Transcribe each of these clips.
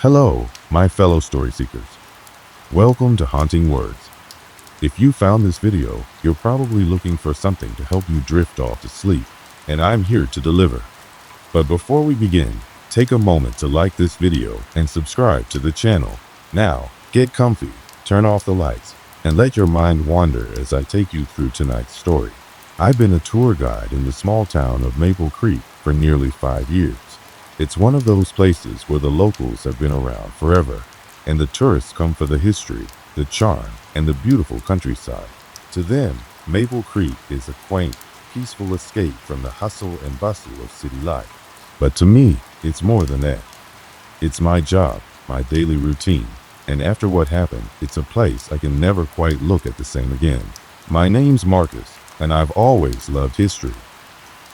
Hello, my fellow story seekers. Welcome to Haunting Words. If you found this video, you're probably looking for something to help you drift off to sleep, and I'm here to deliver. But before we begin, take a moment to like this video and subscribe to the channel. Now, get comfy, turn off the lights, and let your mind wander as I take you through tonight's story. I've been a tour guide in the small town of Maple Creek for nearly 5 years. It's one of those places where the locals have been around forever, and the tourists come for the history, the charm, and the beautiful countryside. To them, Maple Creek is a quaint, peaceful escape from the hustle and bustle of city life. But to me, it's more than that. It's my job, my daily routine, and after what happened, it's a place I can never quite look at the same again. My name's Marcus, and I've always loved history.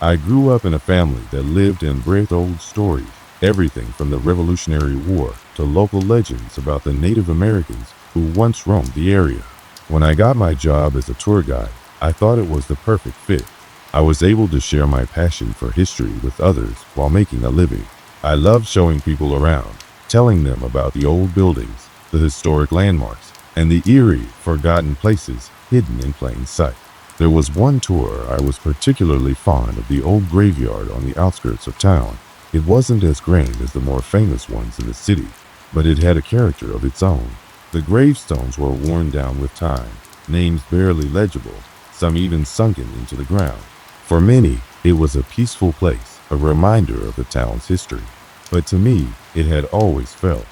I grew up in a family that lived and breathed old stories, everything from the Revolutionary War to local legends about the Native Americans who once roamed the area. When I got my job as a tour guide, I thought it was the perfect fit. I was able to share my passion for history with others while making a living. I loved showing people around, telling them about the old buildings, the historic landmarks, and the eerie, forgotten places hidden in plain sight. There was one tour I was particularly fond of, the old graveyard on the outskirts of town. It wasn't as grand as the more famous ones in the city, but it had a character of its own. The gravestones were worn down with time, names barely legible, some even sunken into the ground. For many, it was a peaceful place, a reminder of the town's history. But to me, it had always felt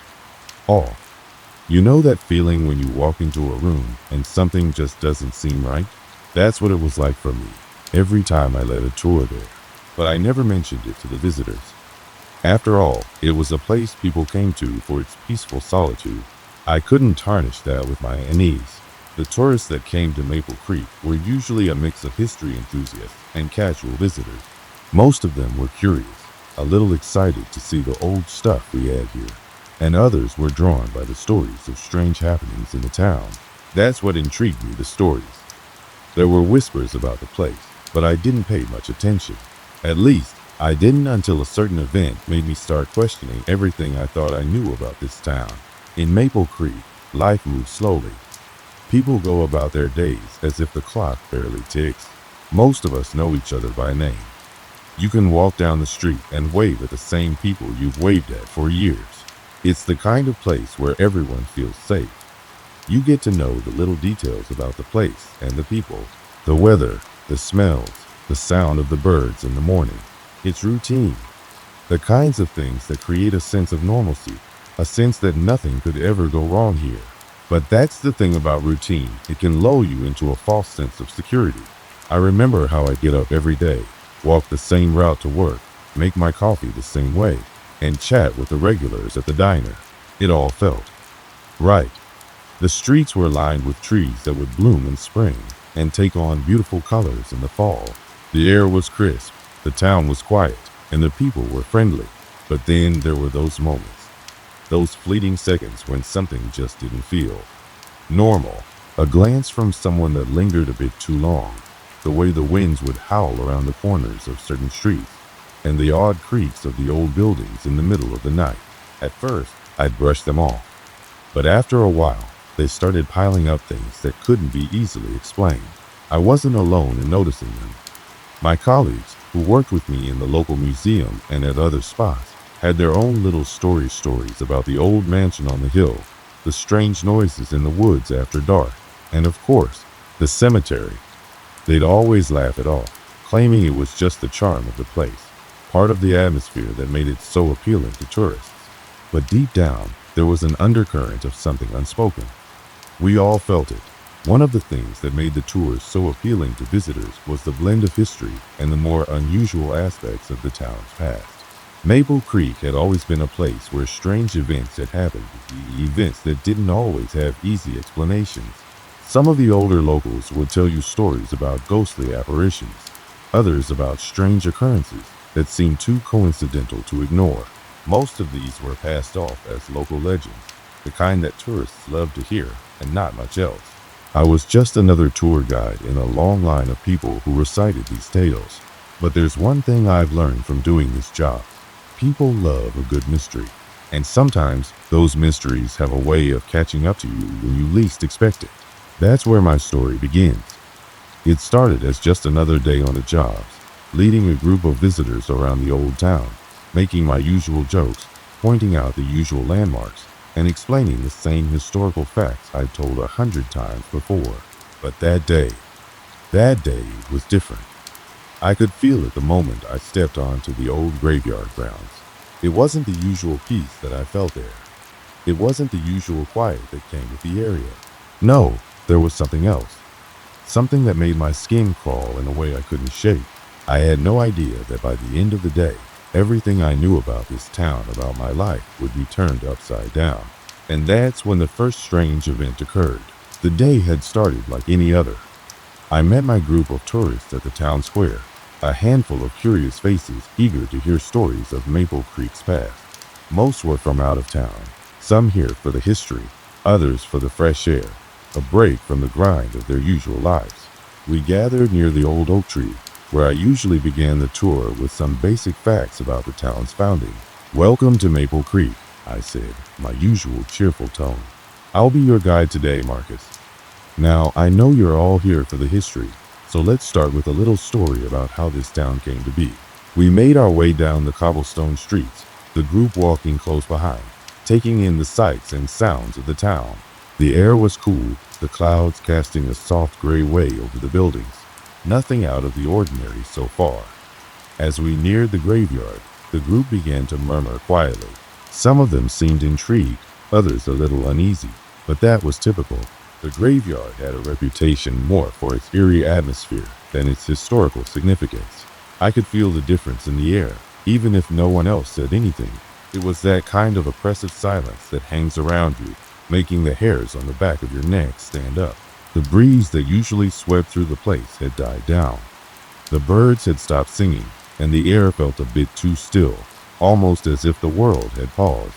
off. You know that feeling when you walk into a room and something just doesn't seem right? That's what it was like for me, every time I led a tour there. But I never mentioned it to the visitors. After all, it was a place people came to for its peaceful solitude. I couldn't tarnish that with my unease. The tourists that came to Maple Creek were usually a mix of history enthusiasts and casual visitors. Most of them were curious, a little excited to see the old stuff we had here, and others were drawn by the stories of strange happenings in the town. That's what intrigued me, the stories. There were whispers about the place, but I didn't pay much attention. At least, I didn't until a certain event made me start questioning everything I thought I knew about this town. In Maple Creek, life moves slowly. People go about their days as if the clock barely ticks. Most of us know each other by name. You can walk down the street and wave at the same people you've waved at for years. It's the kind of place where everyone feels safe. You get to know the little details about the place and the people, the weather, the smells, the sound of the birds in the morning. It's routine, the kinds of things that create a sense of normalcy, a sense that nothing could ever go wrong here. But that's the thing about routine, it can lull you into a false sense of security. I remember how I get up every day, walk the same route to work, make my coffee the same way, and chat with the regulars at the diner. It all felt right. The streets were lined with trees that would bloom in spring and take on beautiful colors in the fall. The air was crisp, the town was quiet, and the people were friendly. But then there were those moments, those fleeting seconds when something just didn't feel normal. A glance from someone that lingered a bit too long, the way the winds would howl around the corners of certain streets, and the odd creaks of the old buildings in the middle of the night. At first, I'd brush them off, but after a while, they started piling up things that couldn't be easily explained. I wasn't alone in noticing them. My colleagues, who worked with me in the local museum and at other spots, had their own little stories about the old mansion on the hill, the strange noises in the woods after dark, and of course, the cemetery. They'd always laugh it off, claiming it was just the charm of the place, part of the atmosphere that made it so appealing to tourists. But deep down, there was an undercurrent of something unspoken. We all felt it. One of the things that made the tours so appealing to visitors was the blend of history and the more unusual aspects of the town's past. Maple Creek had always been a place where strange events had happened, events that didn't always have easy explanations. Some of the older locals would tell you stories about ghostly apparitions, others about strange occurrences that seemed too coincidental to ignore. Most of these were passed off as local legends, the kind that tourists love to hear and not much else. I was just another tour guide in a long line of people who recited these tales. But there's one thing I've learned from doing this job. People love a good mystery. And sometimes those mysteries have a way of catching up to you when you least expect it. That's where my story begins. It started as just another day on the job, leading a group of visitors around the old town, making my usual jokes, pointing out the usual landmarks, and explaining the same historical facts I'd told 100 times before. But that day was different. I could feel it the moment I stepped onto the old graveyard grounds. It wasn't the usual peace that I felt there. It wasn't the usual quiet that came with the area. No, there was something else. Something that made my skin crawl in a way I couldn't shake. I had no idea that by the end of the day, everything I knew about this town, about my life, would be turned upside down. And that's when the first strange event occurred. The day had started like any other. I met my group of tourists at the town square, a handful of curious faces eager to hear stories of Maple Creek's past. Most were from out of town, some here for the history, others for the fresh air, a break from the grind of their usual lives. We gathered near the old oak tree, where I usually began the tour with some basic facts about the town's founding. "Welcome to Maple Creek," I said, my usual cheerful tone. "I'll be your guide today, Marcus. Now, I know you're all here for the history, so let's start with a little story about how this town came to be." We made our way down the cobblestone streets, the group walking close behind, taking in the sights and sounds of the town. The air was cool, the clouds casting a soft gray way over the buildings. Nothing out of the ordinary so far. As we neared the graveyard, the group began to murmur quietly. Some of them seemed intrigued, others a little uneasy, but that was typical. The graveyard had a reputation more for its eerie atmosphere than its historical significance. I could feel the difference in the air, even if no one else said anything. It was that kind of oppressive silence that hangs around you, making the hairs on the back of your neck stand up. The breeze that usually swept through the place had died down. The birds had stopped singing, and the air felt a bit too still, almost as if the world had paused.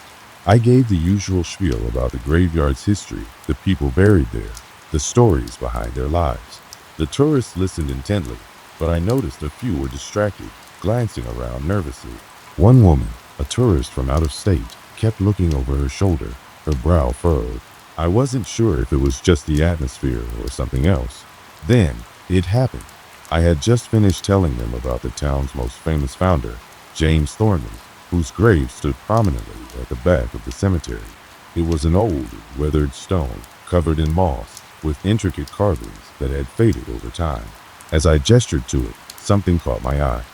I gave the usual spiel about the graveyard's history, the people buried there, the stories behind their lives. The tourists listened intently, but I noticed a few were distracted, glancing around nervously. One woman, a tourist from out of state, kept looking over her shoulder, her brow furrowed. I wasn't sure if it was just the atmosphere or something else. Then, it happened. I had just finished telling them about the town's most famous founder, James Thornton, whose grave stood prominently at the back of the cemetery. It was an old, weathered stone, covered in moss, with intricate carvings that had faded over time. As I gestured to it, something caught my eye.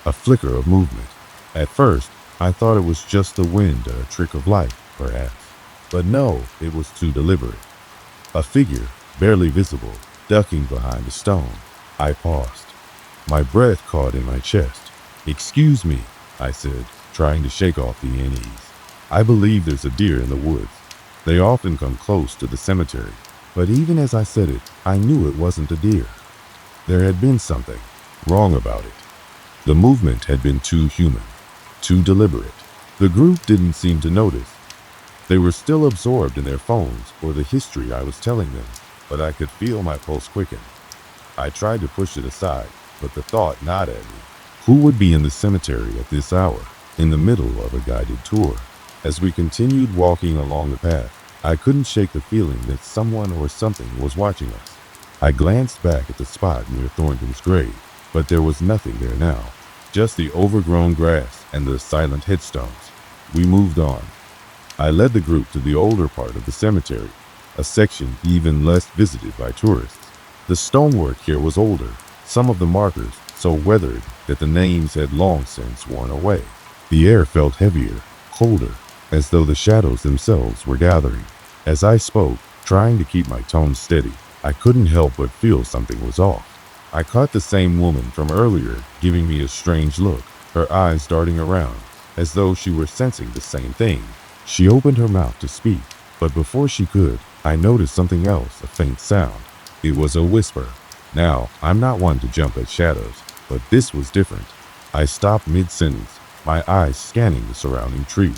A flicker of movement. At first, I thought it was just the wind, a trick of light, perhaps. But no, it was too deliberate. A figure, barely visible, ducking behind a stone. I paused. My breath caught in my chest. "Excuse me," I said, trying to shake off the unease. "I believe there's a deer in the woods. They often come close to the cemetery." But even as I said it, I knew it wasn't a deer. There had been something wrong about it. The movement had been too human, too deliberate. The group didn't seem to notice. They were still absorbed in their phones or the history I was telling them, but I could feel my pulse quicken. I tried to push it aside, but the thought gnawed at me. Who would be in the cemetery at this hour, in the middle of a guided tour? As we continued walking along the path, I couldn't shake the feeling that someone or something was watching us. I glanced back at the spot near Thornton's grave, but there was nothing there now, just the overgrown grass and the silent headstones. We moved on. I led the group to the older part of the cemetery, a section even less visited by tourists. The stonework here was older, some of the markers so weathered that the names had long since worn away. The air felt heavier, colder, as though the shadows themselves were gathering. As I spoke, trying to keep my tone steady, I couldn't help but feel something was off. I caught the same woman from earlier giving me a strange look, her eyes darting around, as though she were sensing the same thing. She opened her mouth to speak, but before she could, I noticed something else, a faint sound. It was a whisper. Now, I'm not one to jump at shadows, but this was different. I stopped mid-sentence, my eyes scanning the surrounding trees.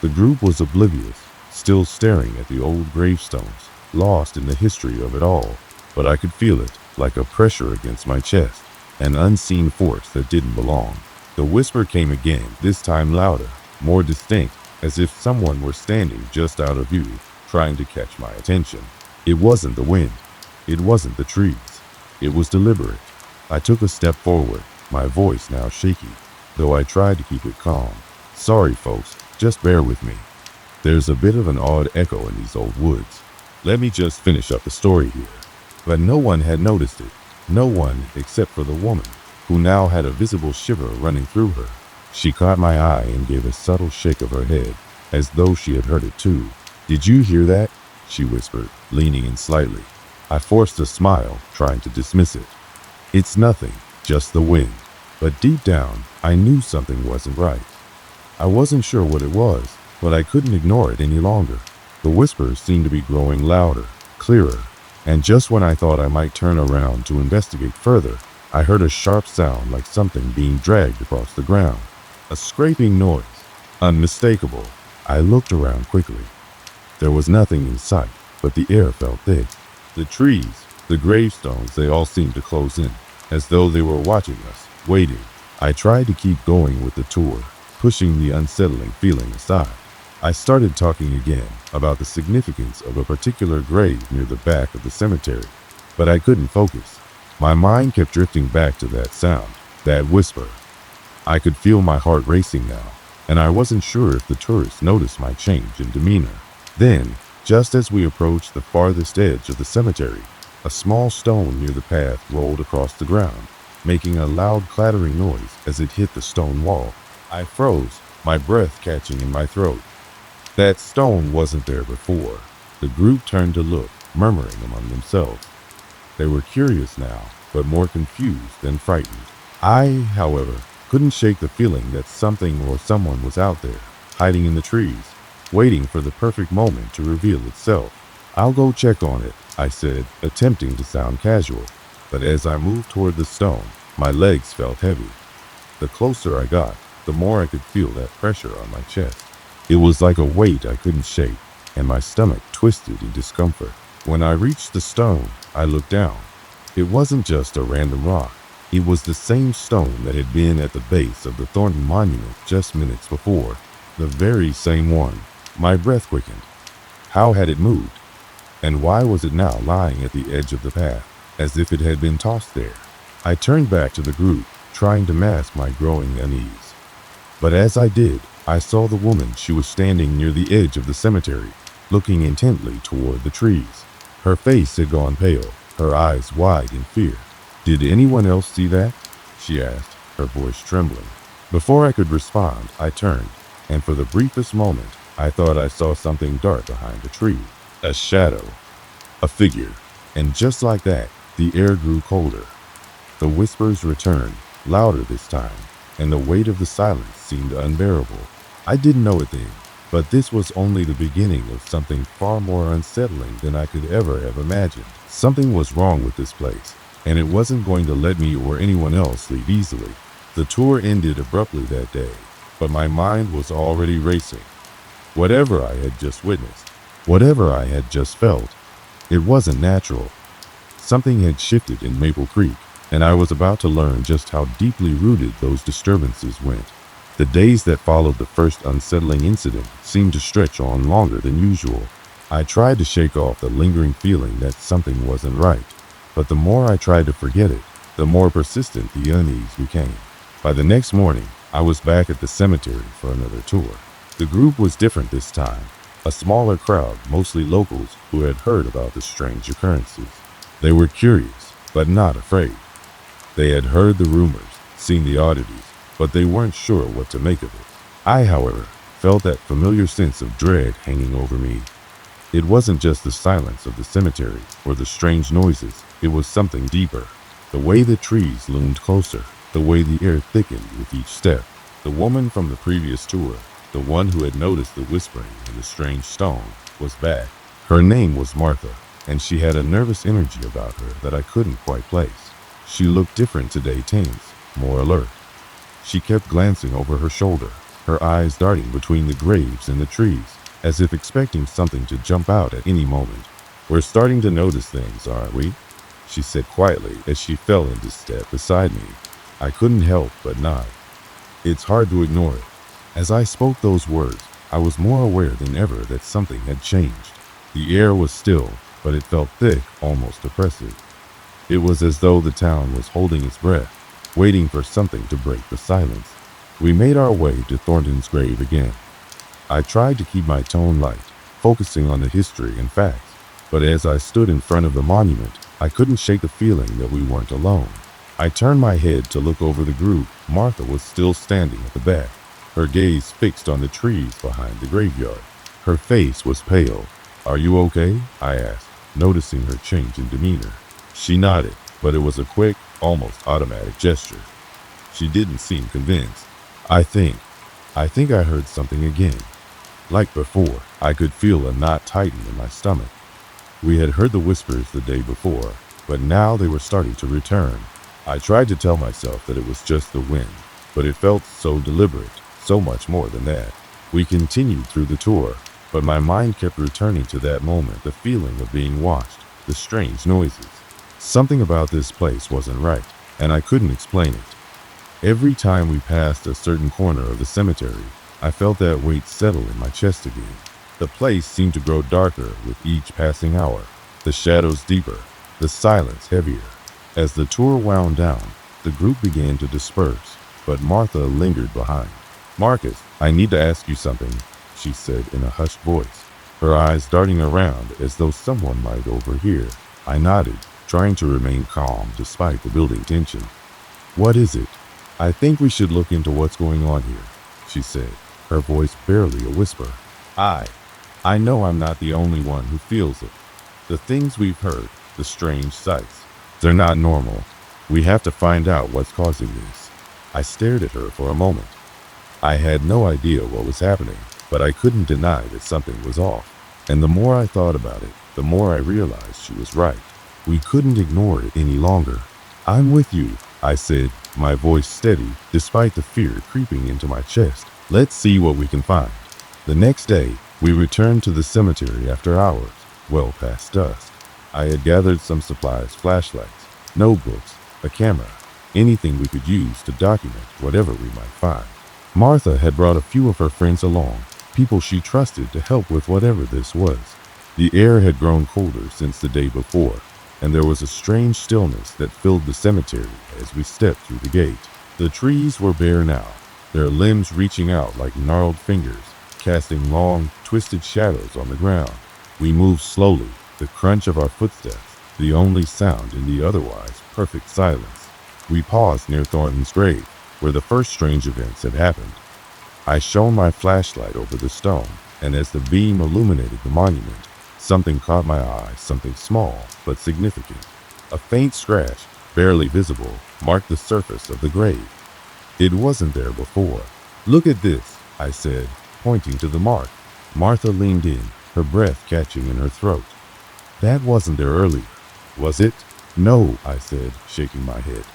The group was oblivious, still staring at the old gravestones, lost in the history of it all, but I could feel it, like a pressure against my chest, an unseen force that didn't belong. The whisper came again, this time louder, more distinct, as if someone were standing just out of view, trying to catch my attention. It wasn't the wind. It wasn't the trees. It was deliberate. I took a step forward, my voice now shaky, though I tried to keep it calm. Sorry, folks, just bear with me. There's a bit of an odd echo in these old woods. Let me just finish up the story here. But no one had noticed it. No one except for the woman, who now had a visible shiver running through her. She caught my eye and gave a subtle shake of her head, as though she had heard it too. "Did you hear that?" she whispered, leaning in slightly. I forced a smile, trying to dismiss it. "It's nothing, just the wind." But deep down, I knew something wasn't right. I wasn't sure what it was, but I couldn't ignore it any longer. The whispers seemed to be growing louder, clearer, and just when I thought I might turn around to investigate further, I heard a sharp sound like something being dragged across the ground. A scraping noise, unmistakable. I looked around quickly. There was nothing in sight, but the air felt thick. The trees, the gravestones, they all seemed to close in, as though they were watching us, waiting. I tried to keep going with the tour, pushing the unsettling feeling aside. I started talking again about the significance of a particular grave near the back of the cemetery, but I couldn't focus. My mind kept drifting back to that sound, that whisper. I could feel my heart racing now, and I wasn't sure if the tourists noticed my change in demeanor. Then, just as we approached the farthest edge of the cemetery, a small stone near the path rolled across the ground, making a loud clattering noise as it hit the stone wall. I froze, my breath catching in my throat. That stone wasn't there before. The group turned to look, murmuring among themselves. They were curious now, but more confused than frightened. I, however, couldn't shake the feeling that something or someone was out there, hiding in the trees, waiting for the perfect moment to reveal itself. "I'll go check on it," I said, attempting to sound casual. But as I moved toward the stone, my legs felt heavy. The closer I got, the more I could feel that pressure on my chest. It was like a weight I couldn't shake, and my stomach twisted in discomfort. When I reached the stone, I looked down. It wasn't just a random rock. It was the same stone that had been at the base of the Thornton Monument just minutes before. The very same one. My breath quickened. How had it moved? And why was it now lying at the edge of the path, as if it had been tossed there? I turned back to the group, trying to mask my growing unease. But as I did, I saw the woman. She was standing near the edge of the cemetery, looking intently toward the trees. Her face had gone pale, her eyes wide in fear. "Did anyone else see that?" she asked, her voice trembling. Before I could respond, I turned, and for the briefest moment, I thought I saw something dark behind a tree. A shadow. A figure. And just like that, the air grew colder. The whispers returned, louder this time, and the weight of the silence seemed unbearable. I didn't know it then, but this was only the beginning of something far more unsettling than I could ever have imagined. Something was wrong with this place, and it wasn't going to let me or anyone else leave easily. The tour ended abruptly that day, but my mind was already racing. Whatever I had just witnessed, whatever I had just felt, it wasn't natural. Something had shifted in Maple Creek, and I was about to learn just how deeply rooted those disturbances went. The days that followed the first unsettling incident seemed to stretch on longer than usual. I tried to shake off the lingering feeling that something wasn't right, but the more I tried to forget it, the more persistent the unease became. By the next morning, I was back at the cemetery for another tour. The group was different this time, a smaller crowd, mostly locals who had heard about the strange occurrences. They were curious, but not afraid. They had heard the rumors, seen the oddities, but they weren't sure what to make of it. I, however, felt that familiar sense of dread hanging over me. It wasn't just the silence of the cemetery or the strange noises, it was something deeper. The way the trees loomed closer, the way the air thickened with each step. The woman from the previous tour, the one who had noticed the whispering and the strange stone, was back. Her name was Martha, and she had a nervous energy about her that I couldn't quite place. She looked different today, tense, more alert. She kept glancing over her shoulder, her eyes darting between the graves and the trees, as if expecting something to jump out at any moment. "We're starting to notice things, aren't we?" she said quietly as she fell into step beside me. I couldn't help but nod. It's hard to ignore it. As I spoke those words, I was more aware than ever that something had changed. The air was still, but it felt thick, almost oppressive. It was as though the town was holding its breath, waiting for something to break the silence. We made our way to Thornton's grave again. I tried to keep my tone light, focusing on the history and facts, but as I stood in front of the monument, I couldn't shake the feeling that we weren't alone. I turned my head to look over the group. Martha was still standing at the back, her gaze fixed on the trees behind the graveyard. Her face was pale. "Are you okay?" I asked, noticing her change in demeanor. She nodded, but it was a quick, almost automatic gesture. She didn't seem convinced. I think I heard something again. Like before, I could feel a knot tighten in my stomach. We had heard the whispers the day before, but now they were starting to return. I tried to tell myself that it was just the wind, but it felt so deliberate, so much more than that. We continued through the tour, but my mind kept returning to that moment, the feeling of being watched, the strange noises. Something about this place wasn't right, and I couldn't explain it. Every time we passed a certain corner of the cemetery, I felt that weight settle in my chest again. The place seemed to grow darker with each passing hour, the shadows deeper, the silence heavier. As the tour wound down, the group began to disperse, but Martha lingered behind. "Marcus, I need to ask you something," she said in a hushed voice, her eyes darting around as though someone might overhear. I nodded, trying to remain calm despite the building tension. "What is it?" "I think we should look into what's going on here," she said, her voice barely a whisper. I know I'm not the only one who feels it. The things we've heard, the strange sights, they're not normal. We have to find out what's causing this." I stared at her for a moment. I had no idea what was happening, but I couldn't deny that something was off. And the more I thought about it, the more I realized she was right. We couldn't ignore it any longer. "I'm with you," I said, my voice steady despite the fear creeping into my chest. "Let's see what we can find." The next day, we returned to the cemetery after hours, well past dusk. I had gathered some supplies, flashlights, notebooks, a camera, anything we could use to document whatever we might find. Martha had brought a few of her friends along, people she trusted to help with whatever this was. The air had grown colder since the day before, and there was a strange stillness that filled the cemetery as we stepped through the gate. The trees were bare now, their limbs reaching out like gnarled fingers, casting long, twisted shadows on the ground. We moved slowly, the crunch of our footsteps the only sound in the otherwise perfect silence. We paused near Thornton's grave, where the first strange events had happened. I shone my flashlight over the stone, and as the beam illuminated the monument, something caught my eye, something small but significant. A faint scratch, barely visible, marked the surface of the grave. It wasn't there before. "Look at this," I said, pointing to the mark. Martha leaned in, her breath catching in her throat. "That wasn't there earlier, was it?" "No," I said, shaking my head.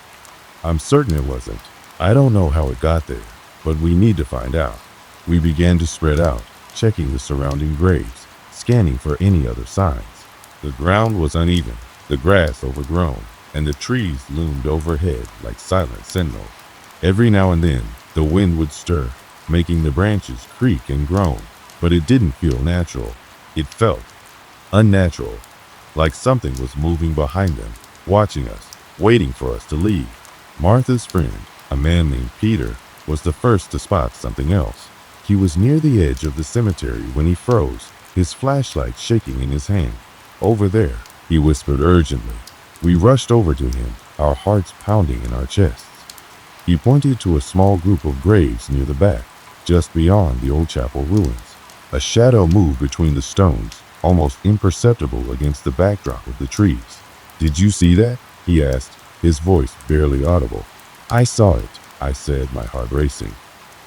"I'm certain it wasn't. I don't know how it got there, but we need to find out." We began to spread out, checking the surrounding graves, scanning for any other signs. The ground was uneven, the grass overgrown, and the trees loomed overhead like silent sentinels. Every now and then, the wind would stir, making the branches creak and groan, but it didn't feel natural. It felt unnatural, like something was moving behind them, watching us, waiting for us to leave. Martha's friend, a man named Peter, was the first to spot something else. He was near the edge of the cemetery when he froze, his flashlight shaking in his hand. "Over there," he whispered urgently. We rushed over to him, our hearts pounding in our chests. He pointed to a small group of graves near the back, just beyond the old chapel ruins. A shadow moved between the stones, almost imperceptible against the backdrop of the trees. "Did you see that?" he asked, his voice barely audible. "I saw it," I said, my heart racing.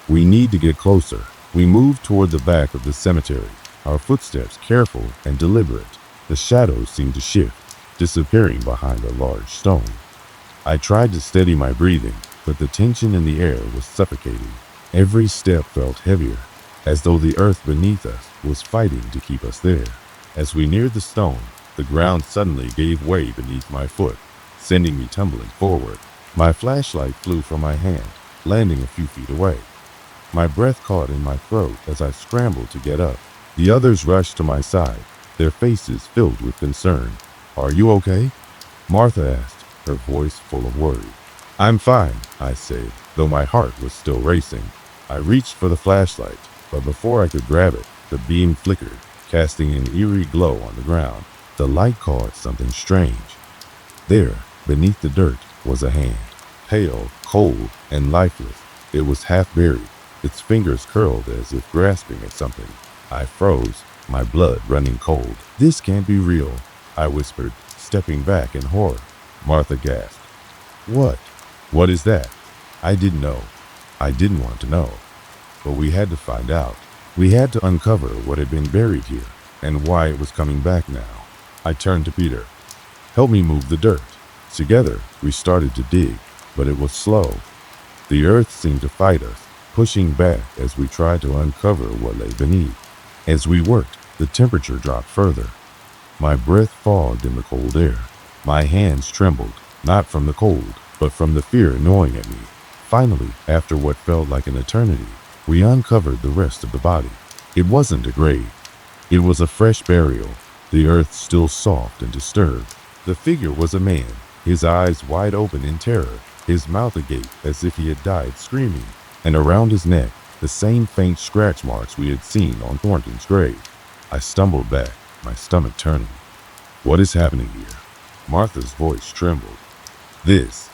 "We need to get closer." We moved toward the back of the cemetery, our footsteps careful and deliberate. The shadows seemed to shift, disappearing behind a large stone. I tried to steady my breathing, but the tension in the air was suffocating. Every step felt heavier, as though the earth beneath us was fighting to keep us there. As we neared the stone, the ground suddenly gave way beneath my foot, sending me tumbling forward. My flashlight flew from my hand, landing a few feet away. My breath caught in my throat as I scrambled to get up. The others rushed to my side, their faces filled with concern. "Are you okay?" Martha asked, her voice full of worry. "I'm fine," I said, though my heart was still racing. I reached for the flashlight, but before I could grab it, the beam flickered, casting an eerie glow on the ground. The light caught something strange. There, beneath the dirt, was a hand, pale, cold, and lifeless. It was half buried, its fingers curled as if grasping at something. I froze, my blood running cold. "This can't be real," I whispered, stepping back in horror. Martha gasped. "What? What is that?" I didn't know. I didn't want to know. But we had to find out. We had to uncover what had been buried here, and why it was coming back now. I turned to Peter. "Help me move the dirt." Together, we started to dig, but it was slow. The earth seemed to fight us, pushing back as we tried to uncover what lay beneath. As we worked, the temperature dropped further. My breath fogged in the cold air. My hands trembled, not from the cold, but from the fear gnawing at me. Finally, after what felt like an eternity, we uncovered the rest of the body. It wasn't a grave. It was a fresh burial, the earth still soft and disturbed. The figure was a man, his eyes wide open in terror, his mouth agape as if he had died screaming, and around his neck, the same faint scratch marks we had seen on Thornton's grave. I stumbled back, my stomach turning. "What is happening here?" Martha's voice trembled. This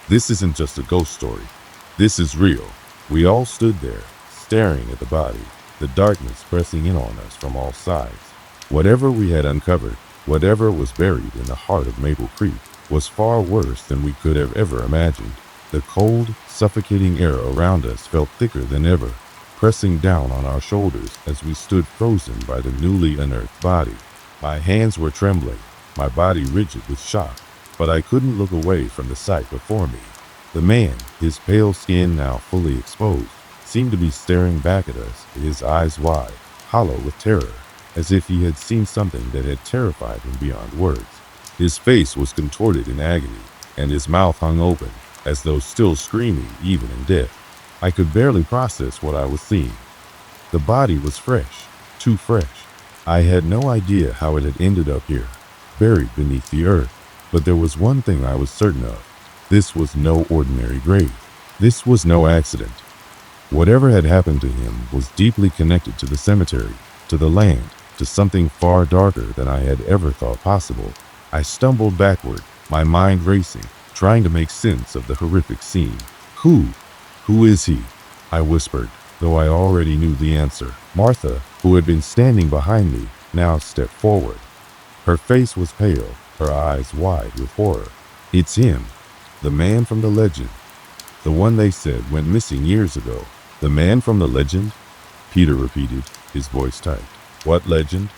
isn't just a ghost story. This is real." We all stood there, staring at the body, the darkness pressing in on us from all sides. Whatever we had uncovered, whatever was buried in the heart of Maple Creek, was far worse than we could have ever imagined. The cold, suffocating air around us felt thicker than ever, pressing down on our shoulders as we stood frozen by the newly unearthed body. My hands were trembling, my body rigid with shock, but I couldn't look away from the sight before me. The man, his pale skin now fully exposed, seemed to be staring back at us, his eyes wide, hollow with terror, as if he had seen something that had terrified him beyond words. His face was contorted in agony, and his mouth hung open, as though still screaming even in death. I could barely process what I was seeing. The body was fresh, too fresh. I had no idea how it had ended up here, buried beneath the earth. But there was one thing I was certain of. This was no ordinary grave. This was no accident. Whatever had happened to him was deeply connected to the cemetery, to the land, to something far darker than I had ever thought possible. I stumbled backward, my mind racing, trying to make sense of the horrific scene. Who is he?" I whispered, though I already knew the answer. Martha, who had been standing behind me, now stepped forward. Her face was pale, her eyes wide with horror. "It's him, the man from the legend. The one they said went missing years ago." "The man from the legend?" Peter repeated, his voice tight. "What legend?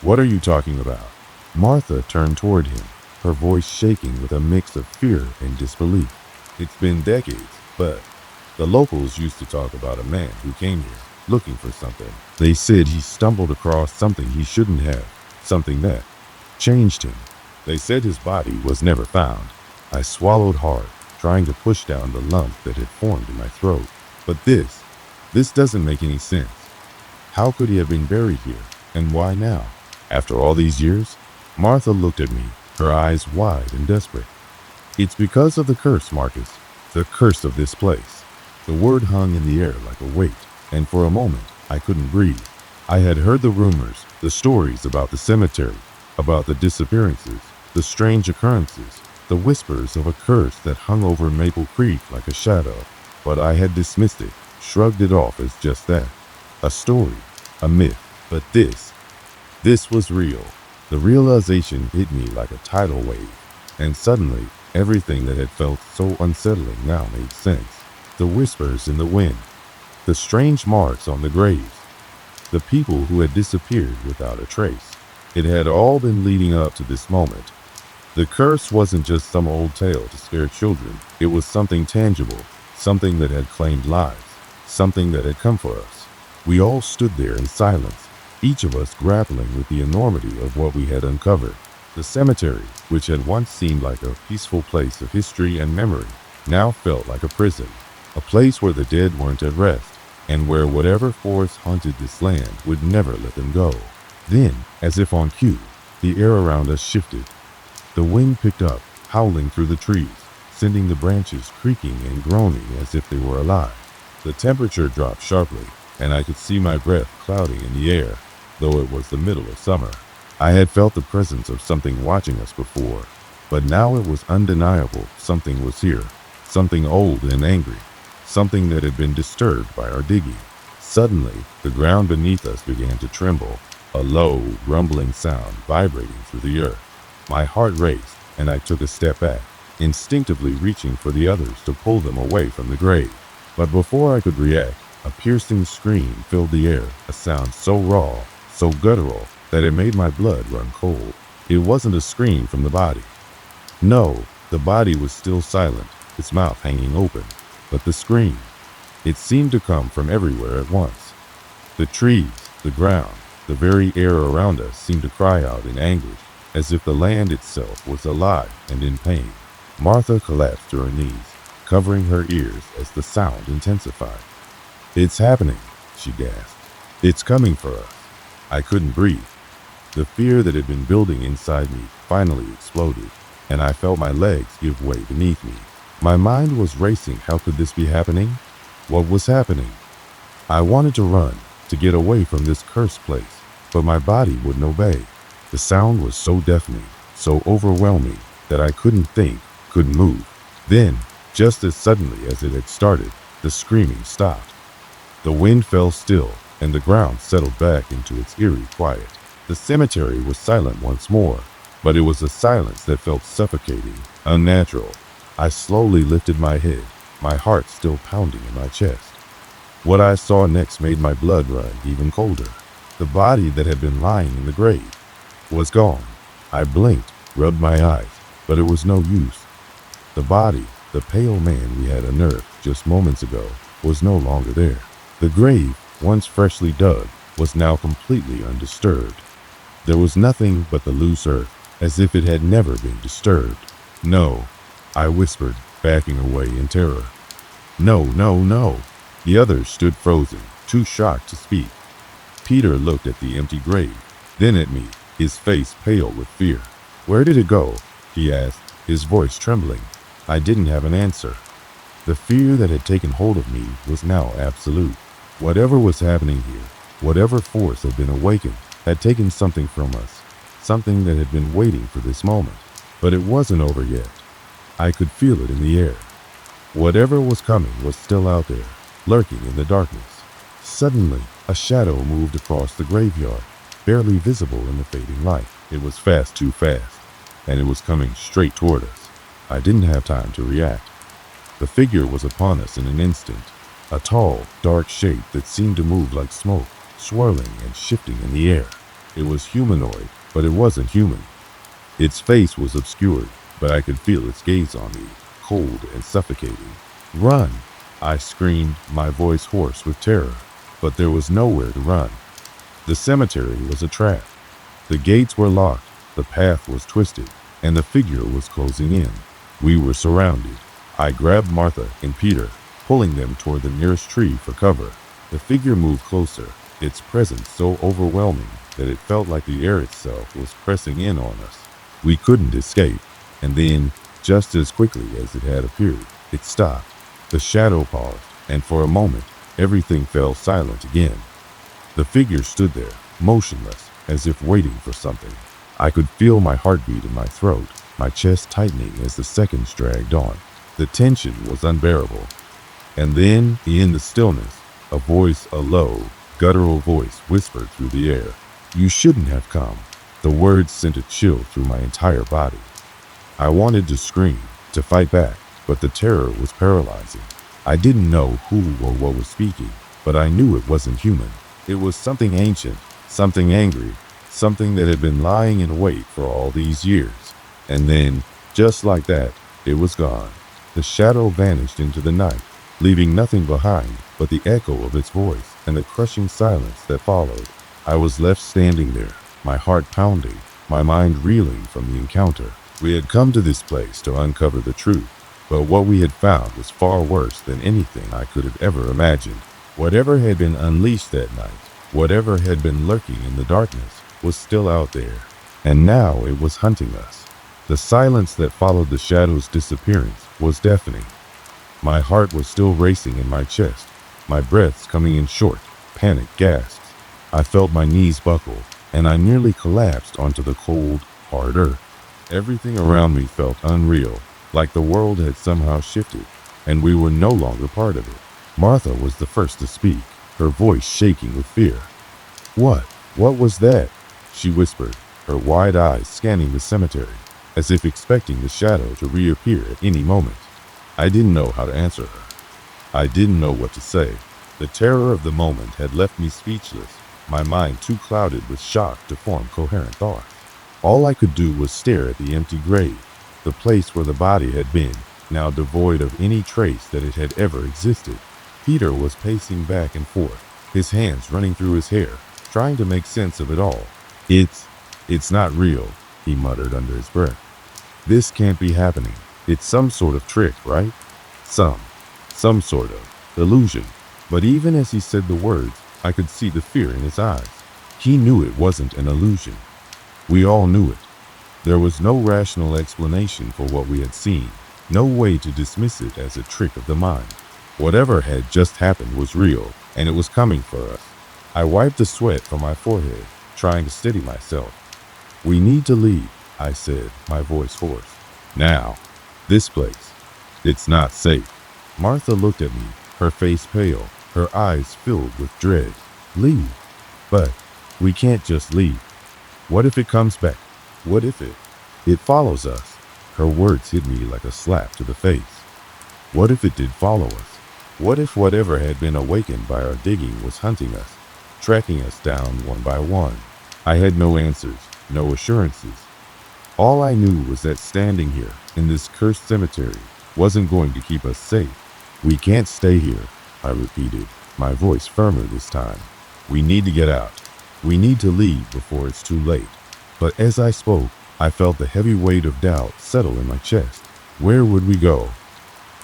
What are you talking about?" Martha turned toward him, her voice shaking with a mix of fear and disbelief. "It's been decades, but the locals used to talk about a man who came here, looking for something. They said he stumbled across something he shouldn't have, something that changed him. They said his body was never found." I swallowed hard, trying to push down the lump that had formed in my throat. "But this doesn't make any sense. How could he have been buried here, and why now? After all these years?" Martha looked at me, her eyes wide and desperate. "It's because of the curse, Marcus, the curse of this place." The word hung in the air like a weight, and for a moment I couldn't breathe. I had heard the rumors, the stories about the cemetery, about the disappearances, the strange occurrences, the whispers of a curse that hung over Maple Creek like a shadow, but I had dismissed it, shrugged it off as just that. A story, a myth, but this was real. The realization hit me like a tidal wave, and suddenly everything that had felt so unsettling now made sense. The whispers in the wind, the strange marks on the graves, the people who had disappeared without a trace. It had all been leading up to this moment. The curse wasn't just some old tale to scare children. It was something tangible, something that had claimed lives, something that had come for us. We all stood there in silence, each of us grappling with the enormity of what we had uncovered. The cemetery, which had once seemed like a peaceful place of history and memory, now felt like a prison, a place where the dead weren't at rest, and where whatever force haunted this land would never let them go. Then, as if on cue, the air around us shifted. The wind picked up, howling through the trees, sending the branches creaking and groaning as if they were alive. The temperature dropped sharply, and I could see my breath clouding in the air, though it was the middle of summer. I had felt the presence of something watching us before, but now it was undeniable. Something was here, something old and angry, something that had been disturbed by our digging. Suddenly, the ground beneath us began to tremble, a low, rumbling sound vibrating through the earth. My heart raced, and I took a step back, instinctively reaching for the others to pull them away from the grave. But before I could react, a piercing scream filled the air, a sound so raw, so guttural, that it made my blood run cold. It wasn't a scream from the body. No, the body was still silent, its mouth hanging open. But the scream, it seemed to come from everywhere at once. The trees, the ground, the very air around us seemed to cry out in anguish, as if the land itself was alive and in pain. Martha collapsed to her knees, covering her ears as the sound intensified. "It's happening," she gasped. "It's coming for us." I couldn't breathe. The fear that had been building inside me finally exploded, and I felt my legs give way beneath me. My mind was racing. How could this be happening? What was happening? I wanted to run, to get away from this cursed place, but my body wouldn't obey. The sound was so deafening, so overwhelming, that I couldn't think, couldn't move. Then, just as suddenly as it had started, the screaming stopped. The wind fell still, and the ground settled back into its eerie quiet. The cemetery was silent once more, but it was a silence that felt suffocating, unnatural. I slowly lifted my head, my heart still pounding in my chest. What I saw next made my blood run even colder. The body that had been lying in the grave was gone. I blinked, rubbed my eyes, but it was no use. The body, the pale man we had unearthed just moments ago, was no longer there. The grave, once freshly dug, was now completely undisturbed. There was nothing but the loose earth, as if it had never been disturbed. "No," I whispered, backing away in terror. "No, no, no." The others stood frozen, too shocked to speak. Peter looked at the empty grave, then at me, his face pale with fear. "Where did it go?" he asked, his voice trembling. I didn't have an answer. The fear that had taken hold of me was now absolute. Whatever was happening here, whatever force had been awakened, had taken something from us, something that had been waiting for this moment. But it wasn't over yet. I could feel it in the air. Whatever was coming was still out there, lurking in the darkness. Suddenly, a shadow moved across the graveyard, barely visible in the fading light. It was fast, too fast, and it was coming straight toward us. I didn't have time to react. The figure was upon us in an instant, a tall, dark shape that seemed to move like smoke, swirling and shifting in the air. It was humanoid, but it wasn't human. Its face was obscured, but I could feel its gaze on me, cold and suffocating. "Run!" I screamed, my voice hoarse with terror, but there was nowhere to run. The cemetery was a trap. The gates were locked, the path was twisted, and the figure was closing in. We were surrounded. I grabbed Martha and Peter, pulling them toward the nearest tree for cover. The figure moved closer, its presence so overwhelming that it felt like the air itself was pressing in on us. We couldn't escape, and then, just as quickly as it had appeared, it stopped. The shadow paused, and for a moment, everything fell silent again. The figure stood there, motionless, as if waiting for something. I could feel my heartbeat in my throat, my chest tightening as the seconds dragged on. The tension was unbearable. And then, in the stillness, a voice, a low, guttural voice, whispered through the air. "You shouldn't have come." The words sent a chill through my entire body. I wanted to scream, to fight back, but the terror was paralyzing. I didn't know who or what was speaking, but I knew it wasn't human. It was something ancient, something angry, something that had been lying in wait for all these years. And then, just like that, it was gone. The shadow vanished into the night, leaving nothing behind but the echo of its voice and the crushing silence that followed. I was left standing there, my heart pounding, my mind reeling from the encounter. We had come to this place to uncover the truth, but what we had found was far worse than anything I could have ever imagined. Whatever had been unleashed that night, whatever had been lurking in the darkness, was still out there, and now it was hunting us. The silence that followed the shadow's disappearance was deafening. My heart was still racing in my chest, my breaths coming in short, panicked gasps. I felt my knees buckle, and I nearly collapsed onto the cold, hard earth. Everything around me felt unreal, like the world had somehow shifted, and we were no longer part of it. Martha was the first to speak, her voice shaking with fear. "What? What was that?" she whispered, her wide eyes scanning the cemetery, as if expecting the shadow to reappear at any moment. I didn't know how to answer her. I didn't know what to say. The terror of the moment had left me speechless, my mind too clouded with shock to form coherent thoughts. All I could do was stare at the empty grave, the place where the body had been, now devoid of any trace that it had ever existed. Peter was pacing back and forth, his hands running through his hair, trying to make sense of it all. It's not real," he muttered under his breath. "This can't be happening. It's some sort of trick, right? Some sort of illusion." But even as he said the words, I could see the fear in his eyes. He knew it wasn't an illusion. We all knew it. There was no rational explanation for what we had seen, no way to dismiss it as a trick of the mind. Whatever had just happened was real, and it was coming for us. I wiped the sweat from my forehead, trying to steady myself. "We need to leave," I said, my voice hoarse. "Now. This place. It's not safe." Martha looked at me, her face pale, her eyes filled with dread. "Leave? But we can't just leave. What if it comes back? What if it follows us?" Her words hit me like a slap to the face. What if it did follow us? What if whatever had been awakened by our digging was hunting us, tracking us down one by one? I had no answers, no assurances. All I knew was that standing here, in this cursed cemetery, wasn't going to keep us safe. "We can't stay here," I repeated, my voice firmer this time. "We need to get out. We need to leave before it's too late." But as I spoke, I felt the heavy weight of doubt settle in my chest. Where would we go?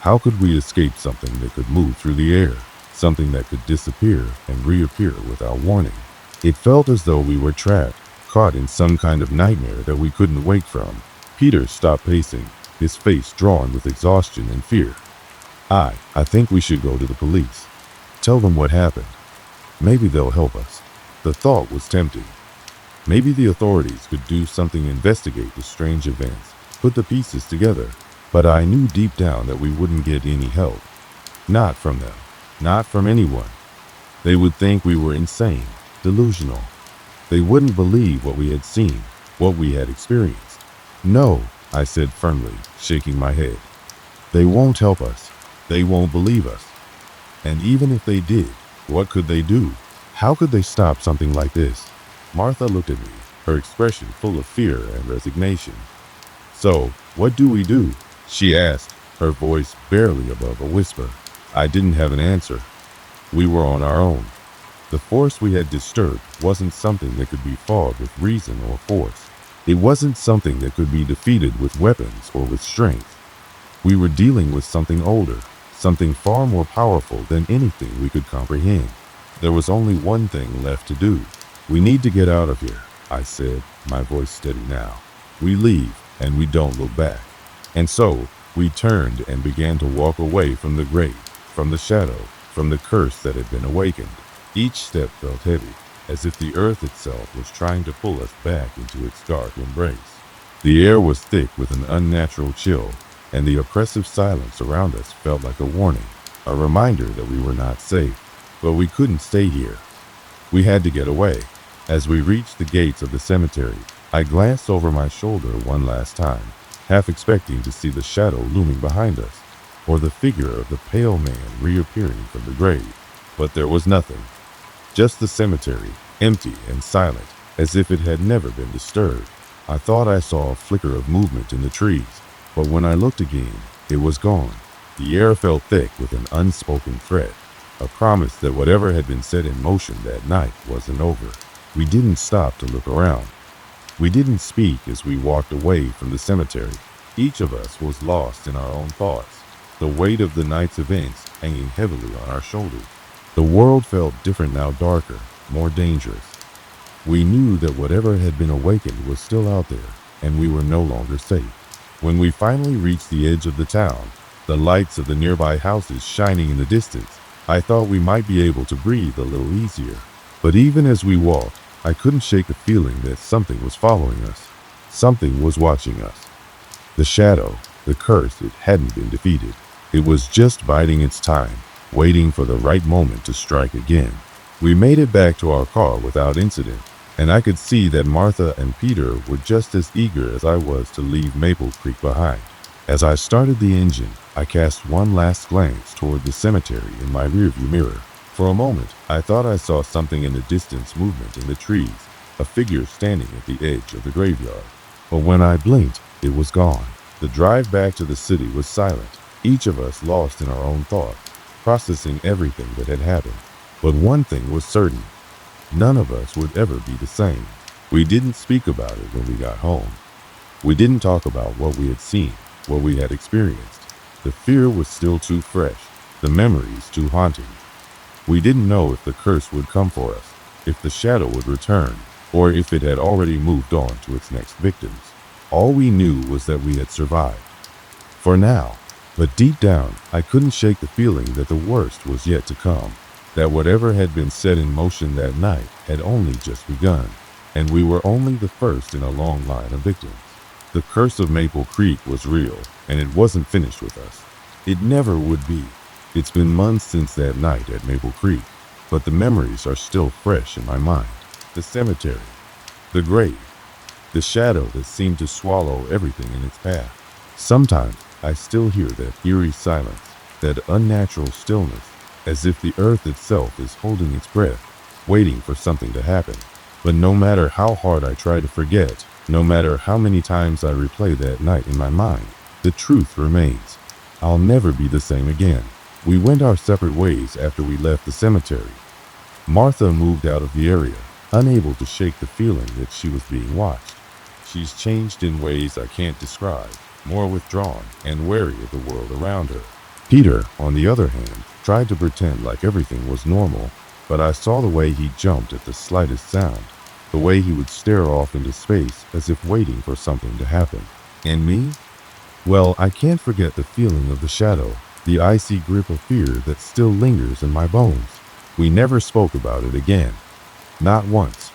How could we escape something that could move through the air, something that could disappear and reappear without warning? It felt as though we were trapped, caught in some kind of nightmare that we couldn't wake from. Peter stopped pacing, his face drawn with exhaustion and fear. I think we should go to the police. Tell them what happened. Maybe they'll help us." The thought was tempting. Maybe the authorities could do something to investigate the strange events, put the pieces together. But I knew deep down that we wouldn't get any help. Not from them. Not from anyone. They would think we were insane, delusional. They wouldn't believe what we had seen, what we had experienced. "No," I said firmly, shaking my head. "They won't help us. They won't believe us. And even if they did, what could they do? How could they stop something like this?" Martha looked at me, her expression full of fear and resignation. "So, what do we do?" she asked, her voice barely above a whisper. I didn't have an answer. We were on our own. The force we had disturbed wasn't something that could be fought with reason or force. It wasn't something that could be defeated with weapons or with strength. We were dealing with something older, something far more powerful than anything we could comprehend. There was only one thing left to do. "We need to get out of here," I said, my voice steady now. "We leave, and we don't look back." And so, we turned and began to walk away from the grave, from the shadow, from the curse that had been awakened. Each step felt heavy, as if the earth itself was trying to pull us back into its dark embrace. The air was thick with an unnatural chill, and the oppressive silence around us felt like a warning, a reminder that we were not safe. But we couldn't stay here. We had to get away. As we reached the gates of the cemetery, I glanced over my shoulder one last time, half expecting to see the shadow looming behind us, or the figure of the pale man reappearing from the grave. But there was nothing. Just the cemetery, empty and silent, as if it had never been disturbed. I thought I saw a flicker of movement in the trees, but when I looked again, it was gone. The air felt thick with an unspoken threat, a promise that whatever had been set in motion that night wasn't over. We didn't stop to look around. We didn't speak as we walked away from the cemetery. Each of us was lost in our own thoughts, the weight of the night's events hanging heavily on our shoulders. The world felt different now, darker, more dangerous. We knew that whatever had been awakened was still out there, and we were no longer safe. When we finally reached the edge of the town, the lights of the nearby houses shining in the distance, I thought we might be able to breathe a little easier. But even as we walked, I couldn't shake the feeling that something was following us. Something was watching us. The shadow, the curse, it hadn't been defeated. It was just biding its time, waiting for the right moment to strike again. We made it back to our car without incident, and I could see that Martha and Peter were just as eager as I was to leave Maple Creek behind. As I started the engine, I cast one last glance toward the cemetery in my rearview mirror. For a moment, I thought I saw something in the distance, movement in the trees, a figure standing at the edge of the graveyard. But when I blinked, it was gone. The drive back to the city was silent, each of us lost in our own thoughts, processing everything that had happened. But one thing was certain. None of us would ever be the same. We didn't speak about it when we got home. We didn't talk about what we had seen, what we had experienced. The fear was still too fresh, the memories too haunting. We didn't know if the curse would come for us, if the shadow would return, or if it had already moved on to its next victims. All we knew was that we had survived. For now. But deep down, I couldn't shake the feeling that the worst was yet to come, that whatever had been set in motion that night had only just begun, and we were only the first in a long line of victims. The curse of Maple Creek was real, and it wasn't finished with us. It never would be. It's been months since that night at Maple Creek, but the memories are still fresh in my mind. The cemetery, the grave, the shadow that seemed to swallow everything in its path. Sometimes I still hear that eerie silence, that unnatural stillness, as if the earth itself is holding its breath, waiting for something to happen. But no matter how hard I try to forget, no matter how many times I replay that night in my mind, the truth remains. I'll never be the same again. We went our separate ways after we left the cemetery. Martha moved out of the area, unable to shake the feeling that she was being watched. She's changed in ways I can't describe, more withdrawn and wary of the world around her. Peter, on the other hand, tried to pretend like everything was normal, but I saw the way he jumped at the slightest sound, the way he would stare off into space as if waiting for something to happen. And me? Well, I can't forget the feeling of the shadow, the icy grip of fear that still lingers in my bones. We never spoke about it again. Not once.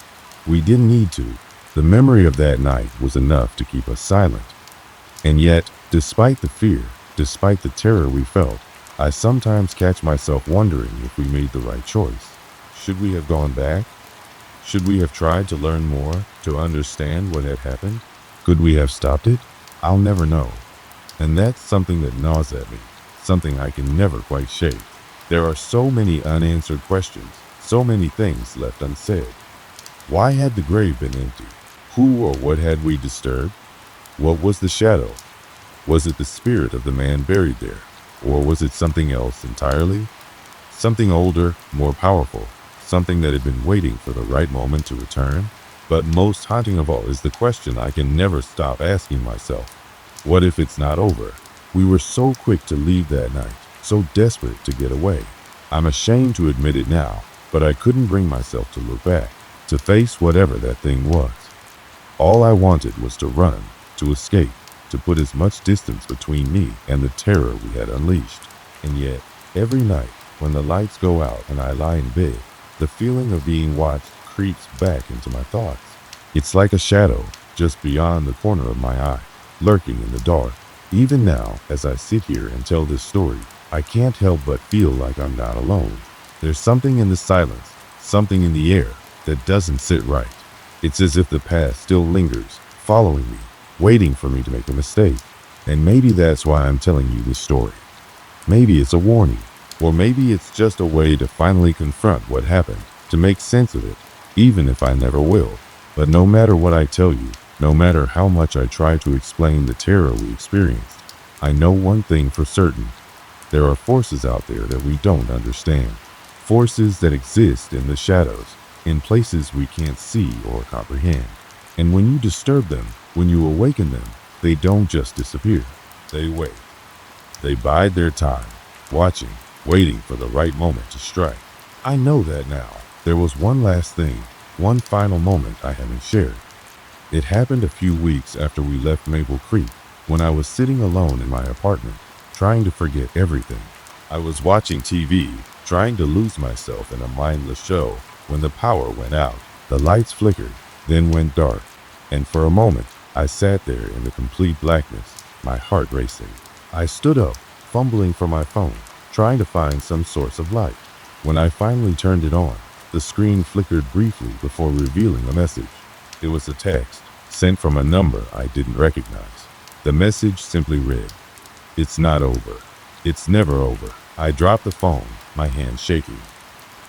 We didn't need to. The memory of that night was enough to keep us silent. And yet, despite the fear, despite the terror we felt, I sometimes catch myself wondering if we made the right choice. Should we have gone back? Should we have tried to learn more, to understand what had happened? Could we have stopped it? I'll never know. And that's something that gnaws at me, something I can never quite shake. There are so many unanswered questions, so many things left unsaid. Why had the grave been empty? Who or what had we disturbed? What was the shadow? Was it the spirit of the man buried there? Or was it something else entirely? Something older, more powerful, something that had been waiting for the right moment to return? But most haunting of all is the question I can never stop asking myself. What if it's not over? We were so quick to leave that night, so desperate to get away. I'm ashamed to admit it now, but I couldn't bring myself to look back, to face whatever that thing was. All I wanted was to run, to escape, to put as much distance between me and the terror we had unleashed. And yet, every night, when the lights go out and I lie in bed, the feeling of being watched creeps back into my thoughts. It's like a shadow just beyond the corner of my eye, lurking in the dark. Even now, as I sit here and tell this story, I can't help but feel like I'm not alone. There's something in the silence, something in the air that doesn't sit right. It's as if the past still lingers, following me, waiting for me to make a mistake. And maybe that's why I'm telling you this story. Maybe it's a warning, or maybe it's just a way to finally confront what happened, to make sense of it, even if I never will. But no matter what I tell you, no matter how much I try to explain the terror we experienced, I know one thing for certain. There are forces out there that we don't understand. Forces that exist in the shadows, in places we can't see or comprehend. And when you disturb them, when you awaken them, they don't just disappear. They wait. They bide their time, watching, waiting for the right moment to strike. I know that now. There was one last thing, one final moment I haven't shared. It happened a few weeks after we left Maple Creek, when I was sitting alone in my apartment, trying to forget everything. I was watching TV, trying to lose myself in a mindless show, when the power went out. The lights flickered, then went dark, and for a moment, I sat there in the complete blackness, my heart racing. I stood up, fumbling for my phone, trying to find some source of light. When I finally turned it on, the screen flickered briefly before revealing a message. It was a text, sent from a number I didn't recognize. The message simply read, "It's not over. It's never over." I dropped the phone, my hand shaking.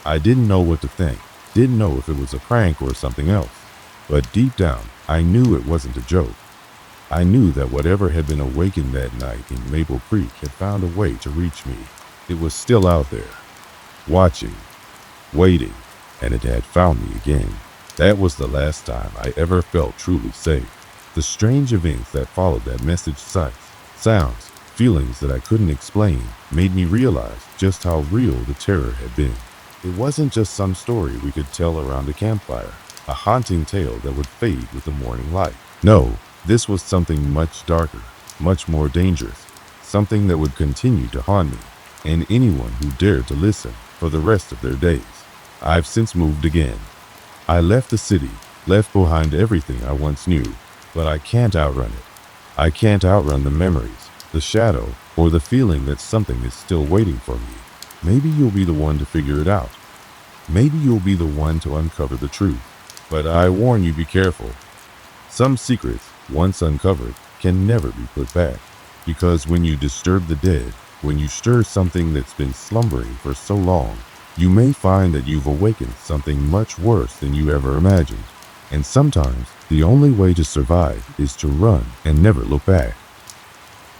I didn't know what to think, didn't know if it was a prank or something else. But deep down, I knew it wasn't a joke. I knew that whatever had been awakened that night in Maple Creek had found a way to reach me. It was still out there, watching, waiting, and it had found me again. That was the last time I ever felt truly safe. The strange events that followed that message, sights, sounds, feelings that I couldn't explain, made me realize just how real the terror had been. It wasn't just some story we could tell around a campfire, a haunting tale that would fade with the morning light. No, this was something much darker, much more dangerous, something that would continue to haunt me, and anyone who dared to listen, for the rest of their days. I've since moved again. I left the city, left behind everything I once knew, but I can't outrun it. I can't outrun the memories, the shadow, or the feeling that something is still waiting for me. Maybe you'll be the one to figure it out. Maybe you'll be the one to uncover the truth. But I warn you, be careful. Some secrets, once uncovered, can never be put back. Because when you disturb the dead, when you stir something that's been slumbering for so long, you may find that you've awakened something much worse than you ever imagined. And sometimes, the only way to survive is to run and never look back.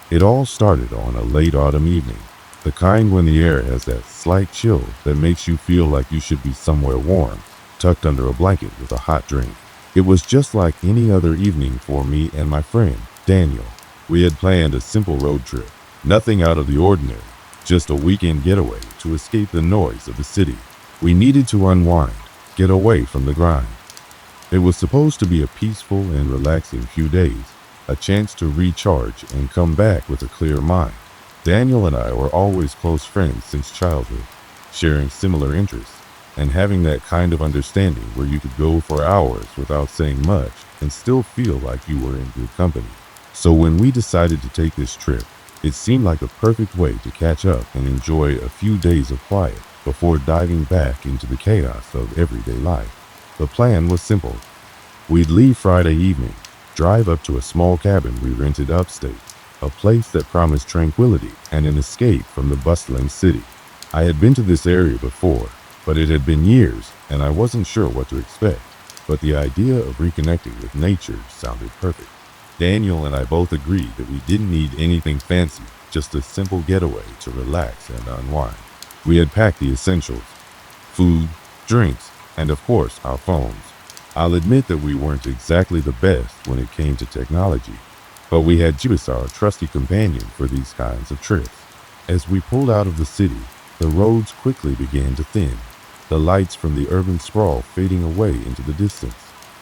It all started on a late autumn evening, the kind when the air has that slight chill that makes you feel like you should be somewhere warm, tucked under a blanket with a hot drink. It was just like any other evening for me and my friend, Daniel. We had planned a simple road trip, nothing out of the ordinary, just a weekend getaway to escape the noise of the city. We needed to unwind, get away from the grind. It was supposed to be a peaceful and relaxing few days, a chance to recharge and come back with a clear mind. Daniel and I were always close friends since childhood, sharing similar interests, and having that kind of understanding where you could go for hours without saying much and still feel like you were in good company. So when we decided to take this trip, it seemed like a perfect way to catch up and enjoy a few days of quiet before diving back into the chaos of everyday life. The plan was simple. We'd leave Friday evening, drive up to a small cabin we rented upstate, a place that promised tranquility and an escape from the bustling city. I had been to this area before, but it had been years and I wasn't sure what to expect. But the idea of reconnecting with nature sounded perfect. Daniel and I both agreed that we didn't need anything fancy, just a simple getaway to relax and unwind. We had packed the essentials: food, drinks, and of course our phones. I'll admit that we weren't exactly the best when it came to technology, but we had GPS, our trusty companion for these kinds of trips. As we pulled out of the city, the roads quickly began to thin, the lights from the urban sprawl fading away into the distance.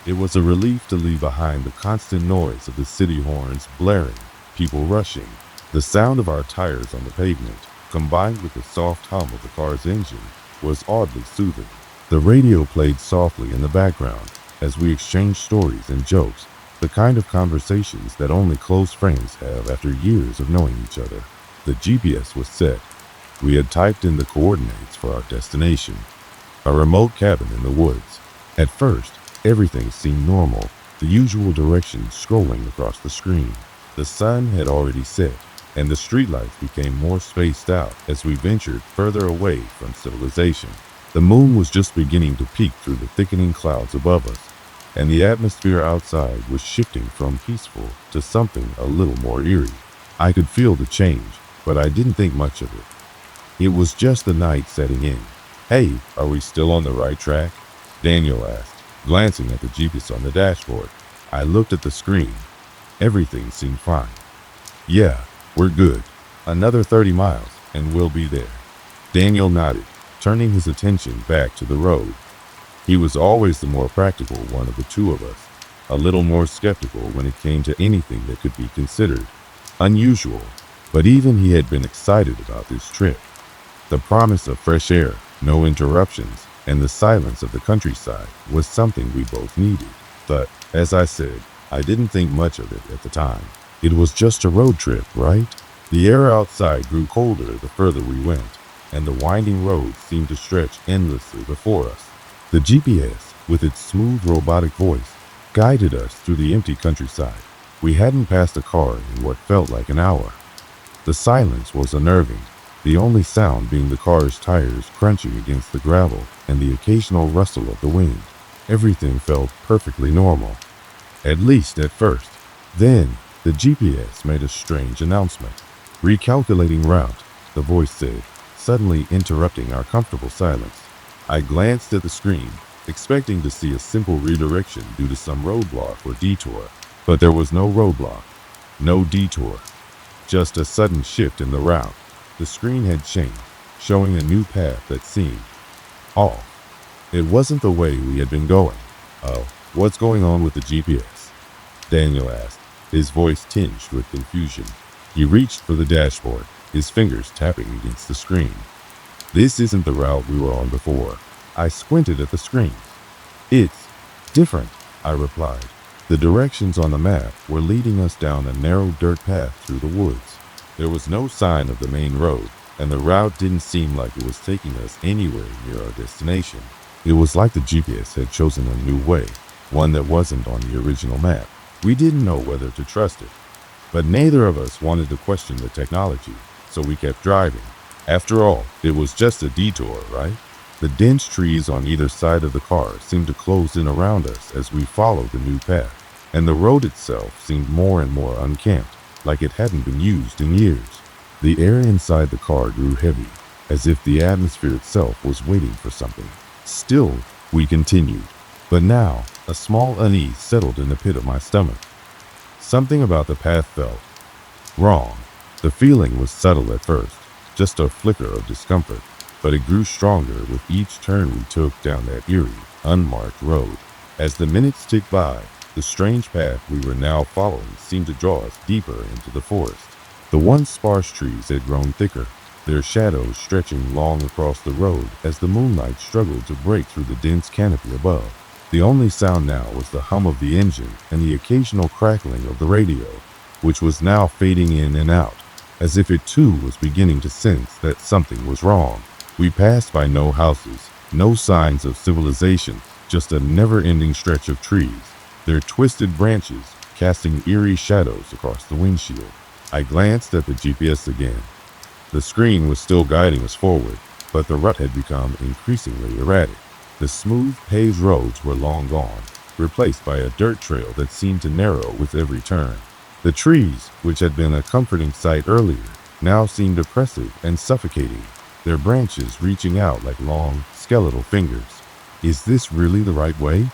It was a relief to leave behind the constant noise of the city horns blaring, people rushing. The sound of our tires on the pavement, combined with the soft hum of the car's engine, was oddly soothing. The radio played softly in the background as we exchanged stories and jokes, the kind of conversations that only close friends have after years of knowing each other. The GPS was set. We had typed in the coordinates for our destination, a remote cabin in the woods. At first, everything seemed normal, the usual directions scrolling across the screen. The sun had already set, and the streetlights became more spaced out as we ventured further away from civilization. The moon was just beginning to peek through the thickening clouds above us, and the atmosphere outside was shifting from peaceful to something a little more eerie. I could feel the change, but I didn't think much of it. It was just the night setting in. "Hey, are we still on the right track?" Daniel asked, glancing at the GPS on the dashboard. I looked at the screen. Everything seemed fine. "Yeah, we're good. Another 30 miles, and we'll be there." Daniel nodded, turning his attention back to the road. He was always the more practical one of the two of us, a little more skeptical when it came to anything that could be considered unusual, but even he had been excited about this trip. The promise of fresh air, no interruptions, and the silence of the countryside was something we both needed. But, as I said, I didn't think much of it at the time. It was just a road trip, right? The air outside grew colder the further we went, and the winding road seemed to stretch endlessly before us. The GPS, with its smooth robotic voice, guided us through the empty countryside. We hadn't passed a car in what felt like an hour. The silence was unnerving, the only sound being the car's tires crunching against the gravel and the occasional rustle of the wind. Everything felt perfectly normal, at least at first. Then, the GPS made a strange announcement. "Recalculating route," the voice said, suddenly interrupting our comfortable silence. I glanced at the screen, expecting to see a simple redirection due to some roadblock or detour. But there was no roadblock, no detour, just a sudden shift in the route. The screen had changed, showing a new path that seemed off. It wasn't the way we had been going. "Oh, what's going on with the GPS?" Daniel asked, his voice tinged with confusion. He reached for the dashboard, his fingers tapping against the screen. "This isn't the route we were on before." I squinted at the screen. "It's different," I replied. The directions on the map were leading us down a narrow dirt path through the woods. There was no sign of the main road, and the route didn't seem like it was taking us anywhere near our destination. It was like the GPS had chosen a new way, one that wasn't on the original map. We didn't know whether to trust it, but neither of us wanted to question the technology, so we kept driving. After all, it was just a detour, right? The dense trees on either side of the car seemed to close in around us as we followed the new path, and the road itself seemed more and more unkempt, like it hadn't been used in years. The air inside the car grew heavy, as if the atmosphere itself was waiting for something. Still, we continued, but now a small unease settled in the pit of my stomach. Something about the path felt wrong. The feeling was subtle at first, just a flicker of discomfort, but it grew stronger with each turn we took down that eerie, unmarked road. As the minutes ticked by, the strange path we were now following seemed to draw us deeper into the forest. The once sparse trees had grown thicker, their shadows stretching long across the road as the moonlight struggled to break through the dense canopy above. The only sound now was the hum of the engine and the occasional crackling of the radio, which was now fading in and out, as if it too was beginning to sense that something was wrong. We passed by no houses, no signs of civilization, just a never-ending stretch of trees, their twisted branches casting eerie shadows across the windshield. I glanced at the GPS again. The screen was still guiding us forward, but the rut had become increasingly erratic. The smooth, paved roads were long gone, replaced by a dirt trail that seemed to narrow with every turn. The trees, which had been a comforting sight earlier, now seemed oppressive and suffocating, their branches reaching out like long, skeletal fingers. "Is this really the right way?"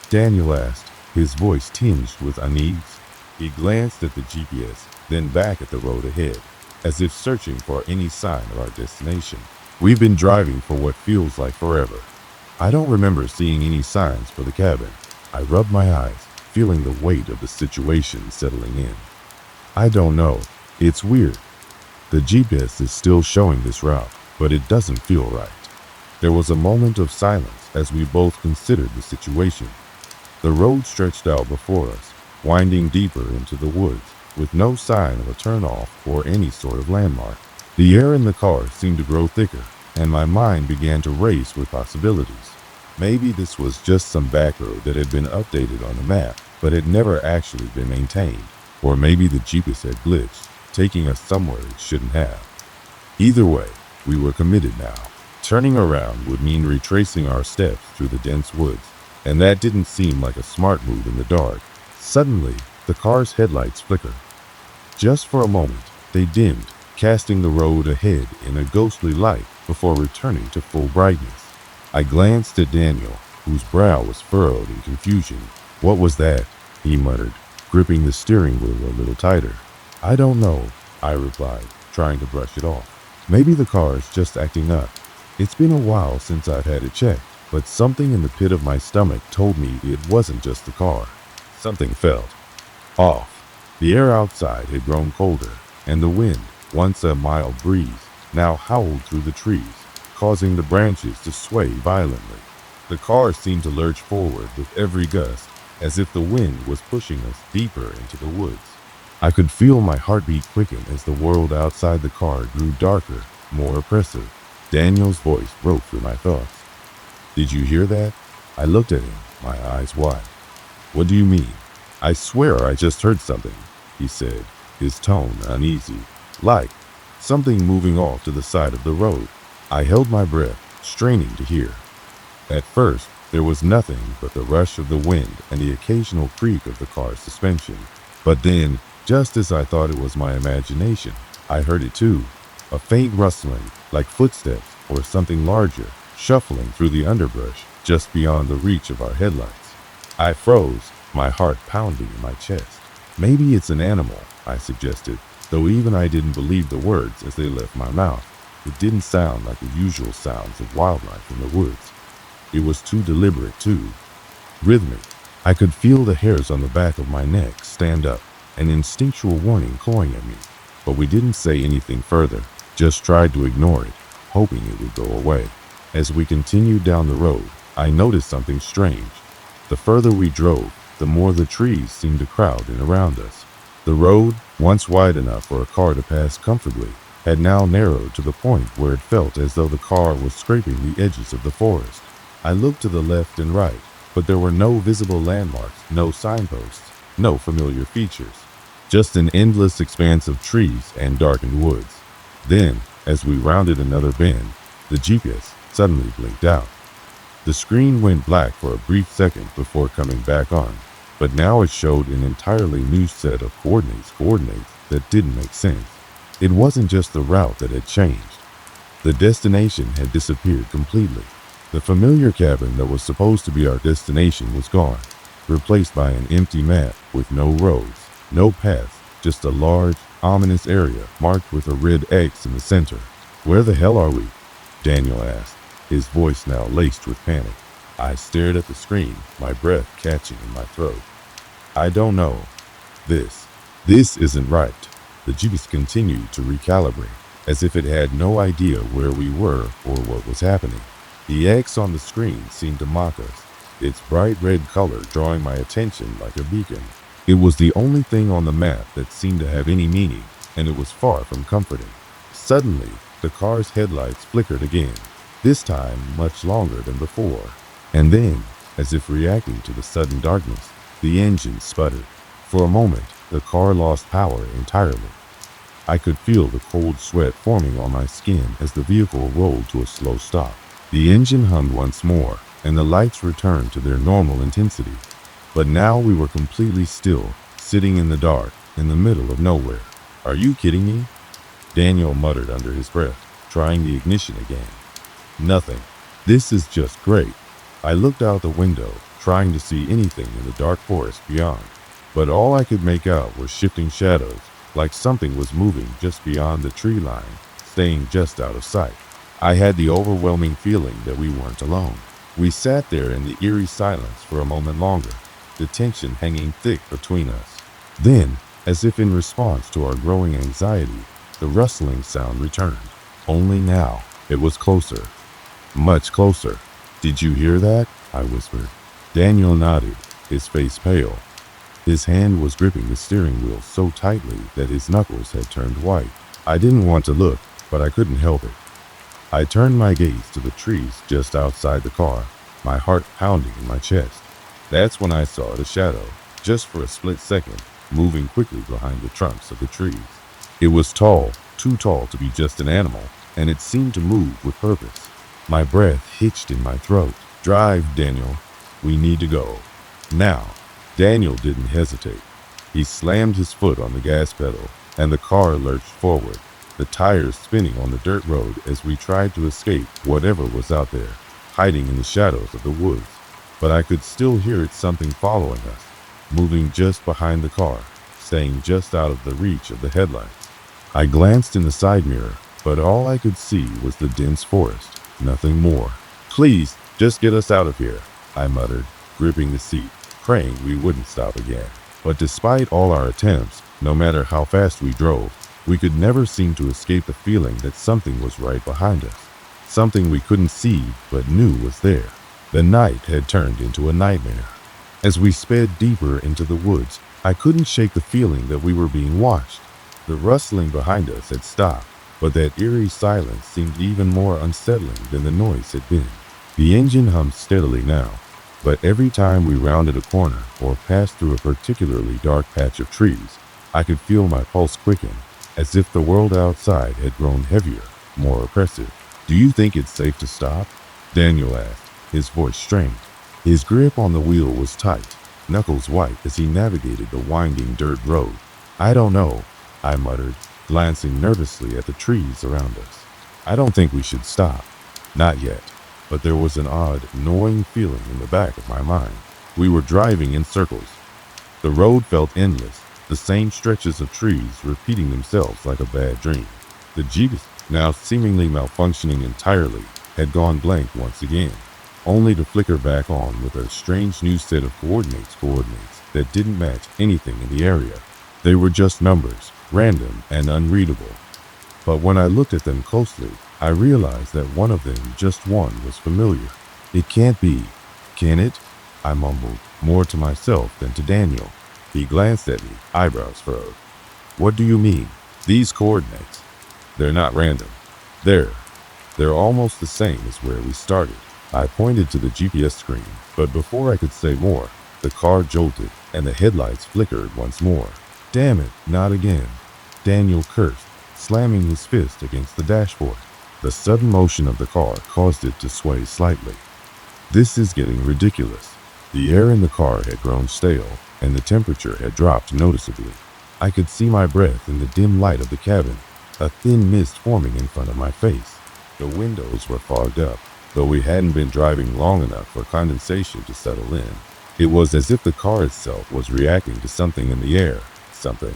Daniel asked, his voice tinged with unease. He glanced at the GPS, then back at the road ahead, as if searching for any sign of our destination. "We've been driving for what feels like forever. I don't remember seeing any signs for the cabin." I rubbed my eyes, feeling the weight of the situation settling in. "I don't know. It's weird. The GPS is still showing this route, but it doesn't feel right." There was a moment of silence as we both considered the situation. The road stretched out before us, winding deeper into the woods, with no sign of a turnoff or any sort of landmark. The air in the car seemed to grow thicker, and my mind began to race with possibilities. Maybe this was just some back road that had been updated on the map, but had never actually been maintained. Or maybe the GPS had glitched, taking us somewhere it shouldn't have. Either way, we were committed now. Turning around would mean retracing our steps through the dense woods, and that didn't seem like a smart move in the dark. Suddenly, the car's headlights flickered. Just for a moment, they dimmed, casting the road ahead in a ghostly light before returning to full brightness. I glanced at Daniel, whose brow was furrowed in confusion. "What was that?" he muttered, gripping the steering wheel a little tighter. "I don't know," I replied, trying to brush it off. "Maybe the car's just acting up." It's been a while since I've had it checked, but something in the pit of my stomach told me it wasn't just the car. Something felt off. The air outside had grown colder, and the wind, once a mild breeze, now howled through the trees, causing the branches to sway violently. The car seemed to lurch forward with every gust, as if the wind was pushing us deeper into the woods. I could feel my heartbeat quicken as the world outside the car grew darker, more oppressive. Daniel's voice broke through my thoughts. "Did you hear that?" I looked at him, my eyes wide. "What do you mean?" "I swear I just heard something," he said, his tone uneasy, like something moving off to the side of the road. I held my breath, straining to hear. At first, there was nothing but the rush of the wind and the occasional creak of the car's suspension. But then, just as I thought it was my imagination, I heard it too. A faint rustling, like footsteps or something larger, shuffling through the underbrush just beyond the reach of our headlights. I froze, my heart pounding in my chest. "Maybe it's an animal," I suggested, though even I didn't believe the words as they left my mouth. It didn't sound like the usual sounds of wildlife in the woods. It was too deliberate, too rhythmic. I could feel the hairs on the back of my neck stand up, an instinctual warning clawing at me. But we didn't say anything further, just tried to ignore it, hoping it would go away. As we continued down the road, I noticed something strange. The further we drove, the more the trees seemed to crowd in around us. The road, once wide enough for a car to pass comfortably, had now narrowed to the point where it felt as though the car was scraping the edges of the forest. I looked to the left and right, but there were no visible landmarks, no signposts, no familiar features. Just an endless expanse of trees and darkened woods. Then, as we rounded another bend, the GPS suddenly blinked out. The screen went black for a brief second before coming back on, but now it showed an entirely new set of coordinates that didn't make sense. It wasn't just the route that had changed. The destination had disappeared completely. The familiar cabin that was supposed to be our destination was gone, replaced by an empty map with no roads, no paths, just a large, ominous area marked with a red X in the center. "Where the hell are we?" Daniel asked, his voice now laced with panic. I stared at the screen, my breath catching in my throat. "I don't know. This isn't right." The GPS continued to recalibrate, as if it had no idea where we were or what was happening. The X on the screen seemed to mock us, its bright red color drawing my attention like a beacon. It was the only thing on the map that seemed to have any meaning, and it was far from comforting. Suddenly, the car's headlights flickered again, this time much longer than before. And then, as if reacting to the sudden darkness, the engine sputtered. For a moment, the car lost power entirely. I could feel the cold sweat forming on my skin as the vehicle rolled to a slow stop. The engine hummed once more, and the lights returned to their normal intensity. But now we were completely still, sitting in the dark, in the middle of nowhere. "Are you kidding me?" Daniel muttered under his breath, trying the ignition again. "Nothing. This is just great." I looked out the window, trying to see anything in the dark forest beyond. But all I could make out were shifting shadows, like something was moving just beyond the tree line, staying just out of sight. I had the overwhelming feeling that we weren't alone. We sat there in the eerie silence for a moment longer, the tension hanging thick between us. Then, as if in response to our growing anxiety, the rustling sound returned. Only now, it was closer. Much closer. "Did you hear that?" I whispered. Daniel nodded, his face pale. His hand was gripping the steering wheel so tightly that his knuckles had turned white. I didn't want to look, but I couldn't help it. I turned my gaze to the trees just outside the car, my heart pounding in my chest. That's when I saw the shadow, just for a split second, moving quickly behind the trunks of the trees. It was tall, too tall to be just an animal, and it seemed to move with purpose. My breath hitched in my throat. "Drive, Daniel. We need to go. Now." Daniel didn't hesitate. He slammed his foot on the gas pedal, and the car lurched forward, the tires spinning on the dirt road as we tried to escape whatever was out there, hiding in the shadows of the woods. But I could still hear it's something following us, moving just behind the car, staying just out of the reach of the headlights. I glanced in the side mirror, but all I could see was the dense forest, nothing more. Please, just get us out of here, I muttered, gripping the seat, praying we wouldn't stop again. But despite all our attempts, no matter how fast we drove, we could never seem to escape the feeling that something was right behind us. Something we couldn't see but knew was there. The night had turned into a nightmare. As we sped deeper into the woods, I couldn't shake the feeling that we were being watched. The rustling behind us had stopped, but that eerie silence seemed even more unsettling than the noise had been. The engine hummed steadily now, but every time we rounded a corner or passed through a particularly dark patch of trees, I could feel my pulse quicken, as if the world outside had grown heavier, more oppressive. Do you think it's safe to stop? Daniel asked, his voice strained. His grip on the wheel was tight, knuckles white as he navigated the winding dirt road. I don't know, I muttered, glancing nervously at the trees around us. I don't think we should stop. Not yet. But there was an odd, gnawing feeling in the back of my mind. We were driving in circles. The road felt endless, the same stretches of trees repeating themselves like a bad dream. The Jeep, now seemingly malfunctioning entirely, had gone blank once again, only to flicker back on with a strange new set of coordinates that didn't match anything in the area. They were just numbers, random and unreadable. But when I looked at them closely, I realized that one of them, just one, was familiar. It can't be, can it? I mumbled, more to myself than to Daniel. He glanced at me, eyebrows furrowed. What do you mean? These coordinates? They're not random. They're almost the same as where we started. I pointed to the GPS screen, but before I could say more, the car jolted and the headlights flickered once more. Damn it, not again, Daniel cursed, slamming his fist against the dashboard. The sudden motion of the car caused it to sway slightly. This is getting ridiculous. The air in the car had grown stale, and the temperature had dropped noticeably. I could see my breath in the dim light of the cabin, a thin mist forming in front of my face. The windows were fogged up, though we hadn't been driving long enough for condensation to settle in. It was as if the car itself was reacting to something in the air, something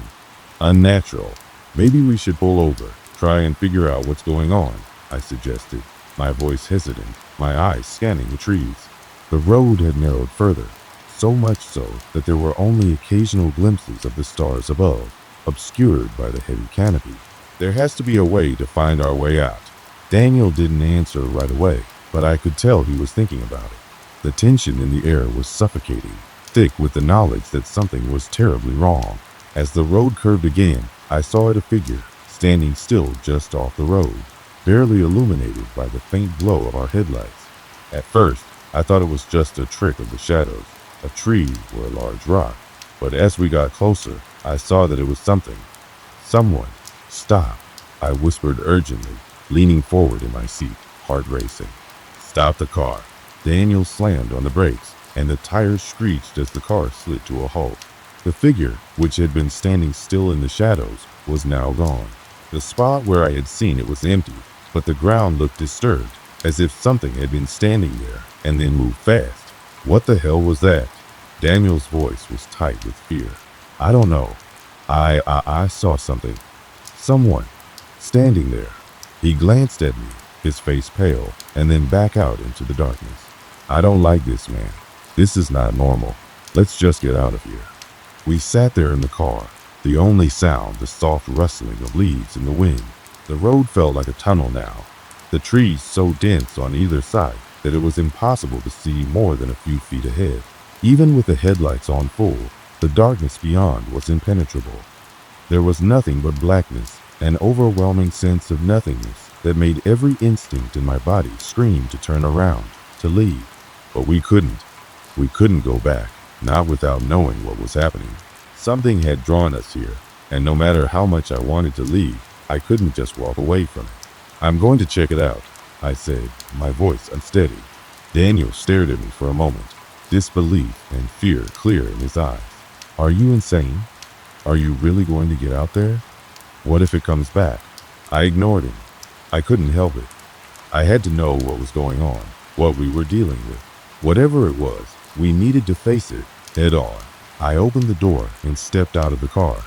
unnatural. Maybe we should pull over, try and figure out what's going on, I suggested, my voice hesitant, my eyes scanning the trees. The road had narrowed further, so much so that there were only occasional glimpses of the stars above, obscured by the heavy canopy. There has to be a way to find our way out. Daniel didn't answer right away, but I could tell he was thinking about it. The tension in the air was suffocating, thick with the knowledge that something was terribly wrong. As the road curved again, I saw it a figure, standing still just off the road, barely illuminated by the faint glow of our headlights. At first, I thought it was just a trick of the shadows, a tree or a large rock. But as we got closer, I saw that it was something. Someone. Stop, I whispered urgently, leaning forward in my seat, heart racing. Stop the car. Daniel slammed on the brakes, and the tires screeched as the car slid to a halt. The figure, which had been standing still in the shadows, was now gone. The spot where I had seen it was empty, but the ground looked disturbed, as if something had been standing there and then moved fast. What the hell was that? Daniel's voice was tight with fear. I don't know. I saw something. Someone. Standing there. He glanced at me, his face pale, and then back out into the darkness. I don't like this, man. This is not normal. Let's just get out of here. We sat there in the car, the only sound the soft rustling of leaves in the wind. The road felt like a tunnel now, the trees so dense on either side that it was impossible to see more than a few feet ahead. Even with the headlights on full, the darkness beyond was impenetrable. There was nothing but blackness, an overwhelming sense of nothingness that made every instinct in my body scream to turn around, to leave. But we couldn't. We couldn't go back, not without knowing what was happening. Something had drawn us here, and no matter how much I wanted to leave, I couldn't just walk away from it. I'm going to check it out, I said, my voice unsteady. Daniel stared at me for a moment, disbelief and fear clear in his eyes. Are you insane? Are you really going to get out there? What if it comes back? I ignored him. I couldn't help it. I had to know what was going on, what we were dealing with. Whatever it was, we needed to face it head on. I opened the door and stepped out of the car,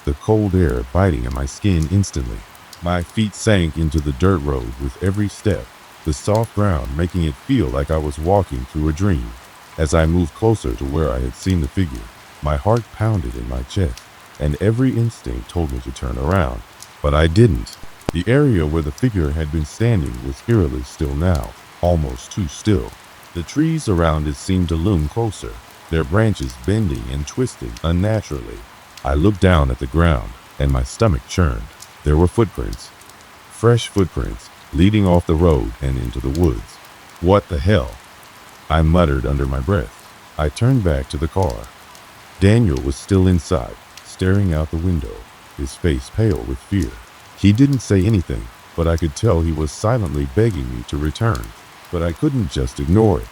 the cold air biting at my skin instantly. My feet sank into the dirt road with every step. the soft ground making it feel like I was walking through a dream. As I moved closer to where I had seen the figure, my heart pounded in my chest, and every instinct told me to turn around. But I didn't. The area where the figure had been standing was eerily still now, almost too still. The trees around it seemed to loom closer, their branches bending and twisting unnaturally. I looked down at the ground, and my stomach churned. There were footprints, fresh footprints, leading off the road and into the woods. What the hell? I muttered under my breath. I turned back to the car. Daniel was still inside, staring out the window, his face pale with fear. He didn't say anything, but I could tell he was silently begging me to return. But I couldn't just ignore it.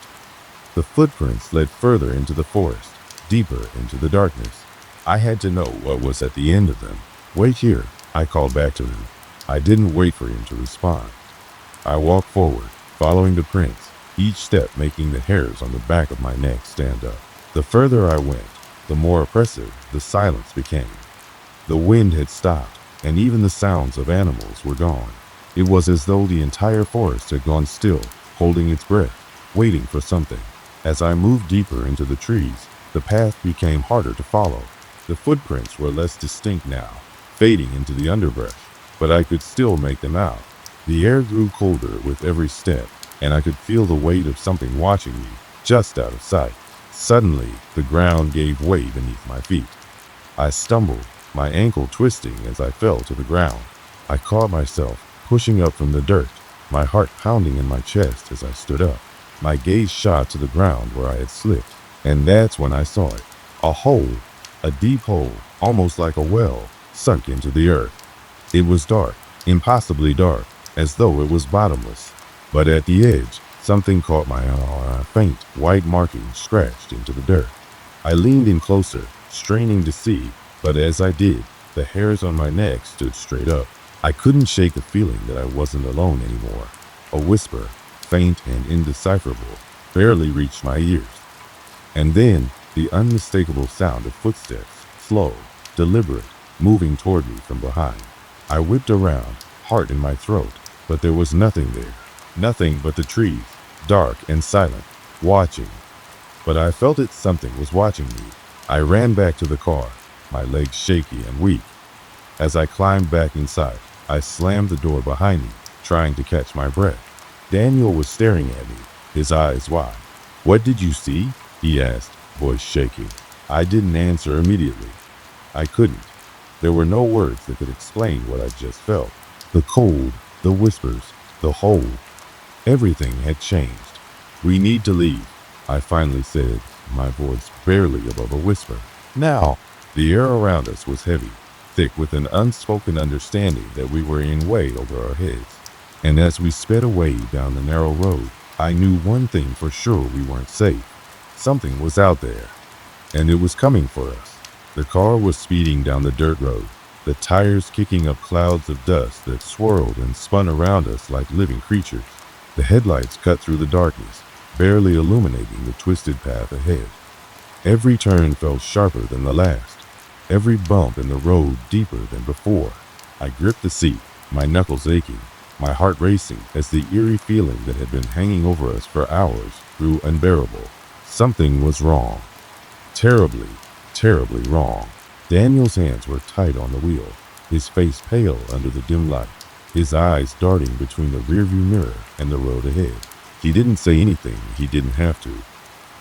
The footprints led further into the forest, deeper into the darkness. I had to know what was at the end of them. "Wait here," I called back to him. I didn't wait for him to respond. I walked forward, following the prints, each step making the hairs on the back of my neck stand up. The further I went, the more oppressive the silence became. The wind had stopped, and even the sounds of animals were gone. It was as though the entire forest had gone still, holding its breath, waiting for something. As I moved deeper into the trees, the path became harder to follow. The footprints were less distinct now, fading into the underbrush, but I could still make them out. The air grew colder with every step, and I could feel the weight of something watching me, just out of sight. Suddenly, the ground gave way beneath my feet. I stumbled, my ankle twisting as I fell to the ground. I caught myself, pushing up from the dirt, my heart pounding in my chest as I stood up. My gaze shot to the ground where I had slipped, and that's when I saw it. A hole, a deep hole, almost like a well, sunk into the earth. It was dark, impossibly dark, as though it was bottomless. But at the edge, something caught my eye, faint white markings scratched into the dirt. I leaned in closer, straining to see, but as I did, the hairs on my neck stood straight up. I couldn't shake the feeling that I wasn't alone anymore. A whisper, faint and indecipherable, barely reached my ears. And then, the unmistakable sound of footsteps, slow, deliberate, moving toward me from behind. I whipped around, heart in my throat, but there was nothing there. Nothing but the trees, dark and silent, watching. But I felt that something was watching me. I ran back to the car, my legs shaky and weak. As I climbed back inside, I slammed the door behind me, trying to catch my breath. Daniel was staring at me, his eyes wide. "What did you see?" he asked, voice shaking. I didn't answer immediately. I couldn't. There were no words that could explain what I just felt. The cold, the whispers, the hole. Everything had changed. "We need to leave," I finally said, my voice barely above a whisper. Now, the air around us was heavy, thick with an unspoken understanding that we were in way over our heads. And as we sped away down the narrow road, I knew one thing for sure: we weren't safe. Something was out there, and it was coming for us. The car was speeding down the dirt road, the tires kicking up clouds of dust that swirled and spun around us like living creatures. The headlights cut through the darkness, barely illuminating the twisted path ahead. Every turn felt sharper than the last, every bump in the road deeper than before. I gripped the seat, my knuckles aching, my heart racing as the eerie feeling that had been hanging over us for hours grew unbearable. Something was wrong. Terribly, terribly wrong. Daniel's hands were tight on the wheel, his face pale under the dim light, his eyes darting between the rearview mirror and the road ahead. He didn't say anything he didn't have to.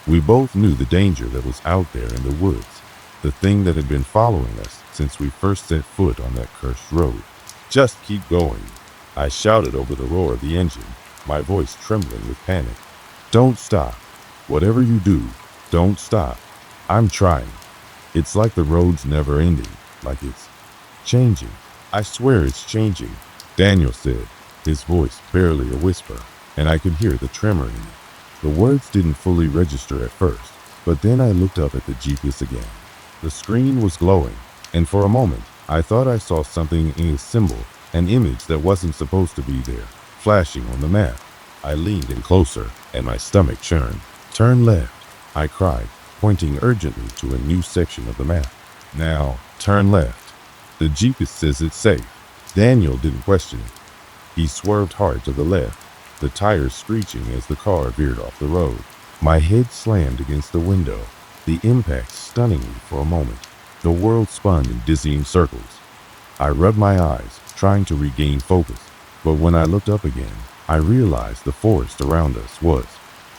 We both knew the danger that was out there in the woods, the thing that had been following us since we first set foot on that cursed road. "Just keep going," I shouted over the roar of the engine, my voice trembling with panic. "Don't stop. Whatever you do, don't stop. I'm trying. It's like the road's never ending, like it's changing. I swear it's changing," Daniel said, his voice barely a whisper, and I could hear the tremor in it. The words didn't fully register at first, but then I looked up at the GPS again. The screen was glowing, and for a moment, I thought I saw something in a symbol, an image that wasn't supposed to be there, flashing on the map. I leaned in closer, and my stomach churned. "Turn left," I cried, pointing urgently to a new section of the map. "Now, turn left. The GPS says it's safe." Daniel didn't question it. He swerved hard to the left, the tires screeching as the car veered off the road. My head slammed against the window, the impact stunning me for a moment. The world spun in dizzying circles. I rubbed my eyes, trying to regain focus, but when I looked up again, I realized the forest around us was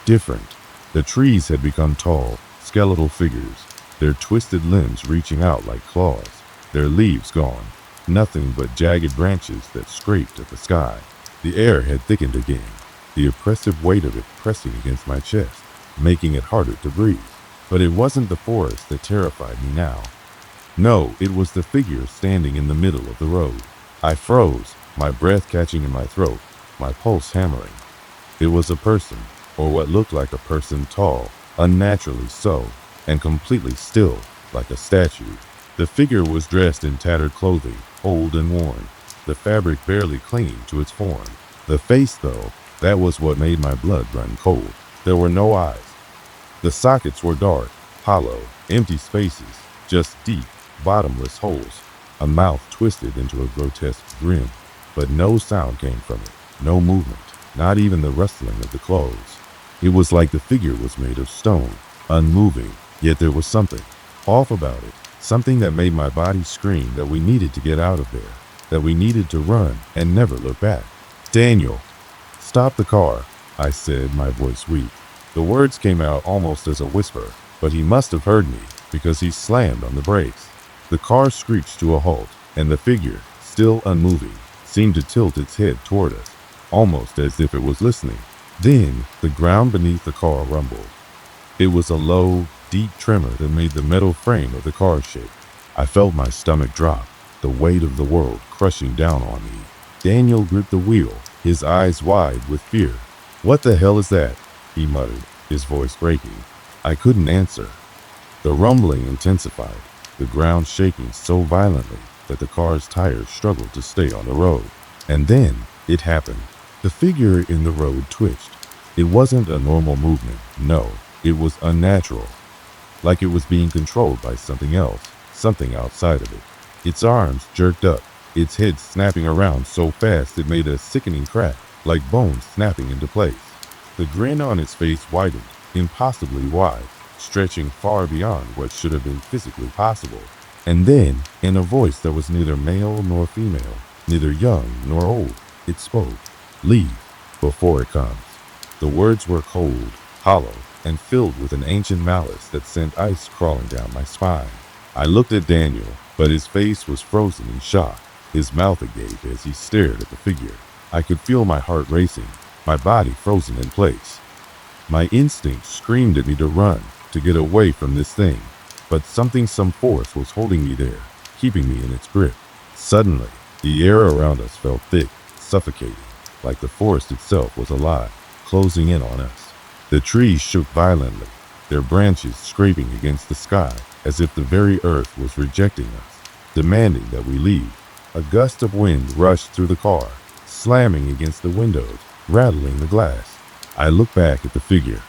different. The trees had become tall, skeletal figures, their twisted limbs reaching out like claws, their leaves gone, nothing but jagged branches that scraped at the sky. The air had thickened again, the oppressive weight of it pressing against my chest, making it harder to breathe. But it wasn't the forest that terrified me now. No, it was the figure standing in the middle of the road. I froze, my breath catching in my throat, my pulse hammering. It was a person, or what looked like a person, tall, unnaturally so, and completely still, like a statue. The figure was dressed in tattered clothing, old and worn, the fabric barely clinging to its form. The face, though, that was what made my blood run cold. There were no eyes. The sockets were dark, hollow, empty spaces, just deep, bottomless holes. A mouth twisted into a grotesque grin, but no sound came from it, no movement, not even the rustling of the clothes. It was like the figure was made of stone, unmoving, yet there was something off about it, something that made my body scream that we needed to get out of there, that we needed to run and never look back. "Daniel, stop the car," I said, my voice weak. The words came out almost as a whisper, but he must have heard me because he slammed on the brakes. The car screeched to a halt, and the figure, still unmoving, seemed to tilt its head toward us, almost as if it was listening. Then, the ground beneath the car rumbled. It was a low, deep tremor that made the metal frame of the car shake. I felt my stomach drop, the weight of the world crushing down on me. Daniel gripped the wheel, his eyes wide with fear. "What the hell is that?" he muttered, his voice breaking. I couldn't answer. The rumbling intensified, the ground shaking so violently that the car's tires struggled to stay on the road. And then it happened. The figure in the road twitched. It wasn't a normal movement, no, it was unnatural, like it was being controlled by something else, something outside of it. Its arms jerked up, its head snapping around so fast it made a sickening crack, like bones snapping into place. The grin on its face widened, impossibly wide, stretching far beyond what should have been physically possible. And then, in a voice that was neither male nor female, neither young nor old, it spoke. "Leave, before it comes." The words were cold, hollow, and filled with an ancient malice that sent ice crawling down my spine. I looked at Daniel, but his face was frozen in shock, his mouth agape as he stared at the figure. I could feel my heart racing, my body frozen in place. My instinct screamed at me to run, to get away from this thing, but some force was holding me there, keeping me in its grip. Suddenly, the air around us felt thick, suffocating, like the forest itself was alive, closing in on us. The trees shook violently, their branches scraping against the sky, as if the very earth was rejecting us, demanding that we leave. A gust of wind rushed through the car, slamming against the windows, rattling the glass. I looked back at the figure.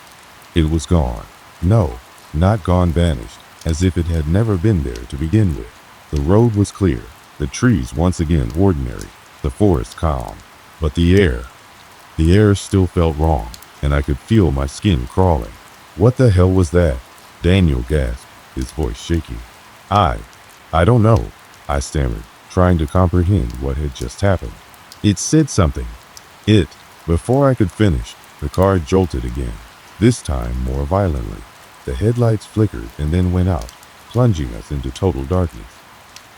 It was gone. No, not gone, vanished, as if it had never been there to begin with. The road was clear, the trees once again ordinary, the forest calm. But the air still felt wrong, and I could feel my skin crawling. "What the hell was that?" Daniel gasped, his voice shaking. I don't know," I stammered, trying to comprehend what had just happened. "It said something. Before I could finish, the car jolted again, this time more violently. The headlights flickered and then went out, plunging us into total darkness.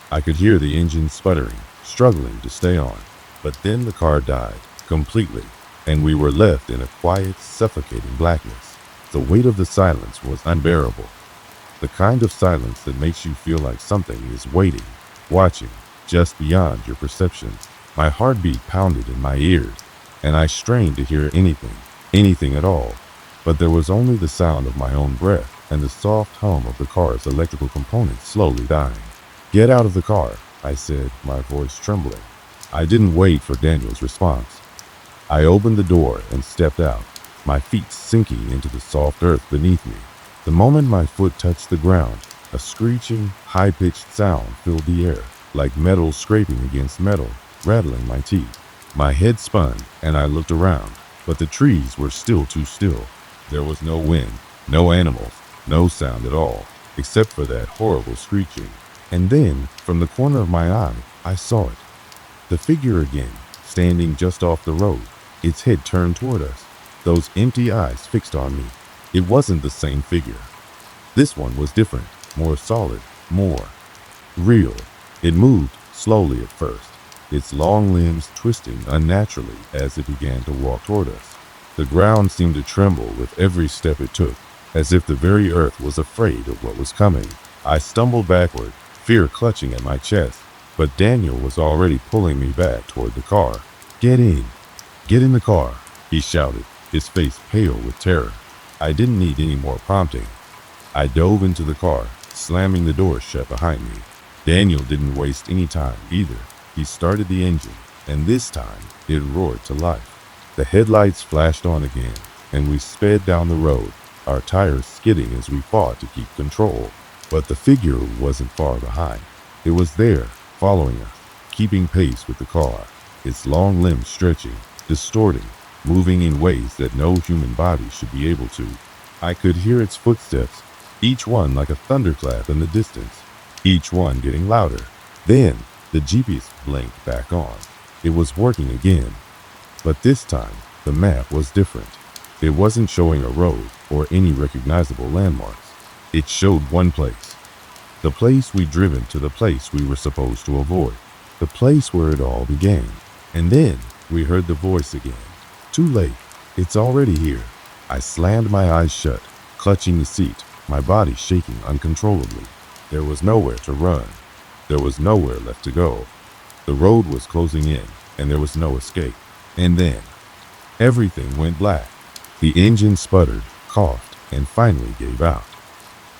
I could hear the engine sputtering, struggling to stay on. But then the car died, completely, and we were left in a quiet, suffocating blackness. The weight of the silence was unbearable. The kind of silence that makes you feel like something is waiting, watching, just beyond your perception. My heartbeat pounded in my ears, and I strained to hear anything at all. But there was only the sound of my own breath and the soft hum of the car's electrical components slowly dying. "Get out of the car," I said, my voice trembling. I didn't wait for Daniel's response. I opened the door and stepped out, my feet sinking into the soft earth beneath me. The moment my foot touched the ground, a screeching, high-pitched sound filled the air, like metal scraping against metal, rattling my teeth. My head spun, and I looked around. but the trees were still too still. There was no wind, no animals, no sound at all, except for that horrible screeching. And then, from the corner of my eye, I saw it. The figure again, standing just off the road, its head turned toward us, those empty eyes fixed on me. It wasn't the same figure. This one was different, more solid, more real. It moved slowly at first, its long limbs twisting unnaturally as it began to walk toward us. The ground seemed to tremble with every step it took, as if the very earth was afraid of what was coming. I stumbled backward, fear clutching at my chest, but Daniel was already pulling me back toward the car. "Get in! Get in the car!" he shouted, his face pale with terror. I didn't need any more prompting. I dove into the car, slamming the door shut behind me. Daniel didn't waste any time either. He started the engine, and this time it roared to life. The headlights flashed on again, and we sped down the road, our tires skidding as we fought to keep control. But the figure wasn't far behind. It was there, following us, keeping pace with the car, its long limbs stretching, distorting, moving in ways that no human body should be able to. I could hear its footsteps, each one like a thunderclap in the distance, each one getting louder. Then the GPS blinked back on. It was working again. But this time, the map was different. It wasn't showing a road or any recognizable landmarks. It showed one place. The place we'd driven to the place we were supposed to avoid. The place where it all began. And then we heard the voice again. "Too late. It's already here." I slammed my eyes shut, clutching the seat, my body shaking uncontrollably. There was nowhere to run. There was nowhere left to go. The road was closing in, and there was no escape. And then, everything went black. The engine sputtered, coughed, and finally gave out.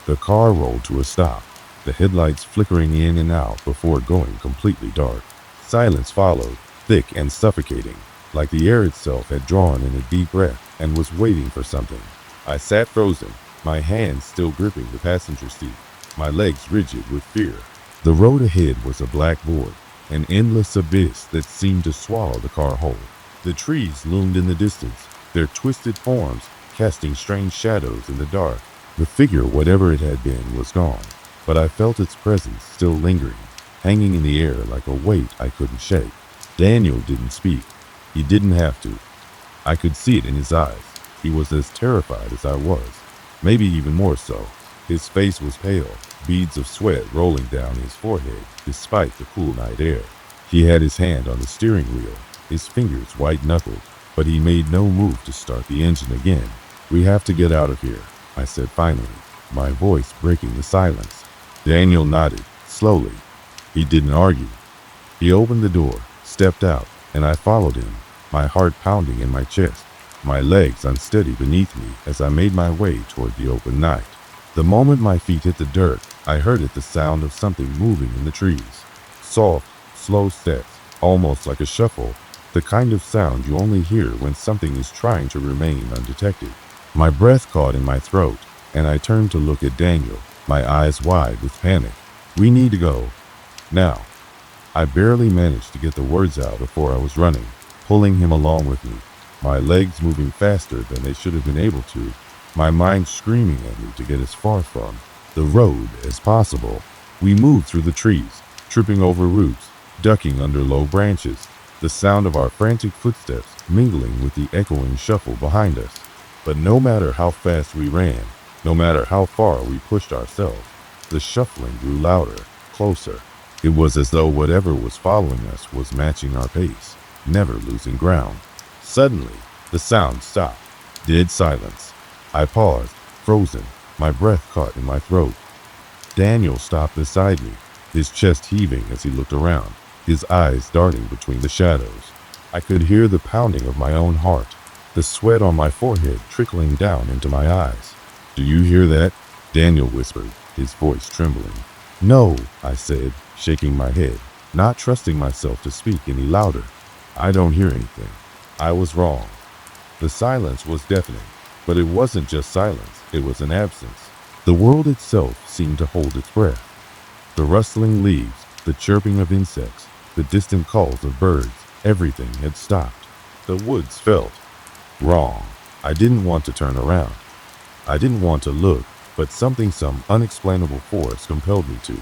The car rolled to a stop, the headlights flickering in and out before going completely dark. Silence followed, thick and suffocating, like the air itself had drawn in a deep breath and was waiting for something. I sat frozen, my hands still gripping the passenger seat, my legs rigid with fear. The road ahead was a black void, an endless abyss that seemed to swallow the car whole. The trees loomed in the distance, their twisted forms casting strange shadows in the dark. The figure, whatever it had been, was gone, but I felt its presence still lingering, hanging in the air like a weight I couldn't shake. Daniel didn't speak. He didn't have to. I could see it in his eyes. He was as terrified as I was, maybe even more so. His face was pale, beads of sweat rolling down his forehead despite the cool night air. He had his hand on the steering wheel, his fingers white-knuckled, but he made no move to start the engine again. "We have to get out of here," I said finally, my voice breaking the silence. Daniel nodded, slowly. He didn't argue. He opened the door, stepped out, and I followed him, my heart pounding in my chest, my legs unsteady beneath me as I made my way toward the open night. The moment my feet hit the dirt, I heard it, the sound of something moving in the trees. Soft, slow steps, almost like a shuffle, the kind of sound you only hear when something is trying to remain undetected. My breath caught in my throat, and I turned to look at Daniel, my eyes wide with panic. "We need to go. Now." I barely managed to get the words out before I was running, pulling him along with me, my legs moving faster than they should have been able to, my mind screaming at me to get as far from the road as possible. We moved through the trees, tripping over roots, ducking under low branches, the sound of our frantic footsteps mingling with the echoing shuffle behind us. But no matter how fast we ran, no matter how far we pushed ourselves, the shuffling grew louder, closer. It was as though whatever was following us was matching our pace, never losing ground. Suddenly, the sound stopped. Dead silence. I paused, frozen, my breath caught in my throat. Daniel stopped beside me, his chest heaving as he looked around, his eyes darting between the shadows. I could hear the pounding of my own heart, the sweat on my forehead trickling down into my eyes. "Do you hear that?" Daniel whispered, his voice trembling. "No," I said, shaking my head, not trusting myself to speak any louder. "I don't hear anything." I was wrong. The silence was deafening, but it wasn't just silence, it was an absence. The world itself seemed to hold its breath. The rustling leaves, the chirping of insects, the distant calls of birds, everything had stopped. The woods felt Wrong. I didn't want to turn around. I didn't want to look, but some unexplainable force compelled me to.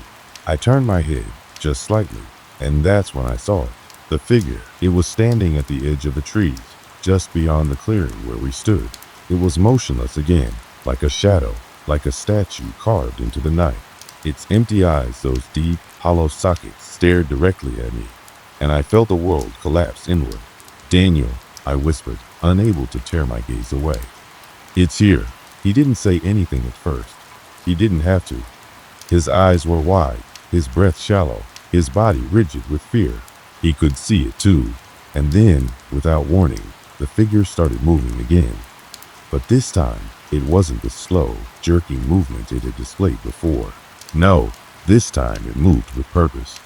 I turned my head, just slightly, and that's when I saw it. The figure. It was standing at the edge of the trees, just beyond the clearing where we stood. It was motionless again, like a shadow, like a statue carved into the night. Its empty eyes, those deep, hollow sockets, stared directly at me, and I felt the world collapse inward. "Daniel," I whispered, unable to tear my gaze away. "It's here." He didn't say anything at first. He didn't have to. His eyes were wide, his breath shallow, his body rigid with fear. He could see it too. And then, without warning, the figure started moving again. But this time, it wasn't the slow, jerking movement it had displayed before. No, this time it moved with purpose.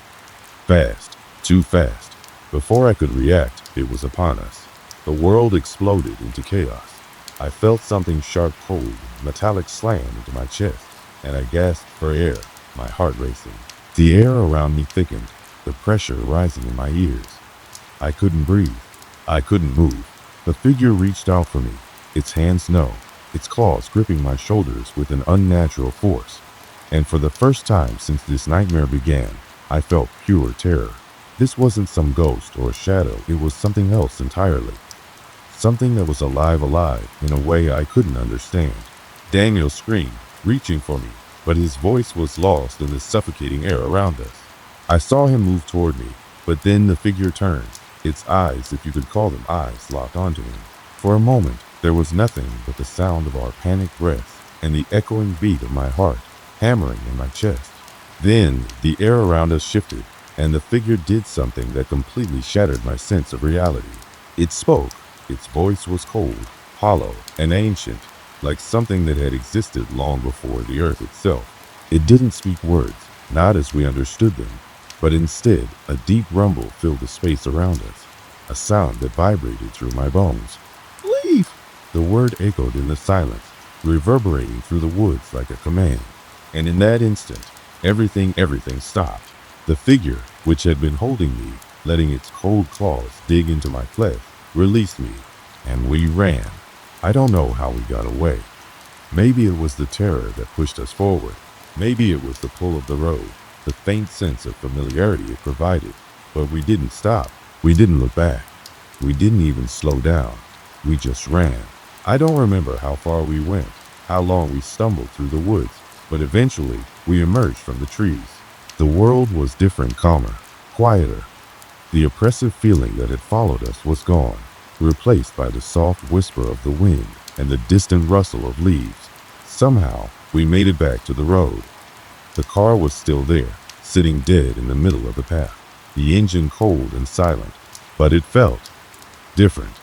Fast, too fast. Before I could react, it was upon us. The world exploded into chaos. I felt something sharp, cold, metallic slam into my chest, and I gasped for air, my heart racing. The air around me thickened, the pressure rising in my ears. I couldn't breathe. I couldn't move. The figure reached out for me, its hands its claws gripping my shoulders with an unnatural force. And for the first time since this nightmare began, I felt pure terror. This wasn't some ghost or shadow, it was something else entirely. Something that was alive in a way I couldn't understand. Daniel screamed, reaching for me, but his voice was lost in the suffocating air around us. I saw him move toward me, but then the figure turned, its eyes, if you could call them eyes, locked onto him. For a moment, there was nothing but the sound of our panicked breaths and the echoing beat of my heart, hammering in my chest. Then, the air around us shifted, and the figure did something that completely shattered my sense of reality. It spoke. Its voice was cold, hollow, and ancient, like something that had existed long before the earth itself. It didn't speak words, not as we understood them, but instead, a deep rumble filled the space around us, a sound that vibrated through my bones. "Leave!" The word echoed in the silence, reverberating through the woods like a command. And in that instant, everything stopped. The figure, which had been holding me, letting its cold claws dig into my flesh, released me, and we ran. I don't know how we got away. Maybe it was the terror that pushed us forward. Maybe it was the pull of the road, the faint sense of familiarity it provided. But we didn't stop. We didn't look back. We didn't even slow down. We just ran. I don't remember how far we went, how long we stumbled through the woods, but eventually we emerged from the trees. The world was different, calmer, quieter. The oppressive feeling that had followed us was gone, replaced by the soft whisper of the wind and the distant rustle of leaves. Somehow, we made it back to the road. The car was still there, sitting dead in the middle of the path, the engine cold and silent, but it felt different.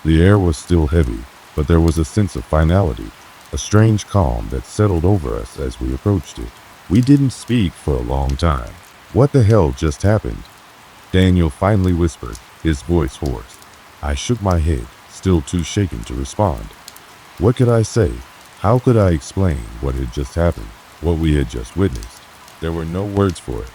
The air was still heavy, but there was a sense of finality, a strange calm that settled over us as we approached it. We didn't speak for a long time. "What the hell just happened?" Daniel finally whispered, his voice hoarse. I shook my head, still too shaken to respond. What could I say? How could I explain what had just happened, what we had just witnessed? There were no words for it.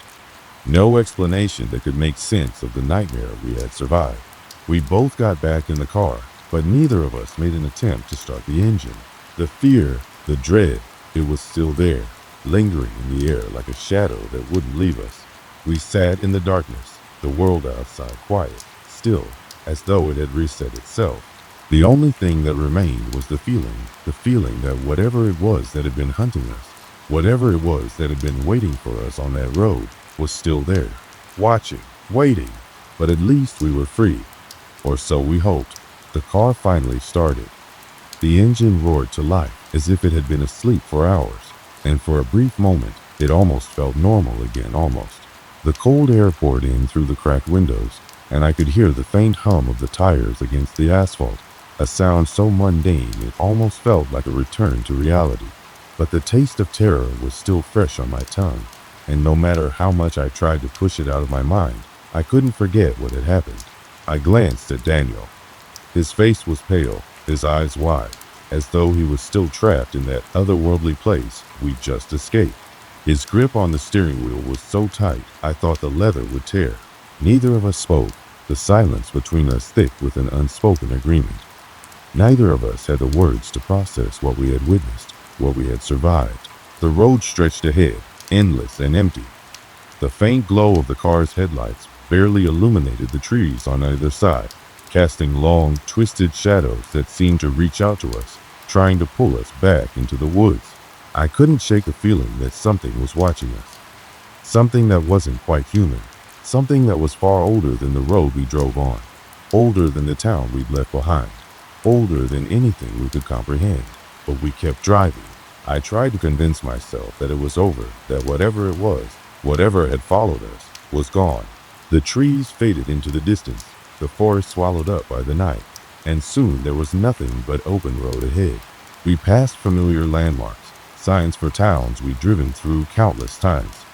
No explanation that could make sense of the nightmare we had survived. We both got back in the car, but neither of us made an attempt to start the engine. The fear, the dread, it was still there, lingering in the air like a shadow that wouldn't leave us. We sat in the darkness, the world outside quiet, still, as though it had reset itself. The only thing that remained was the feeling that whatever it was that had been hunting us, whatever it was that had been waiting for us on that road, was still there, watching, waiting. But at least we were free, or so we hoped. The car finally started. The engine roared to life as if it had been asleep for hours, and for a brief moment, it almost felt normal again, almost. The cold air poured in through the cracked windows, and I could hear the faint hum of the tires against the asphalt, a sound so mundane it almost felt like a return to reality. But the taste of terror was still fresh on my tongue, and no matter how much I tried to push it out of my mind, I couldn't forget what had happened. I glanced at Daniel. His face was pale, his eyes wide, as though he was still trapped in that otherworldly place we'd just escaped. His grip on the steering wheel was so tight, I thought the leather would tear. Neither of us spoke, the silence between us thick with an unspoken agreement. Neither of us had the words to process what we had witnessed, what we had survived. The road stretched ahead, endless and empty. The faint glow of the car's headlights barely illuminated the trees on either side, casting long, twisted shadows that seemed to reach out to us, trying to pull us back into the woods. I couldn't shake the feeling that something was watching us. Something that wasn't quite human. Something that was far older than the road we drove on. Older than the town we'd left behind. Older than anything we could comprehend. But we kept driving. I tried to convince myself that it was over, that whatever it was, whatever had followed us, was gone. The trees faded into the distance, the forest swallowed up by the night, and soon there was nothing but open road ahead. We passed familiar landmarks, signs for towns we'd driven through countless times.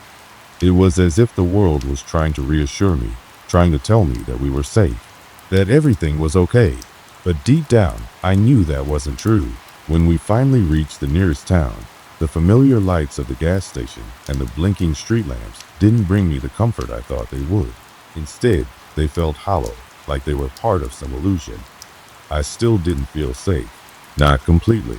It was as if the world was trying to reassure me, trying to tell me that we were safe, that everything was okay. But deep down, I knew that wasn't true. When we finally reached the nearest town, the familiar lights of the gas station and the blinking street lamps didn't bring me the comfort I thought they would. Instead, they felt hollow, like they were part of some illusion. I still didn't feel safe. Not completely.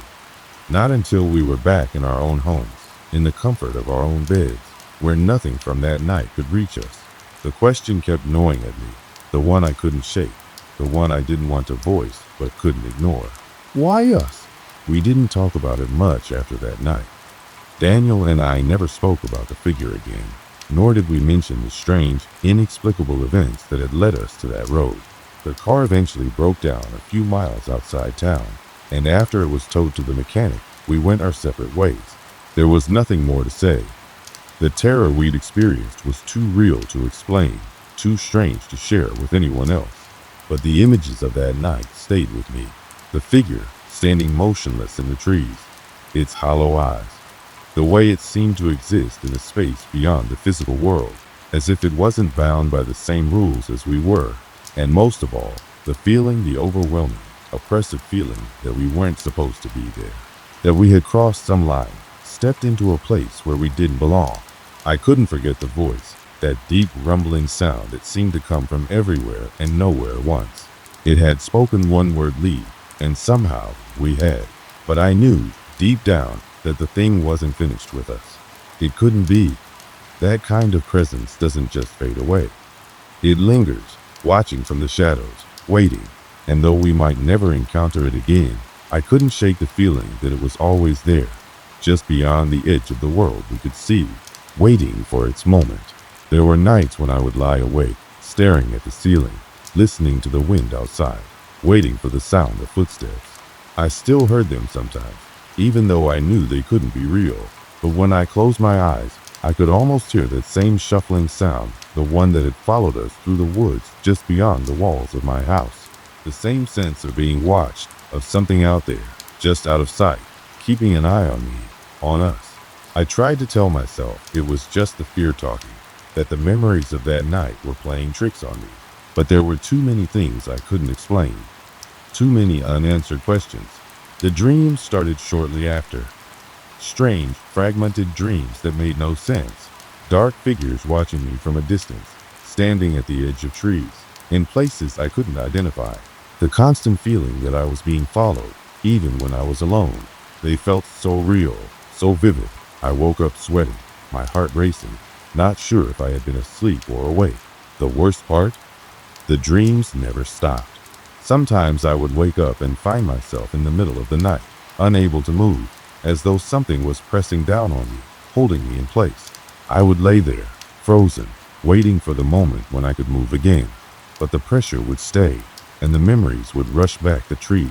Not until we were back in our own homes, in the comfort of our own beds, where nothing from that night could reach us. The question kept gnawing at me, the one I couldn't shake, the one I didn't want to voice but couldn't ignore. Why us? We didn't talk about it much after that night. Daniel and I never spoke about the figure again, nor did we mention the strange, inexplicable events that had led us to that road. The car eventually broke down a few miles outside town, and after it was towed to the mechanic, we went our separate ways. There was nothing more to say. The terror we'd experienced was too real to explain, too strange to share with anyone else. But the images of that night stayed with me. The figure, standing motionless in the trees, its hollow eyes, the way it seemed to exist in a space beyond the physical world, as if it wasn't bound by the same rules as we were, and most of all, the overwhelming, oppressive feeling that we weren't supposed to be there, that we had crossed some line, stepped into a place where we didn't belong. I couldn't forget the voice, that deep rumbling sound that seemed to come from everywhere and nowhere at once. It had spoken one word, leave, and somehow we had. But I knew, deep down, that the thing wasn't finished with us. It couldn't be. That kind of presence doesn't just fade away. It lingers, watching from the shadows, waiting, and though we might never encounter it again, I couldn't shake the feeling that it was always there, just beyond the edge of the world we could see, waiting for its moment. There were nights when I would lie awake, staring at the ceiling, listening to the wind outside, waiting for the sound of footsteps. I still heard them sometimes, even though I knew they couldn't be real. But when I closed my eyes, I could almost hear that same shuffling sound, the one that had followed us through the woods just beyond the walls of my house. The same sense of being watched, of something out there, just out of sight, keeping an eye on me, on us. I tried to tell myself it was just the fear talking, that the memories of that night were playing tricks on me. But there were too many things I couldn't explain, too many unanswered questions. The dreams started shortly after. Strange, fragmented dreams that made no sense. Dark figures watching me from a distance, standing at the edge of trees, in places I couldn't identify. The constant feeling that I was being followed, even when I was alone. They felt so real, so vivid. I woke up sweating, my heart racing, not sure if I had been asleep or awake. The worst part? The dreams never stopped. Sometimes I would wake up and find myself in the middle of the night, unable to move, as though something was pressing down on me, holding me in place. I would lay there, frozen, waiting for the moment when I could move again. But the pressure would stay, and the memories would rush back, the trees,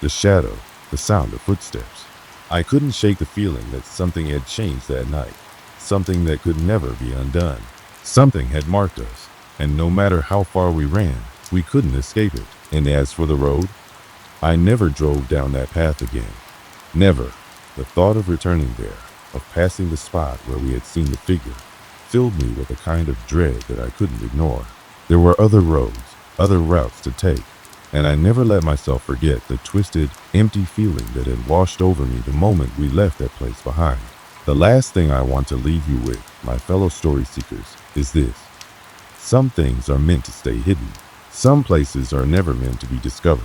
the shadow, the sound of footsteps. I couldn't shake the feeling that something had changed that night, something that could never be undone. Something had marked us, and no matter how far we ran, we couldn't escape it. And as for the road, I never drove down that path again. Never. The thought of returning there, of passing the spot where we had seen the figure, filled me with a kind of dread that I couldn't ignore. There were other roads, other routes to take, and I never let myself forget the twisted, empty feeling that had washed over me the moment we left that place behind. The last thing I want to leave you with, my fellow story seekers, is this. Some things are meant to stay hidden. Some places are never meant to be discovered.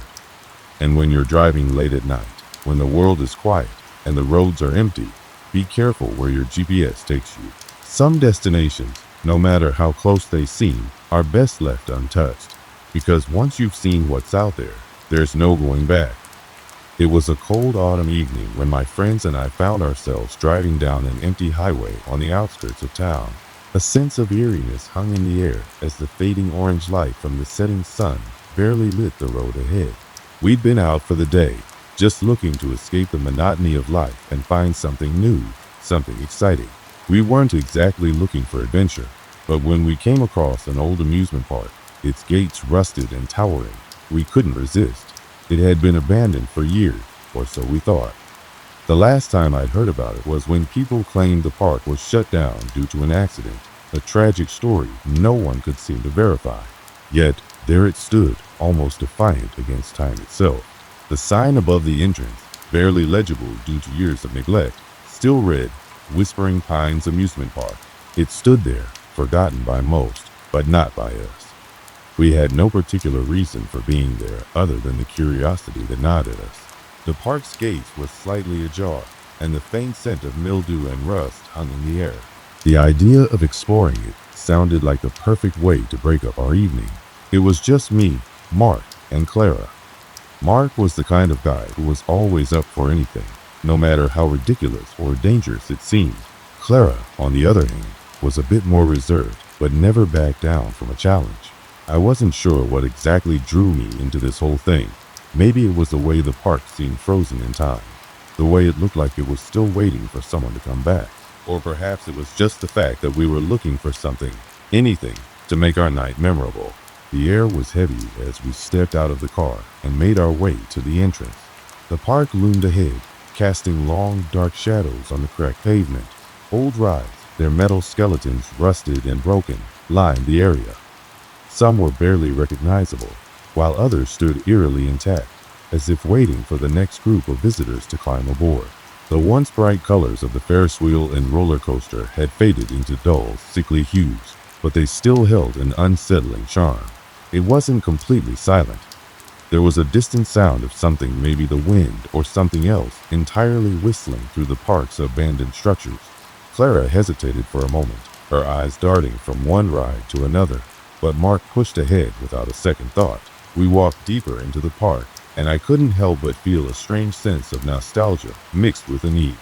And when you're driving late at night, when the world is quiet and the roads are empty, be careful where your GPS takes you. Some destinations, no matter how close they seem, are best left untouched. Because once you've seen what's out there, there's no going back. It was a cold autumn evening when my friends and I found ourselves driving down an empty highway on the outskirts of town. A sense of eeriness hung in the air as the fading orange light from the setting sun barely lit the road ahead. We'd been out for the day, just looking to escape the monotony of life and find something new, something exciting. We weren't exactly looking for adventure, but when we came across an old amusement park, its gates rusted and towering, we couldn't resist. It had been abandoned for years, or so we thought. The last time I'd heard about it was when people claimed the park was shut down due to an accident, a tragic story no one could seem to verify. Yet, there it stood, almost defiant against time itself. The sign above the entrance, barely legible due to years of neglect, still read, Whispering Pines Amusement Park. It stood there, forgotten by most, but not by us. We had no particular reason for being there other than the curiosity that gnawed at us. The park's gates were slightly ajar, and the faint scent of mildew and rust hung in the air. The idea of exploring it sounded like the perfect way to break up our evening. It was just me, Mark, and Clara. Mark was the kind of guy who was always up for anything, no matter how ridiculous or dangerous it seemed. Clara, on the other hand, was a bit more reserved, but never backed down from a challenge. I wasn't sure what exactly drew me into this whole thing. Maybe it was the way the park seemed frozen in time, the way it looked like it was still waiting for someone to come back. Or perhaps it was just the fact that we were looking for something, anything, to make our night memorable. The air was heavy as we stepped out of the car and made our way to the entrance. The park loomed ahead, casting long, dark shadows on the cracked pavement. Old rides, their metal skeletons rusted and broken, lined the area. Some were barely recognizable, while others stood eerily intact, as if waiting for the next group of visitors to climb aboard. The once bright colors of the Ferris wheel and roller coaster had faded into dull, sickly hues, but they still held an unsettling charm. It wasn't completely silent. There was a distant sound of something, maybe the wind or something else, entirely whistling through the park's abandoned structures. Clara hesitated for a moment, her eyes darting from one ride to another, but Mark pushed ahead without a second thought. We walked deeper into the park, and I couldn't help but feel a strange sense of nostalgia mixed with unease.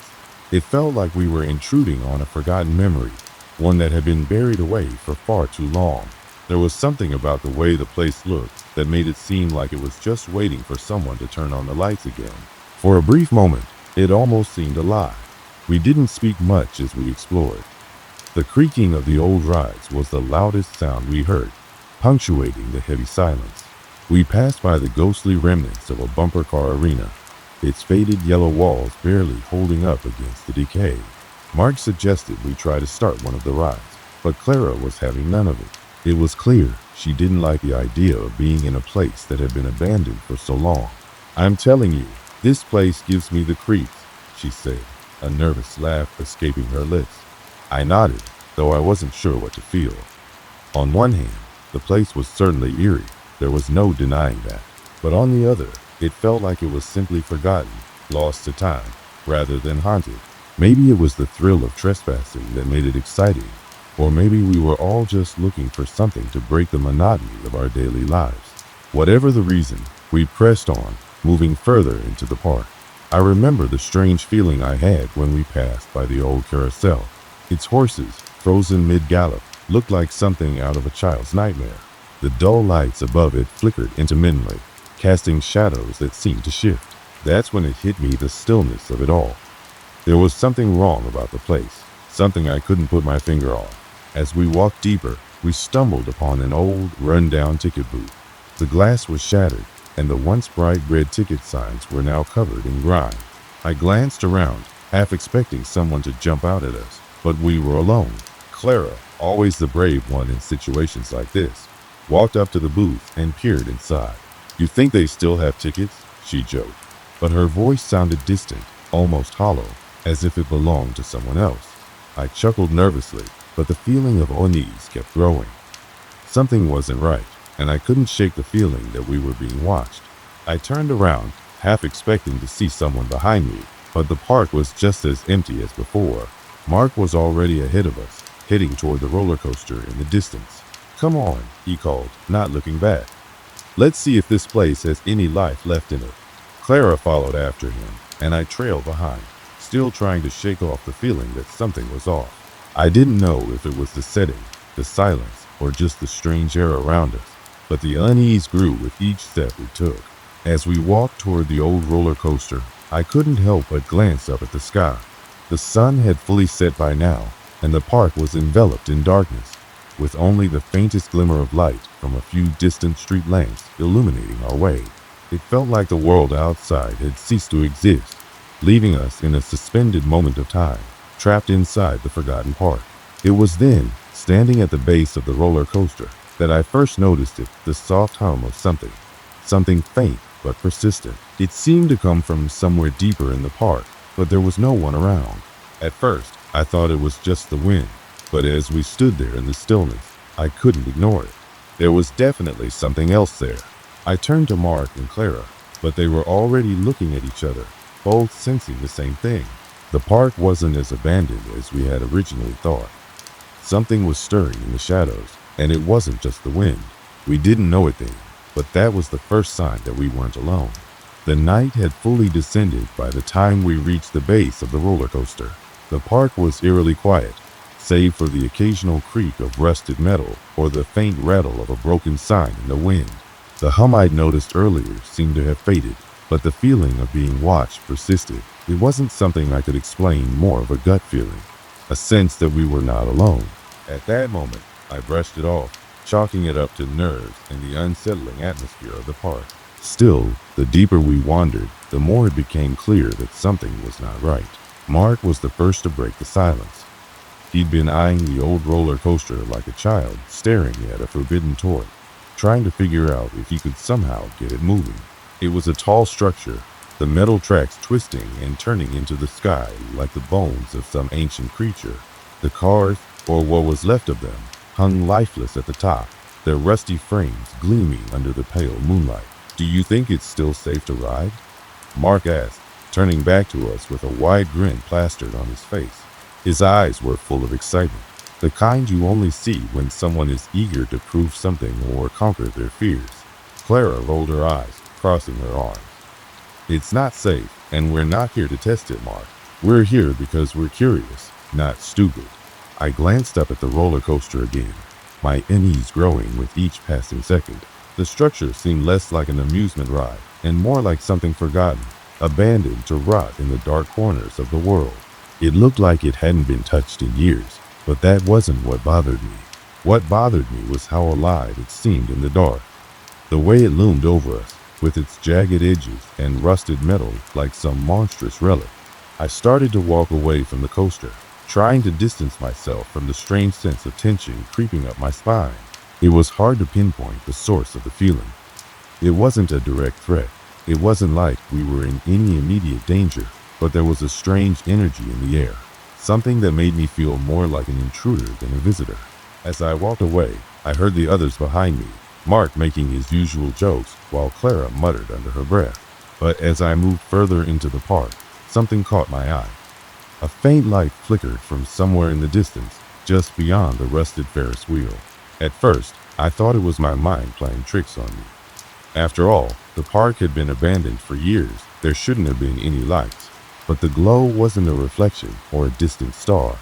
It felt like we were intruding on a forgotten memory, one that had been buried away for far too long. There was something about the way the place looked that made it seem like it was just waiting for someone to turn on the lights again. For a brief moment, it almost seemed alive. We didn't speak much as we explored. The creaking of the old rides was the loudest sound we heard, punctuating the heavy silence. We passed by the ghostly remnants of a bumper car arena, its faded yellow walls barely holding up against the decay. Mark suggested we try to start one of the rides, but Clara was having none of it. It was clear she didn't like the idea of being in a place that had been abandoned for so long. "I'm telling you, this place gives me the creeps," she said, a nervous laugh escaping her lips. I nodded, though I wasn't sure what to feel. On one hand, the place was certainly eerie. There was no denying that. But on the other, it felt like it was simply forgotten, lost to time, rather than haunted. Maybe it was the thrill of trespassing that made it exciting, or maybe we were all just looking for something to break the monotony of our daily lives. Whatever the reason, we pressed on, moving further into the park. I remember the strange feeling I had when we passed by the old carousel. Its horses, frozen mid-gallop, looked like something out of a child's nightmare. The dull lights above it flickered intermittently, casting shadows that seemed to shift. That's when it hit me, the stillness of it all. There was something wrong about the place, something I couldn't put my finger on. As we walked deeper, we stumbled upon an old, run-down ticket booth. The glass was shattered, and the once bright red ticket signs were now covered in grime. I glanced around, half expecting someone to jump out at us, but we were alone. Clara, always the brave one in situations like this, walked up to the booth and peered inside. "You think they still have tickets?" she joked, but her voice sounded distant, almost hollow, as if it belonged to someone else. I chuckled nervously, but the feeling of unease kept growing. Something wasn't right, and I couldn't shake the feeling that we were being watched. I turned around, half expecting to see someone behind me, but the park was just as empty as before. Mark was already ahead of us, heading toward the roller coaster in the distance. "Come on," he called, not looking back. "Let's see if this place has any life left in it." Clara followed after him, and I trailed behind, still trying to shake off the feeling that something was off. I didn't know if it was the setting, the silence, or just the strange air around us, but the unease grew with each step we took. As we walked toward the old roller coaster, I couldn't help but glance up at the sky. The sun had fully set by now, and the park was enveloped in darkness, with only the faintest glimmer of light from a few distant street lamps illuminating our way. It felt like the world outside had ceased to exist, leaving us in a suspended moment of time, trapped inside the forgotten park. It was then, standing at the base of the roller coaster, that I first noticed the soft hum of something faint but persistent. It seemed to come from somewhere deeper in the park, but there was no one around. At first, I thought it was just the wind, but as we stood there in the stillness, I couldn't ignore it. There was definitely something else there. I turned to Mark and Clara, but they were already looking at each other, both sensing the same thing. The park wasn't as abandoned as we had originally thought. Something was stirring in the shadows, and it wasn't just the wind. We didn't know it then, but that was the first sign that we weren't alone. The night had fully descended by the time we reached the base of the roller coaster. The park was eerily quiet, save for the occasional creak of rusted metal or the faint rattle of a broken sign in the wind. The hum I'd noticed earlier seemed to have faded, but the feeling of being watched persisted. It wasn't something I could explain, more of a gut feeling, a sense that we were not alone. At that moment, I brushed it off, chalking it up to nerves and the unsettling atmosphere of the park. Still, the deeper we wandered, the more it became clear that something was not right. Mark was the first to break the silence. He'd been eyeing the old roller coaster like a child staring at a forbidden toy, trying to figure out if he could somehow get it moving. It was a tall structure, the metal tracks twisting and turning into the sky like the bones of some ancient creature. The cars, or what was left of them, hung lifeless at the top, their rusty frames gleaming under the pale moonlight. "Do you think it's still safe to ride?" Mark asked, turning back to us with a wide grin plastered on his face. His eyes were full of excitement, the kind you only see when someone is eager to prove something or conquer their fears. Clara rolled her eyes, crossing her arms. "It's not safe, and we're not here to test it, Mark. We're here because we're curious, not stupid." I glanced up at the roller coaster again, my unease growing with each passing second. The structure seemed less like an amusement ride and more like something forgotten, abandoned to rot in the dark corners of the world. It looked like it hadn't been touched in years, but that wasn't what bothered me. What bothered me was how alive it seemed in the dark. The way it loomed over us, with its jagged edges and rusted metal like some monstrous relic. I started to walk away from the coaster, trying to distance myself from the strange sense of tension creeping up my spine. It was hard to pinpoint the source of the feeling. It wasn't a direct threat. It wasn't like we were in any immediate danger, but there was a strange energy in the air, something that made me feel more like an intruder than a visitor. As I walked away, I heard the others behind me, Mark making his usual jokes while Clara muttered under her breath. But as I moved further into the park, something caught my eye. A faint light flickered from somewhere in the distance, just beyond the rusted Ferris wheel. At first, I thought it was my mind playing tricks on me. After all, the park had been abandoned for years. There shouldn't have been any lights. But the glow wasn't a reflection or a distant star.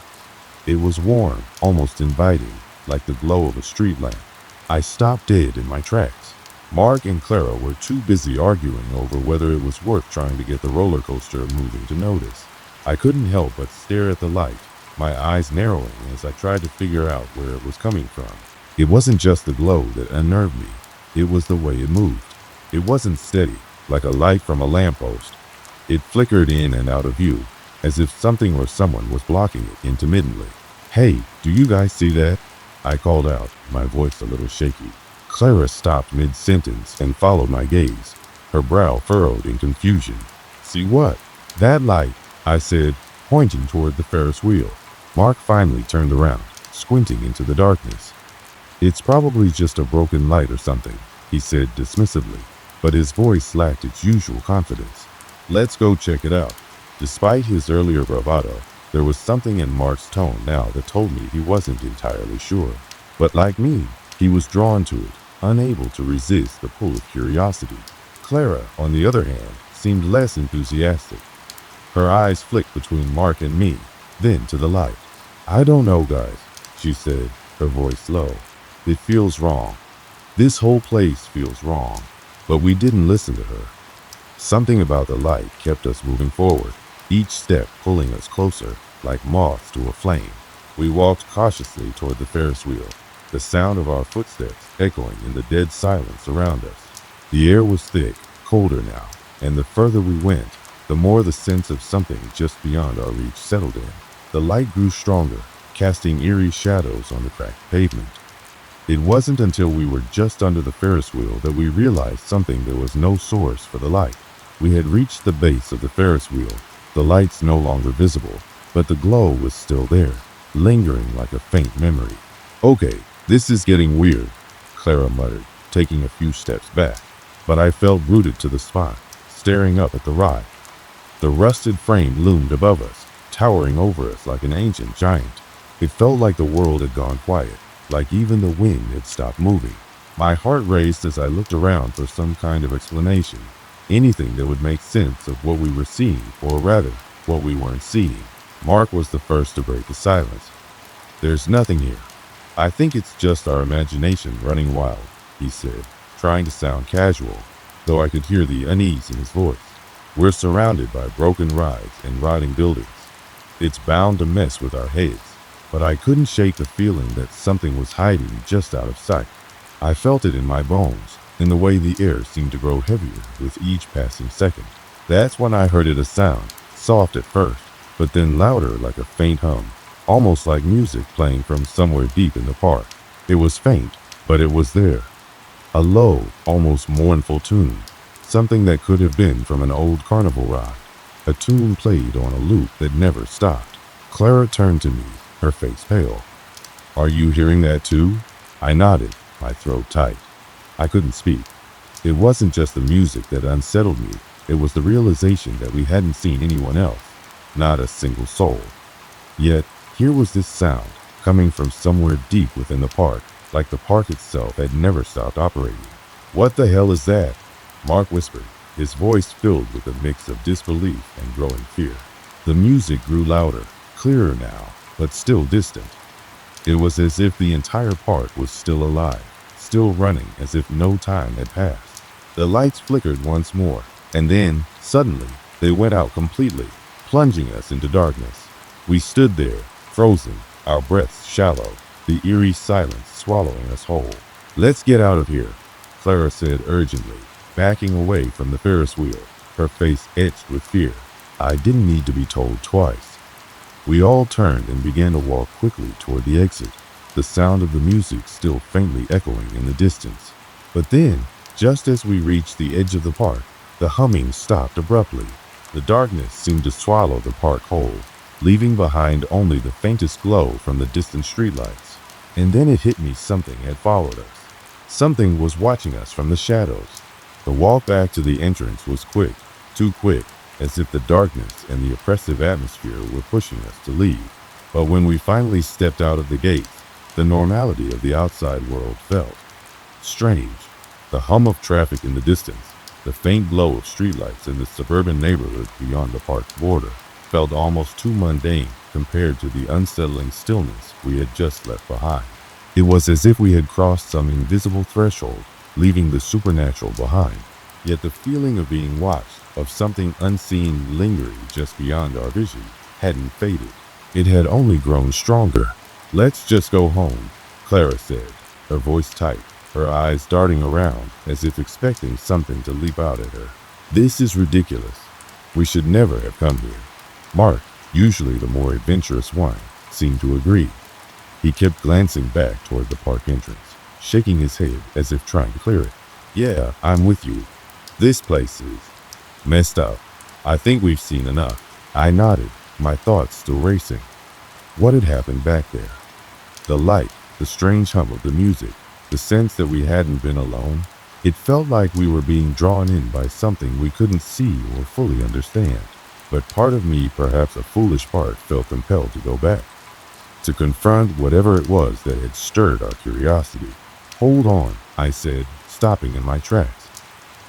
It was warm, almost inviting, like the glow of a street lamp. I stopped dead in my tracks. Mark and Clara were too busy arguing over whether it was worth trying to get the roller coaster moving to notice. I couldn't help but stare at the light, my eyes narrowing as I tried to figure out where it was coming from. It wasn't just the glow that unnerved me. It was the way it moved. It wasn't steady, like a light from a lamppost. It flickered in and out of view, as if something or someone was blocking it intermittently. "Hey, do you guys see that?" I called out, my voice a little shaky. Clara stopped mid-sentence and followed my gaze, her brow furrowed in confusion. "See what?" "That light," I said, pointing toward the Ferris wheel. Mark finally turned around, squinting into the darkness. "It's probably just a broken light or something," he said dismissively. but his voice lacked its usual confidence. "Let's go check it out." Despite his earlier bravado, there was something in Mark's tone now that told me he wasn't entirely sure. But like me, he was drawn to it, unable to resist the pull of curiosity. Clara, on the other hand, seemed less enthusiastic. Her eyes flicked between Mark and me, then to the light. "I don't know, guys," she said, her voice low. "It feels wrong. This whole place feels wrong." But we didn't listen to her. Something about the light kept us moving forward, each step pulling us closer, like moths to a flame. We walked cautiously toward the Ferris wheel, the sound of our footsteps echoing in the dead silence around us. The air was thick, colder now, and the further we went, the more the sense of something just beyond our reach settled in. The light grew stronger, casting eerie shadows on the cracked pavement. It wasn't until we were just under the Ferris wheel that we realized something. There was no source for the light. We had reached the base of the Ferris wheel, the lights no longer visible, but the glow was still there, lingering like a faint memory. "Okay, this is getting weird," Clara muttered, taking a few steps back. But I felt rooted to the spot, staring up at the ride. The rusted frame loomed above us, towering over us like an ancient giant. It felt like the world had gone quiet, like even the wind had stopped moving. My heart raced as I looked around for some kind of explanation, anything that would make sense of what we were seeing, or rather, what we weren't seeing. Mark was the first to break the silence. "There's nothing here. I think it's just our imagination running wild," he said, trying to sound casual, though I could hear the unease in his voice. "We're surrounded by broken rides and rotting buildings. It's bound to mess with our heads." But I couldn't shake the feeling that something was hiding just out of sight. I felt it in my bones, in the way the air seemed to grow heavier with each passing second. That's when I heard it, a sound, soft at first, but then louder, like a faint hum, almost like music playing from somewhere deep in the park. It was faint, but it was there. A low, almost mournful tune, something that could have been from an old carnival ride, a tune played on a loop that never stopped. Clara turned to me, her face pale. "Are you hearing that too?" I nodded, my throat tight. I couldn't speak. It wasn't just the music that unsettled me, it was the realization that we hadn't seen anyone else, not a single soul. Yet, here was this sound, coming from somewhere deep within the park, like the park itself had never stopped operating. "What the hell is that?" Mark whispered, his voice filled with a mix of disbelief and growing fear. The music grew louder, clearer now, but still distant. It was as if the entire park was still alive, still running as if no time had passed. The lights flickered once more, and then, suddenly, they went out completely, plunging us into darkness. We stood there, frozen, our breaths shallow, the eerie silence swallowing us whole. "Let's get out of here," Clara said urgently, backing away from the Ferris wheel, her face etched with fear. I didn't need to be told twice. We all turned and began to walk quickly toward the exit, the sound of the music still faintly echoing in the distance. But then, just as we reached the edge of the park, the humming stopped abruptly. The darkness seemed to swallow the park whole, leaving behind only the faintest glow from the distant streetlights. And then it hit me, something had followed us. Something was watching us from the shadows. The walk back to the entrance was quick, too quick, as if the darkness and the oppressive atmosphere were pushing us to leave. But when we finally stepped out of the gate, the normality of the outside world felt strange. The hum of traffic in the distance, the faint glow of streetlights in the suburban neighborhood beyond the park's border, felt almost too mundane compared to the unsettling stillness we had just left behind. It was as if we had crossed some invisible threshold, leaving the supernatural behind. Yet the feeling of being watched, of something unseen lingering just beyond our vision, hadn't faded. It had only grown stronger. "Let's just go home," Clara said, her voice tight, her eyes darting around as if expecting something to leap out at her. "This is ridiculous. We should never have come here." Mark, usually the more adventurous one, seemed to agree. He kept glancing back toward the park entrance, shaking his head as if trying to clear it. "Yeah, I'm with you. This place is messed up. I think we've seen enough." I nodded, my thoughts still racing. What had happened back there? The light, the strange hum of the music, the sense that we hadn't been alone. It felt like we were being drawn in by something we couldn't see or fully understand. But part of me, perhaps a foolish part, felt compelled to go back, to confront whatever it was that had stirred our curiosity. Hold on, I said, stopping in my tracks.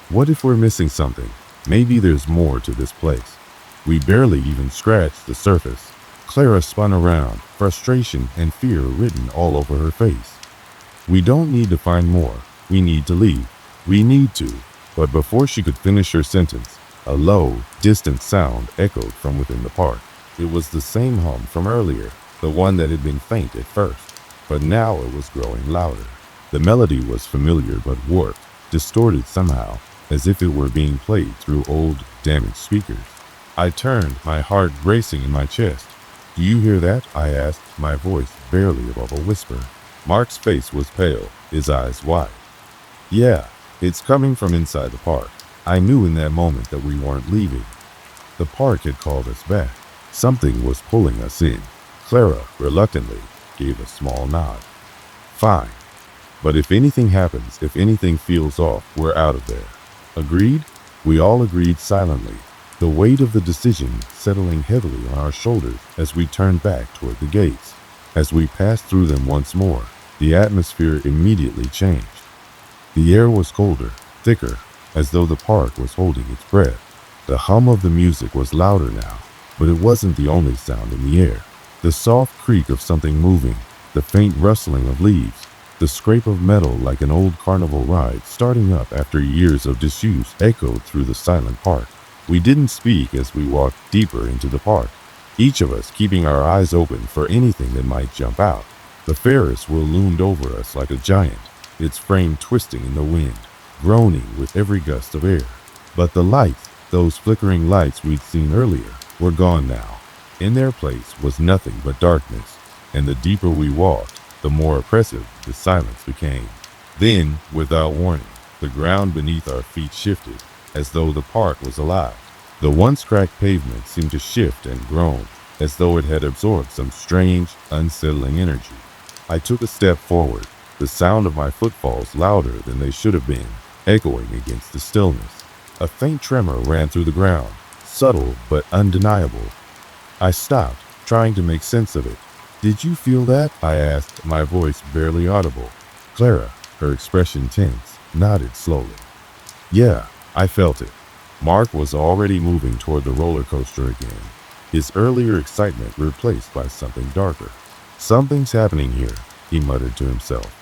What if we're missing something? Maybe there's more to this place. We barely even scratched the surface. Clara spun around, frustration and fear written all over her face. We don't need to find more. We need to leave. We need to. But before she could finish her sentence, a low, distant sound echoed from within the park. It was the same hum from earlier, the one that had been faint at first, but now it was growing louder. The melody was familiar but warped, distorted somehow, as if it were being played through old, damaged speakers. I turned, my heart racing in my chest. Do you hear that? I asked, my voice barely above a whisper. Mark's face was pale, his eyes wide. Yeah, it's coming from inside the park. I knew in that moment that we weren't leaving. The park had called us back. Something was pulling us in. Clara, reluctantly, gave a small nod. Fine. But if anything happens, if anything feels off, we're out of there. Agreed? We all agreed silently, the weight of the decision settling heavily on our shoulders as we turned back toward the gates. As we passed through them once more, the atmosphere immediately changed. The air was colder, thicker, as though the park was holding its breath. The hum of the music was louder now, but it wasn't the only sound in the air. The soft creak of something moving, the faint rustling of leaves, the scrape of metal like an old carnival ride starting up after years of disuse echoed through the silent park. We didn't speak as we walked deeper into the park, each of us keeping our eyes open for anything that might jump out. The Ferris wheel loomed over us like a giant, its frame twisting in the wind, groaning with every gust of air. But the lights, those flickering lights we'd seen earlier, were gone now. In their place was nothing but darkness, and the deeper we walked, the more oppressive the silence became. Then, without warning, the ground beneath our feet shifted, as though the park was alive. The once cracked pavement seemed to shift and groan, as though it had absorbed some strange, unsettling energy. I took a step forward, the sound of my footfalls louder than they should have been, echoing against the stillness. A faint tremor ran through the ground, subtle but undeniable. I stopped, trying to make sense of it. Did you feel that? I asked, my voice barely audible. Clara, her expression tense, nodded slowly. Yeah, I felt it. Mark was already moving toward the roller coaster again, his earlier excitement replaced by something darker. Something's happening here, he muttered to himself.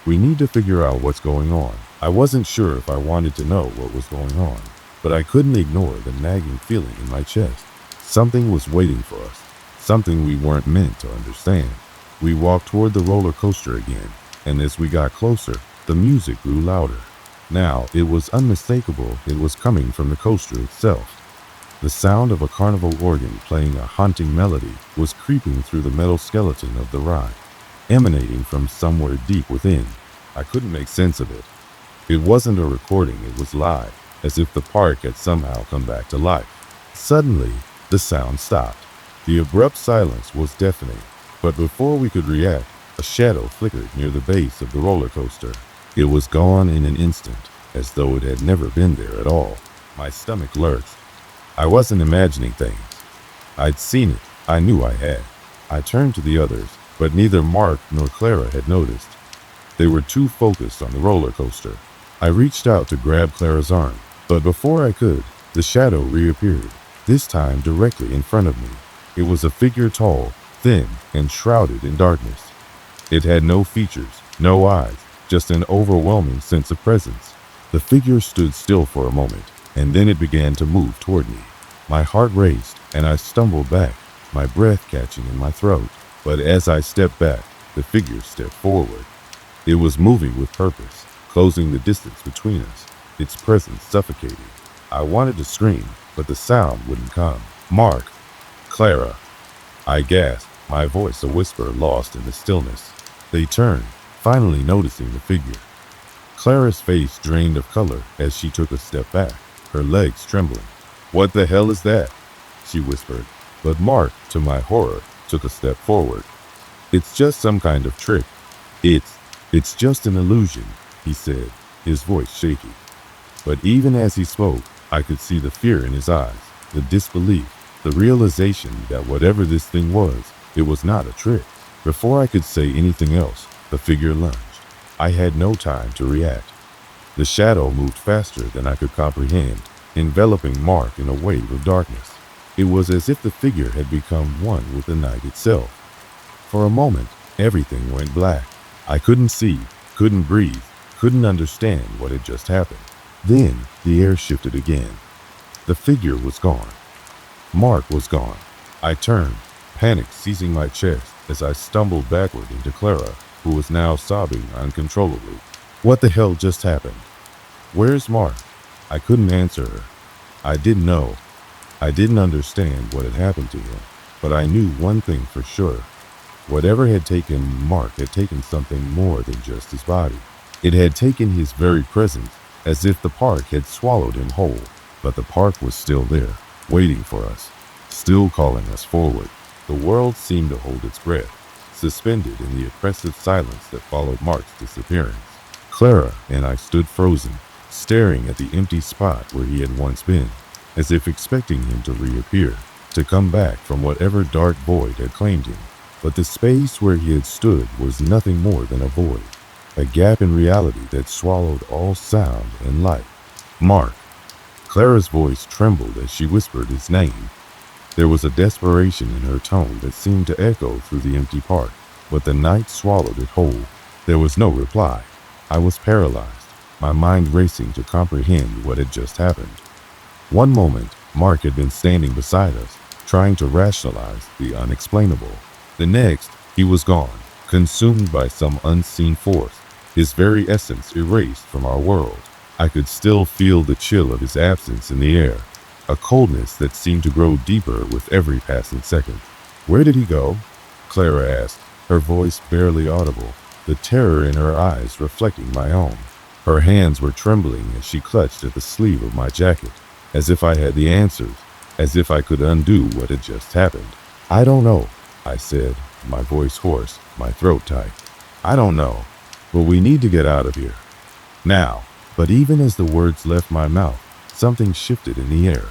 We need to figure out what's going on. I wasn't sure if I wanted to know what was going on, but I couldn't ignore the nagging feeling in my chest. Something was waiting for us, something we weren't meant to understand. We walked toward the roller coaster again, and as we got closer, the music grew louder. Now, it was unmistakable. It was coming from the coaster itself. The sound of a carnival organ playing a haunting melody was creeping through the metal skeleton of the ride, emanating from somewhere deep within. I couldn't make sense of it. It wasn't a recording, it was live, as if the park had somehow come back to life. Suddenly, the sound stopped. The abrupt silence was deafening, but before we could react, a shadow flickered near the base of the roller coaster. It was gone in an instant, as though it had never been there at all. My stomach lurched. I wasn't imagining things. I'd seen it. I knew I had. I turned to the others, but neither Mark nor Clara had noticed. They were too focused on the roller coaster. I reached out to grab Clara's arm, but before I could, the shadow reappeared, this time directly in front of me. It was a figure tall, thin, and shrouded in darkness. It had no features, no eyes, just an overwhelming sense of presence. The figure stood still for a moment, and then it began to move toward me. My heart raced, and I stumbled back, my breath catching in my throat. But as I stepped back, the figure stepped forward. It was moving with purpose, closing the distance between us, its presence suffocating. I wanted to scream, but the sound wouldn't come. Mark, Clara, I gasped, my voice a whisper lost in the stillness. They turned, finally noticing the figure. Clara's face drained of color as she took a step back, her legs trembling. What the hell is that? She whispered, but Mark, to my horror, took a step forward. It's just some kind of trick. It's just an illusion, he said, his voice shaky. But even as he spoke, I could see the fear in his eyes, the disbelief, the realization that whatever this thing was, it was not a trick. Before I could say anything else, the figure lunged. I had no time to react. The shadow moved faster than I could comprehend, enveloping Mark in a wave of darkness. It was as if the figure had become one with the night itself. For a moment, everything went black. I couldn't see, couldn't breathe, couldn't understand what had just happened. Then the air shifted again. The figure was gone. Mark was gone. I turned, panic seizing my chest as I stumbled backward into Clara, who was now sobbing uncontrollably. What the hell just happened? Where's Mark? I couldn't answer her. I didn't know. I didn't understand what had happened to him, but I knew one thing for sure. Whatever had taken Mark had taken something more than just his body. It had taken his very presence, as if the park had swallowed him whole. But the park was still there, waiting for us, still calling us forward. The world seemed to hold its breath, suspended in the oppressive silence that followed Mark's disappearance. Clara and I stood frozen, staring at the empty spot where he had once been, as if expecting him to reappear, to come back from whatever dark void had claimed him. But the space where he had stood was nothing more than a void, a gap in reality that swallowed all sound and light. Mark. Clara's voice trembled as she whispered his name. There was a desperation in her tone that seemed to echo through the empty park, but the night swallowed it whole. There was no reply. I was paralyzed, my mind racing to comprehend what had just happened. One moment, Mark had been standing beside us, trying to rationalize the unexplainable. The next, he was gone, consumed by some unseen force, his very essence erased from our world. I could still feel the chill of his absence in the air, a coldness that seemed to grow deeper with every passing second. Where did he go? Clara asked, her voice barely audible, the terror in her eyes reflecting my own. Her hands were trembling as she clutched at the sleeve of my jacket, as if I had the answers, as if I could undo what had just happened. I don't know, I said, my voice hoarse, my throat tight. I don't know, but we need to get out of here. Now. But even as the words left my mouth, something shifted in the air.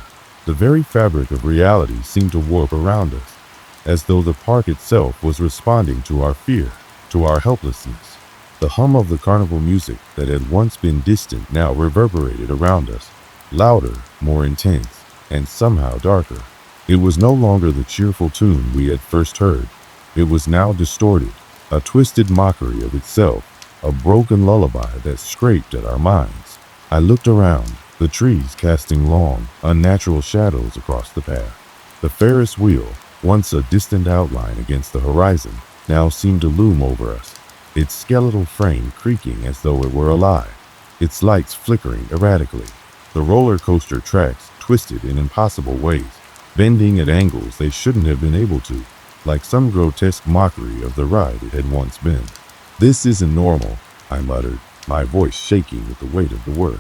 The very fabric of reality seemed to warp around us, as though the park itself was responding to our fear, to our helplessness. The hum of the carnival music that had once been distant now reverberated around us, louder, more intense, and somehow darker. It was no longer the cheerful tune we had first heard. It was now distorted, a twisted mockery of itself, a broken lullaby that scraped at our minds. I looked around, the trees casting long, unnatural shadows across the path. The Ferris wheel, once a distant outline against the horizon, now seemed to loom over us, its skeletal frame creaking as though it were alive, its lights flickering erratically. The roller coaster tracks twisted in impossible ways, bending at angles they shouldn't have been able to, like some grotesque mockery of the ride it had once been. This isn't normal, I muttered, my voice shaking with the weight of the words.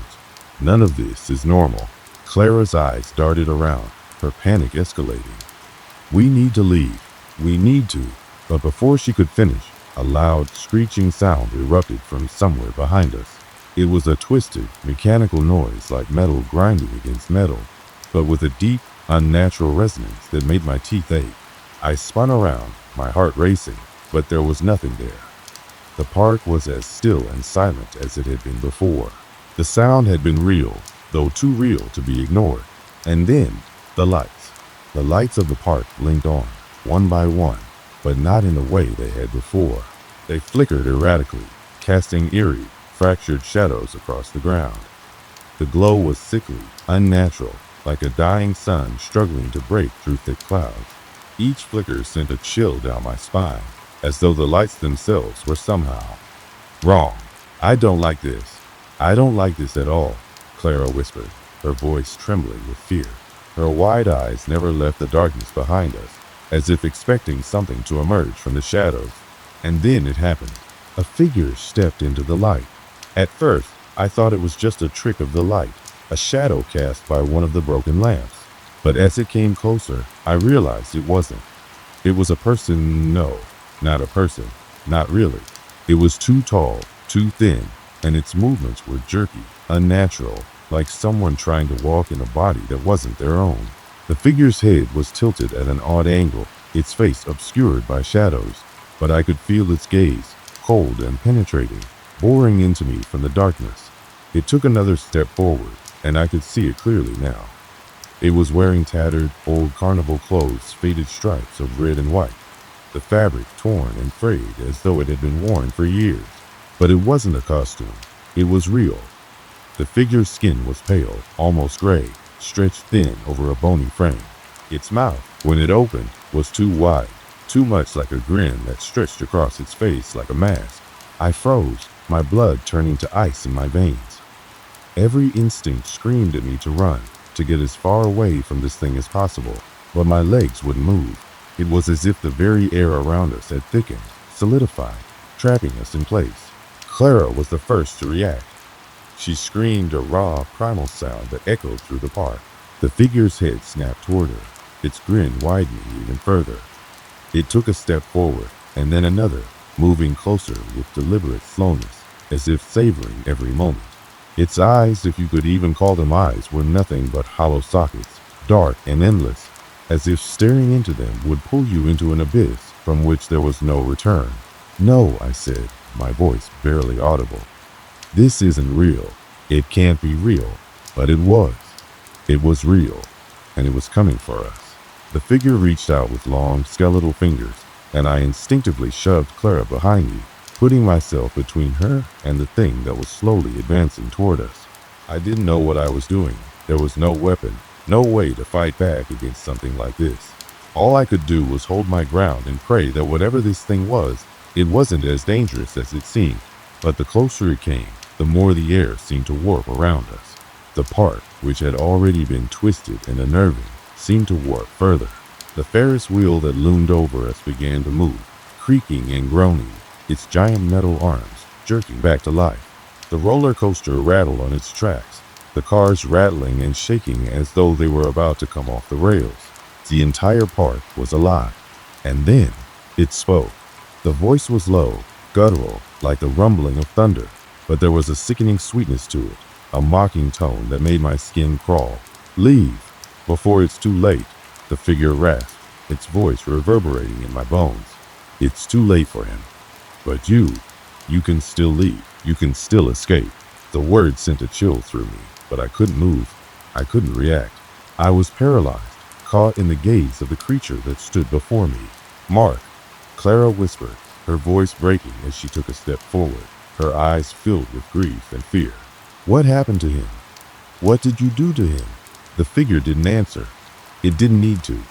None of this is normal. Clara's eyes darted around, her panic escalating. We need to leave. We need to. But before she could finish, a loud, screeching sound erupted from somewhere behind us. It was a twisted, mechanical noise like metal grinding against metal, but with a deep, unnatural resonance that made my teeth ache. I spun around, my heart racing, but there was nothing there. The park was as still and silent as it had been before. The sound had been real, though too real to be ignored. And then, the lights. The lights of the park blinked on, one by one, but not in the way they had before. They flickered erratically, casting eerie, fractured shadows across the ground. The glow was sickly, unnatural, like a dying sun struggling to break through thick clouds. Each flicker sent a chill down my spine, as though the lights themselves were somehow wrong. I don't like this. I don't like this at all, Clara whispered, her voice trembling with fear. Her wide eyes never left the darkness behind us, as if expecting something to emerge from the shadows. And then it happened. A figure stepped into the light. At first, I thought it was just a trick of the light, a shadow cast by one of the broken lamps. But as it came closer, I realized it wasn't. It was a person. No, not a person. Not really. It was too tall, too thin, and its movements were jerky, unnatural, like someone trying to walk in a body that wasn't their own. The figure's head was tilted at an odd angle, its face obscured by shadows, but I could feel its gaze, cold and penetrating, boring into me from the darkness. It took another step forward, and I could see it clearly now. It was wearing tattered, old carnival clothes, faded stripes of red and white, the fabric torn and frayed as though it had been worn for years. But it wasn't a costume. It was real. The figure's skin was pale, almost gray, stretched thin over a bony frame. Its mouth, when it opened, was too wide, too much like a grin that stretched across its face like a mask. I froze, my blood turning to ice in my veins. Every instinct screamed at me to run, to get as far away from this thing as possible, but my legs wouldn't move. It was as if the very air around us had thickened, solidified, trapping us in place. Clara was the first to react. She screamed a raw, primal sound that echoed through the park. The figure's head snapped toward her, its grin widening even further. It took a step forward, and then another, moving closer with deliberate slowness, as if savoring every moment. Its eyes, if you could even call them eyes, were nothing but hollow sockets, dark and endless, as if staring into them would pull you into an abyss from which there was no return. "No," I said, my voice barely audible. "This isn't real. It can't be real." But it was. It was real, and it was coming for us. The figure reached out with long, skeletal fingers, and I instinctively shoved Clara behind me, putting myself between her and the thing that was slowly advancing toward us. I didn't know what I was doing. There was no weapon, no way to fight back against something like this. All I could do was hold my ground and pray that whatever this thing was, it wasn't as dangerous as it seemed. But the closer it came, the more the air seemed to warp around us. The part, which had already been twisted and unnerving, seemed to warp further. The Ferris wheel that loomed over us began to move, creaking and groaning, its giant metal arms jerking back to life. The roller coaster rattled on its tracks, the cars rattling and shaking as though they were about to come off the rails. The entire park was alive. And then it spoke. The voice was low, guttural, like the rumbling of thunder, but there was a sickening sweetness to it, a mocking tone that made my skin crawl. "Leave, before it's too late," the figure rasped, its voice reverberating in my bones. "It's too late for him. But you can still leave. You can still escape." The word sent a chill through me, but I couldn't move. I couldn't react. I was paralyzed, caught in the gaze of the creature that stood before me. "Mark," Clara whispered, her voice breaking as she took a step forward, her eyes filled with grief and fear. "What happened to him? What did you do to him?" The figure didn't answer. It didn't need to.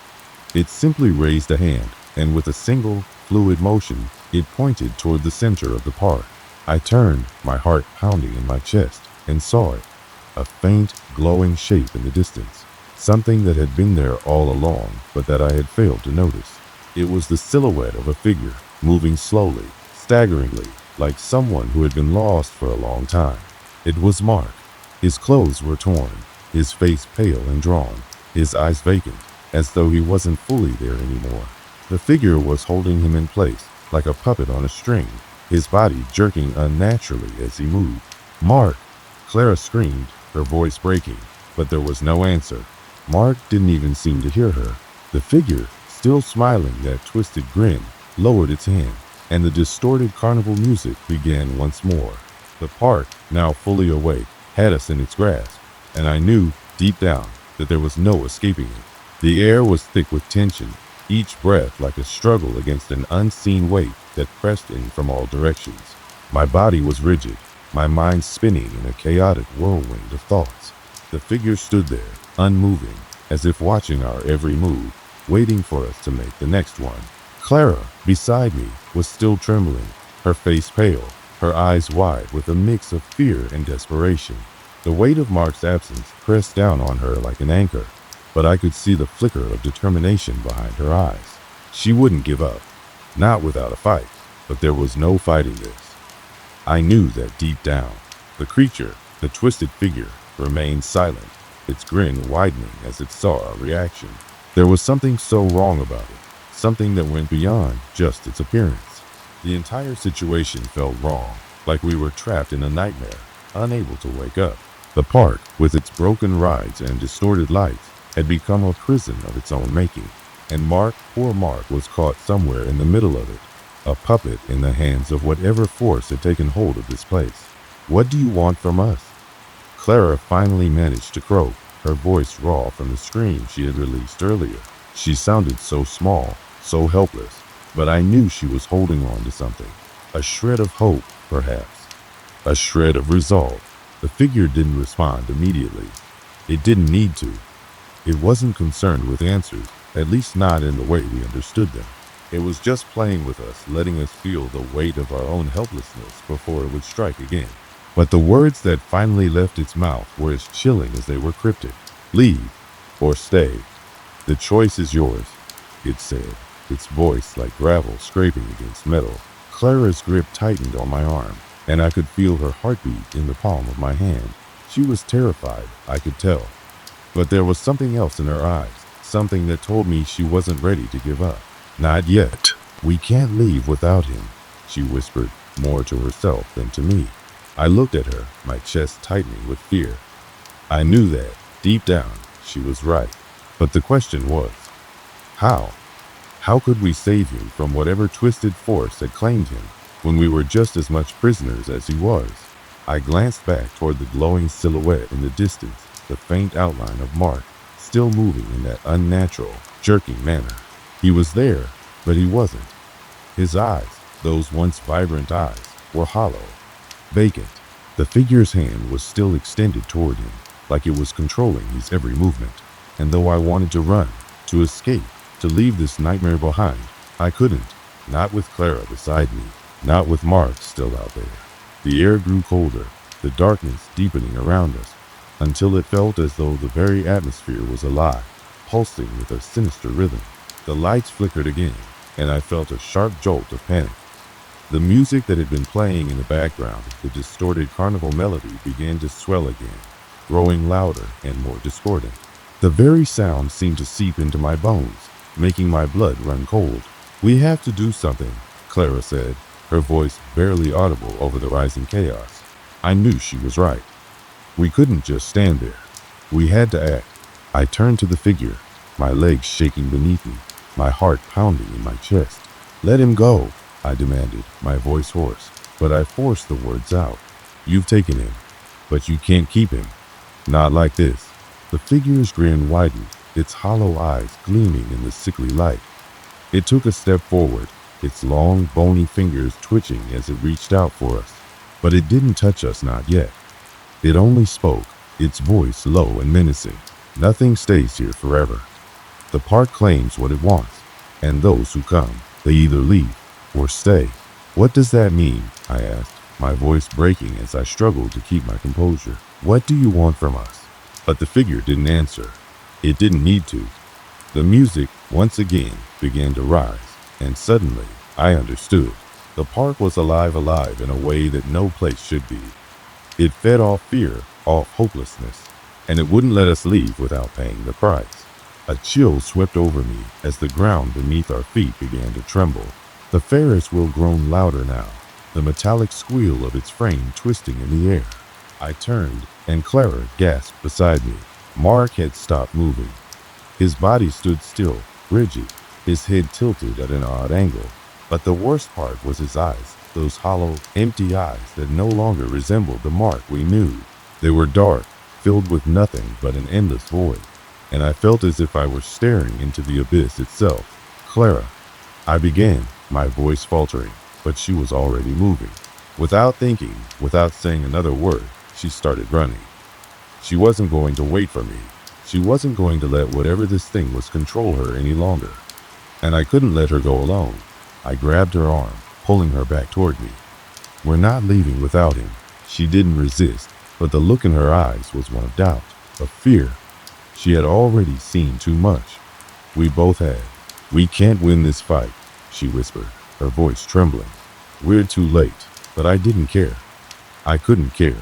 It simply raised a hand, and with a single, fluid motion, it pointed toward the center of the park. I turned, my heart pounding in my chest, and saw it. A faint, glowing shape in the distance. Something that had been there all along, but that I had failed to notice. It was the silhouette of a figure, moving slowly, staggeringly, like someone who had been lost for a long time. It was Mark. His clothes were torn, his face pale and drawn, his eyes vacant, as though he wasn't fully there anymore. The figure was holding him in place, like a puppet on a string, his body jerking unnaturally as he moved. "Mark!" Clara screamed, her voice breaking, but there was no answer. Mark didn't even seem to hear her. The figure, still smiling that twisted grin, lowered its hand, and the distorted carnival music began once more. The park, now fully awake, had us in its grasp, and I knew, deep down, that there was no escaping it. The air was thick with tension, each breath like a struggle against an unseen weight that pressed in from all directions. My body was rigid, my mind spinning in a chaotic whirlwind of thoughts. The figure stood there, unmoving, as if watching our every move, waiting for us to make the next one. Clara, beside me, was still trembling, her face pale, her eyes wide with a mix of fear and desperation. The weight of Mark's absence pressed down on her like an anchor, but I could see the flicker of determination behind her eyes. She wouldn't give up, not without a fight, but there was no fighting this. I knew that deep down. The creature, the twisted figure, remained silent, its grin widening as it saw our reaction. There was something so wrong about it, something that went beyond just its appearance. The entire situation felt wrong, like we were trapped in a nightmare, unable to wake up. The park, with its broken rides and distorted lights, had become a prison of its own making. And Mark, poor Mark, was caught somewhere in the middle of it, a puppet in the hands of whatever force had taken hold of this place. "What do you want from us?" Clara finally managed to croak, her voice raw from the scream she had released earlier. She sounded so small, so helpless, but I knew she was holding on to something. A shred of hope, perhaps. A shred of resolve. The figure didn't respond immediately. It didn't need to. It wasn't concerned with answers, at least not in the way we understood them. It was just playing with us, letting us feel the weight of our own helplessness before it would strike again. But the words that finally left its mouth were as chilling as they were cryptic. "Leave or stay. The choice is yours," it said, its voice like gravel scraping against metal. Clara's grip tightened on my arm, and I could feel her heartbeat in the palm of my hand. She was terrified, I could tell. But there was something else in her eyes, something that told me she wasn't ready to give up. "Not yet. We can't leave without him," she whispered, more to herself than to me. I looked at her, my chest tightening with fear. I knew that, deep down, she was right. But the question was, how? How could we save him from whatever twisted force had claimed him, when we were just as much prisoners as he was? I glanced back toward the glowing silhouette in the distance, the faint outline of Mark, still moving in that unnatural, jerking manner. He was there, but he wasn't. His eyes, those once vibrant eyes, were hollow, vacant. The figure's hand was still extended toward him, like it was controlling his every movement. And though I wanted to run, to escape, to leave this nightmare behind, I couldn't. Not with Clara beside me, not with Mark still out there. The air grew colder, the darkness deepening around us, until it felt as though the very atmosphere was alive, pulsing with a sinister rhythm. The lights flickered again, and I felt a sharp jolt of panic. The music that had been playing in the background, the distorted carnival melody, began to swell again, growing louder and more discordant. The very sound seemed to seep into my bones, making my blood run cold. "We have to do something," Clara said, her voice barely audible over the rising chaos. I knew she was right. We couldn't just stand there. We had to act. I turned to the figure, my legs shaking beneath me, my heart pounding in my chest. "Let him go," I demanded, my voice hoarse, but I forced the words out. "You've taken him, but you can't keep him. Not like this." The figure's grin widened, its hollow eyes gleaming in the sickly light. It took a step forward, its long, bony fingers twitching as it reached out for us. But it didn't touch us, not yet. It only spoke, its voice low and menacing. "Nothing stays here forever. The park claims what it wants, and those who come, they either leave or stay." "What does that mean?" I asked, my voice breaking as I struggled to keep my composure. "What do you want from us?" But the figure didn't answer. It didn't need to. The music, once again, began to rise, and suddenly, I understood. The park was alive in a way that no place should be. It fed off fear, off hopelessness, and it wouldn't let us leave without paying the price. A chill swept over me as the ground beneath our feet began to tremble. The Ferris wheel groaned louder now, the metallic squeal of its frame twisting in the air. I turned, and Clara gasped beside me. Mark had stopped moving. His body stood still, rigid, his head tilted at an odd angle. But the worst part was his eyes, those hollow, empty eyes that no longer resembled the Mark we knew. They were dark, filled with nothing but an endless void, and I felt as if I were staring into the abyss itself. "Clara," I began, my voice faltering, but she was already moving. Without thinking, without saying another word, she started running. She wasn't going to wait for me. She wasn't going to let whatever this thing was control her any longer. And I couldn't let her go alone. I grabbed her arm, pulling her back toward me. "We're not leaving without him." She didn't resist, but the look in her eyes was one of doubt, of fear. She had already seen too much. We both had. "We can't win this fight," she whispered, her voice trembling. "We're too late." But I didn't care. I couldn't care.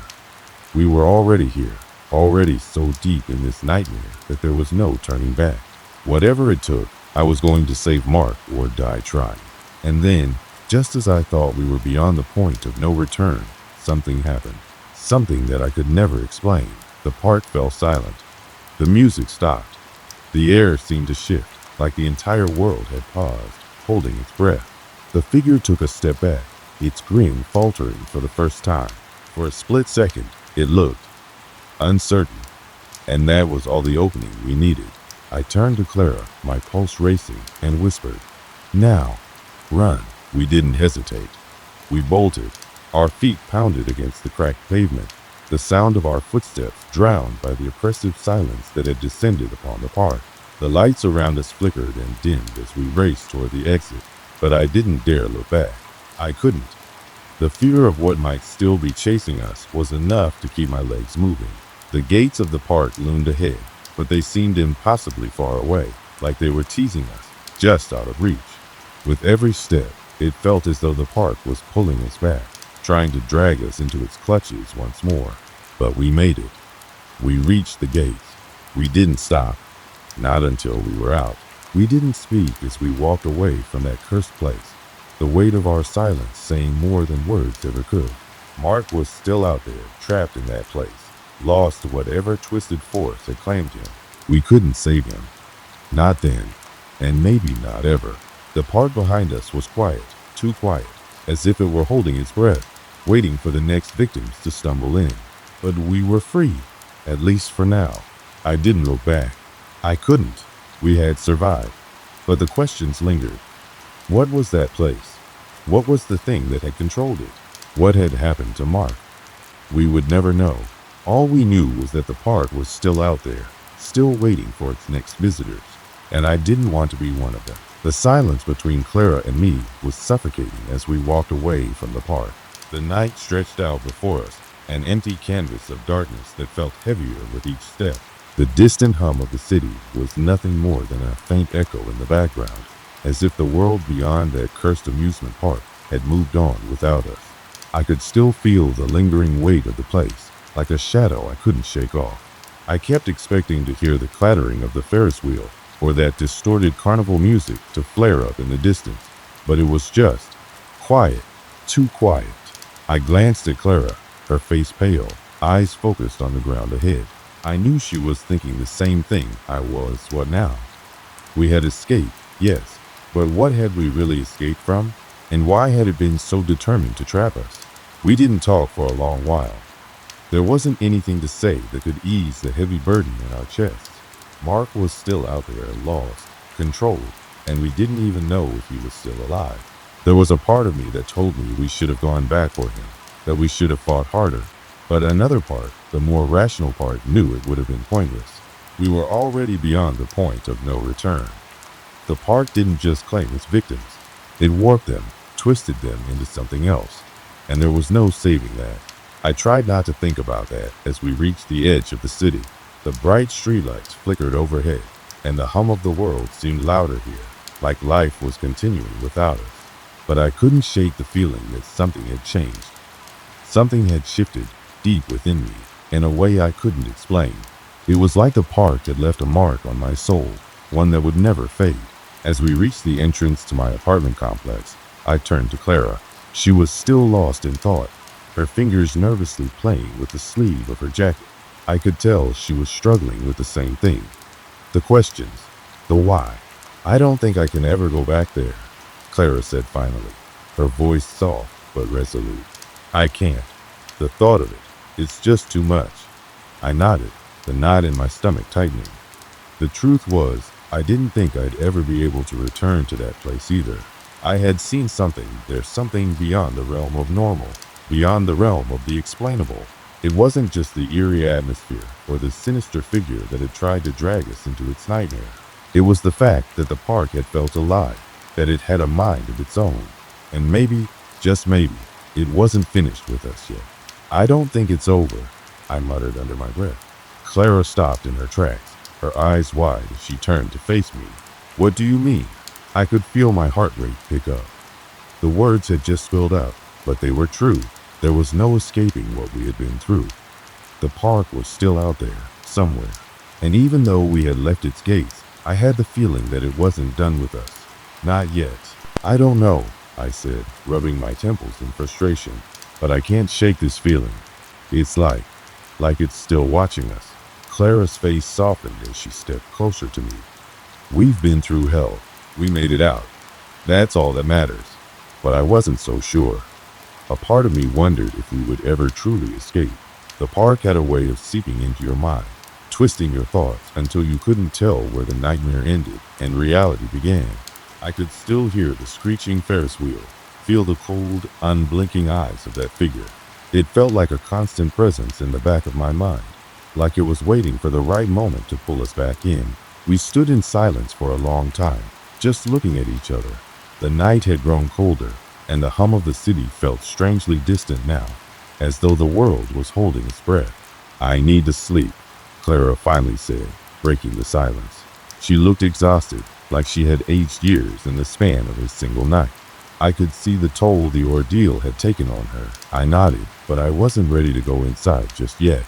We were already here, already so deep in this nightmare that there was no turning back. Whatever it took, I was going to save Mark or die trying. And then, just as I thought we were beyond the point of no return, something happened. Something that I could never explain. The park fell silent. The music stopped. The air seemed to shift, like the entire world had paused, holding its breath. The figure took a step back, its grin faltering for the first time. For a split second, it looked uncertain, and that was all the opening we needed. I turned to Clara, my pulse racing, and whispered, "Now, run." We didn't hesitate. We bolted. Our feet pounded against the cracked pavement, the sound of our footsteps drowned by the oppressive silence that had descended upon the park. The lights around us flickered and dimmed as we raced toward the exit, but I didn't dare look back. I couldn't. The fear of what might still be chasing us was enough to keep my legs moving. The gates of the park loomed ahead, but they seemed impossibly far away, like they were teasing us, just out of reach. With every step, it felt as though the park was pulling us back, trying to drag us into its clutches once more. But we made it. We reached the gates. We didn't stop. Not until we were out. We didn't speak as we walked away from that cursed place, the weight of our silence saying more than words ever could. Mark was still out there, trapped in that place, lost to whatever twisted force had claimed him. We couldn't save him. Not then, and maybe not ever. The park behind us was quiet, too quiet, as if it were holding its breath, waiting for the next victims to stumble in. But we were free, at least for now. I didn't look back. I couldn't. We had survived. But the questions lingered. What was that place? What was the thing that had controlled it? What had happened to Mark? We would never know. All we knew was that the park was still out there, still waiting for its next visitors, and I didn't want to be one of them. The silence between Clara and me was suffocating as we walked away from the park. The night stretched out before us, an empty canvas of darkness that felt heavier with each step. The distant hum of the city was nothing more than a faint echo in the background, as if the world beyond that cursed amusement park had moved on without us. I could still feel the lingering weight of the place, like a shadow I couldn't shake off. I kept expecting to hear the clattering of the Ferris wheel or that distorted carnival music to flare up in the distance, but it was just quiet, too quiet. I glanced at Clara, her face pale, eyes focused on the ground ahead. I knew she was thinking the same thing I was. What now? We had escaped, yes, but what had we really escaped from? And why had it been so determined to trap us? We didn't talk for a long while. There wasn't anything to say that could ease the heavy burden in our chests. Mark was still out there, lost, controlled, and we didn't even know if he was still alive. There was a part of me that told me we should have gone back for him, that we should have fought harder, but another part, the more rational part, knew it would have been pointless. We were already beyond the point of no return. The park didn't just claim its victims. It warped them, twisted them into something else, and there was no saving that. I tried not to think about that as we reached the edge of the city. The bright streetlights flickered overhead, and the hum of the world seemed louder here, like life was continuing without us. But I couldn't shake the feeling that something had changed. Something had shifted deep within me in a way I couldn't explain. It was like the park had left a mark on my soul, one that would never fade. As we reached the entrance to my apartment complex, I turned to Clara. She was still lost in thought, her fingers nervously playing with the sleeve of her jacket. I could tell she was struggling with the same thing. The questions, the why. "I don't think I can ever go back there," Clara said finally, her voice soft but resolute. "I can't. The thought of it, it's just too much." I nodded, the knot in my stomach tightening. The truth was, I didn't think I'd ever be able to return to that place either. I had seen something. There's something beyond the realm of normal, beyond the realm of the explainable. It wasn't just the eerie atmosphere or the sinister figure that had tried to drag us into its nightmare. It was the fact that the park had felt alive, that it had a mind of its own, and maybe, just maybe, it wasn't finished with us yet. "I don't think it's over," I muttered under my breath. Clara stopped in her tracks, her eyes wide as she turned to face me. "What do you mean?" I could feel my heart rate pick up. The words had just spilled out, but they were true. There was no escaping what we had been through. The park was still out there, somewhere, and even though we had left its gates, I had the feeling that it wasn't done with us. Not yet. "I don't know," I said, rubbing my temples in frustration. but I can't shake this feeling. It's like it's still watching us. Clara's face softened as she stepped closer to me. We've been through hell. We made it out. That's all that matters. But I wasn't so sure. A part of me wondered if we would ever truly escape. The park had a way of seeping into your mind, twisting your thoughts until you couldn't tell where the nightmare ended and reality began. I could still hear the screeching Ferris wheel, feel the cold, unblinking eyes of that figure. It felt like a constant presence in the back of my mind, like it was waiting for the right moment to pull us back in. We stood in silence for a long time, just looking at each other. The night had grown colder, and the hum of the city felt strangely distant now, as though the world was holding its breath. "I need to sleep," Clara finally said, breaking the silence. She looked exhausted, like she had aged years in the span of a single night. I could see the toll the ordeal had taken on her. I nodded, but I wasn't ready to go inside just yet.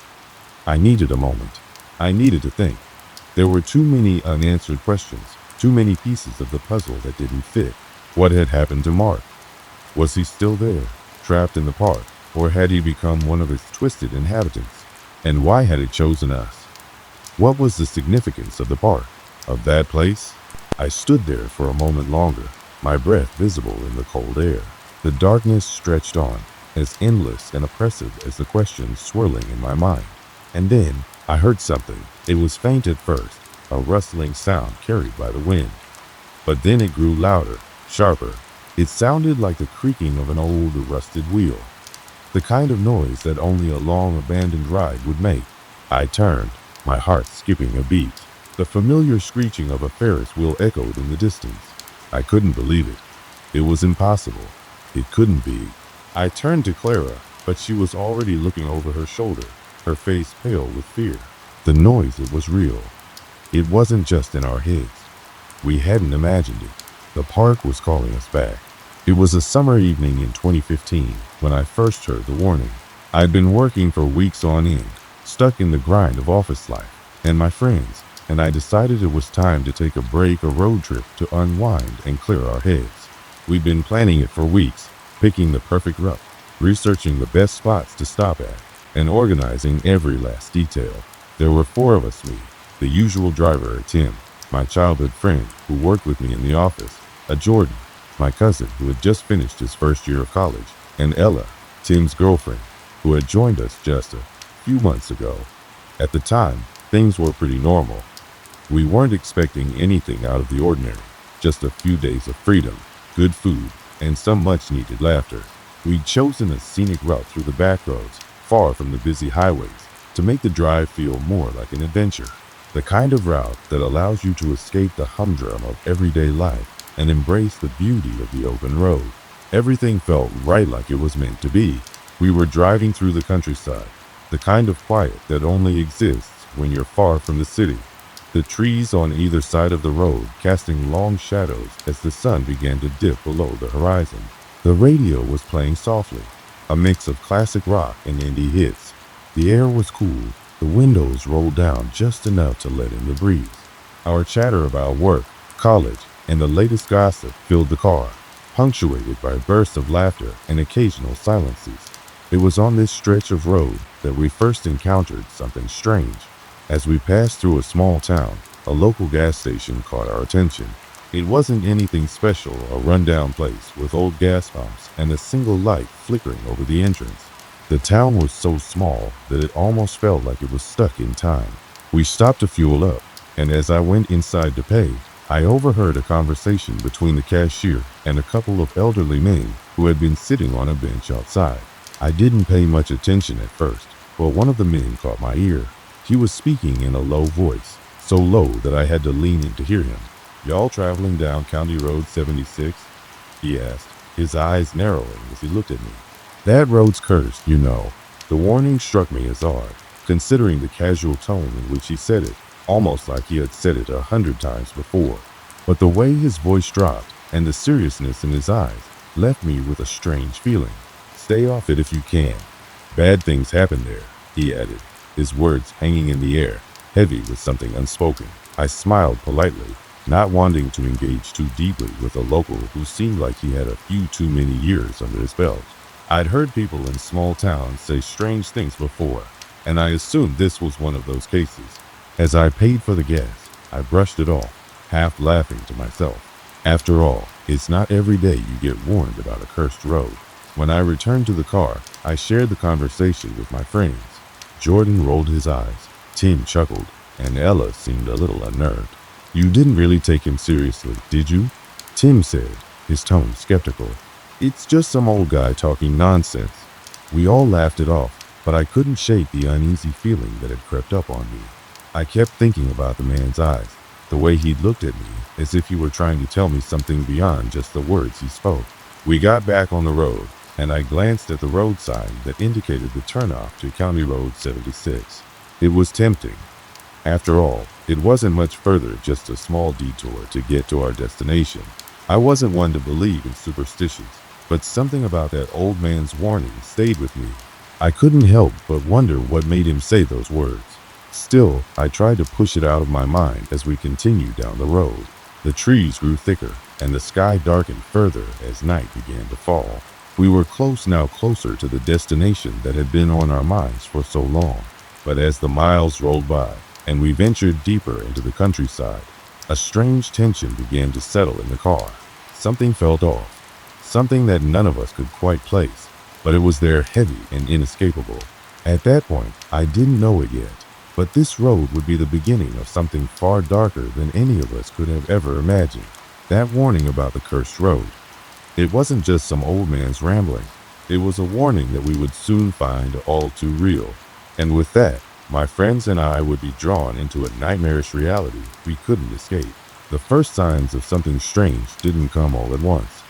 I needed a moment. I needed to think. There were too many unanswered questions, too many pieces of the puzzle that didn't fit. What had happened to Mark? Was he still there, trapped in the park, or had he become one of its twisted inhabitants? And why had it chosen us? What was the significance of the park, of that place? I stood there for a moment longer, my breath visible in the cold air. The darkness stretched on, as endless and oppressive as the questions swirling in my mind. And then I heard something. It was faint at first, a rustling sound carried by the wind. But then it grew louder, sharper. It sounded like the creaking of an old, rusted wheel, the kind of noise that only a long abandoned ride would make. I turned, my heart skipping a beat. The familiar screeching of a Ferris wheel echoed in the distance. I couldn't believe it. It was impossible. It couldn't be. I turned to Clara, but she was already looking over her shoulder, her face pale with fear. The noise, it was real. It wasn't just in our heads. We hadn't imagined it. The park was calling us back. It was a summer evening in 2015 when I first heard the warning. I'd been working for weeks on end, stuck in the grind of office life and my friends, and I decided it was time to take a break, a road trip to unwind and clear our heads. We'd been planning it for weeks, picking the perfect route, researching the best spots to stop at, and organizing every last detail. There were four of us: me, the usual driver, Tim, my childhood friend who worked with me in the office, Jordan, my cousin who had just finished his first year of college, and Ella, Tim's girlfriend, who had joined us just a few months ago. At the time, things were pretty normal. We weren't expecting anything out of the ordinary, just a few days of freedom, good food, and some much-needed laughter. We'd chosen a scenic route through the back roads, far from the busy highways, to make the drive feel more like an adventure. The kind of route that allows you to escape the humdrum of everyday life and embrace the beauty of the open road. Everything felt right, like it was meant to be. We were driving through the countryside, the kind of quiet that only exists when you're far from the city. The trees on either side of the road casting long shadows as the sun began to dip below the horizon. The radio was playing softly, a mix of classic rock and indie hits. The air was cool, the windows rolled down just enough to let in the breeze. Our chatter about work, college, and the latest gossip filled the car, punctuated by bursts of laughter and occasional silences. It was on this stretch of road that we first encountered something strange. As we passed through a small town, a local gas station caught our attention. It wasn't anything special, a rundown place with old gas pumps and a single light flickering over the entrance. The town was so small that it almost felt like it was stuck in time. We stopped to fuel up, and as I went inside to pay, I overheard a conversation between the cashier and a couple of elderly men who had been sitting on a bench outside. I didn't pay much attention at first, but one of the men caught my ear. He was speaking in a low voice, so low that I had to lean in to hear him. "Y'all traveling down County Road 76? He asked, his eyes narrowing as he looked at me. "That road's cursed, you know." The warning struck me as odd, considering the casual tone in which he said it, almost like he had said it 100 times before. But the way his voice dropped and the seriousness in his eyes left me with a strange feeling. "Stay off it if you can. Bad things happen there," he added, his words hanging in the air, heavy with something unspoken. I smiled politely, not wanting to engage too deeply with a local who seemed like he had a few too many years under his belt. I'd heard people in small towns say strange things before, and I assumed this was one of those cases. As I paid for the gas, I brushed it off, half laughing to myself. After all, it's not every day you get warned about a cursed road. When I returned to the car, I shared the conversation with my friends. Jordan rolled his eyes, Tim chuckled, and Ella seemed a little unnerved. You didn't really take him seriously, did you? Tim said, his tone skeptical. It's just some old guy talking nonsense. We all laughed it off, but I couldn't shake the uneasy feeling that had crept up on me. I kept thinking about the man's eyes, the way he'd looked at me, as if he were trying to tell me something beyond just the words he spoke. We got back on the road, and I glanced at the road sign that indicated the turnoff to County Road 76. It was tempting. After all, it wasn't much further, just a small detour to get to our destination. I wasn't one to believe in superstitions, but something about that old man's warning stayed with me. I couldn't help but wonder what made him say those words. Still, I tried to push it out of my mind as we continued down the road. The trees grew thicker, and the sky darkened further as night began to fall. We were closer to the destination that had been on our minds for so long. But as the miles rolled by, and we ventured deeper into the countryside, a strange tension began to settle in the car. Something felt off, something that none of us could quite place, but it was there, heavy and inescapable. At that point, I didn't know it yet, but this road would be the beginning of something far darker than any of us could have ever imagined. That warning about the cursed road. It wasn't just some old man's rambling. It was a warning that we would soon find all too real. And with that, my friends and I would be drawn into a nightmarish reality we couldn't escape. The first signs of something strange didn't come all at once.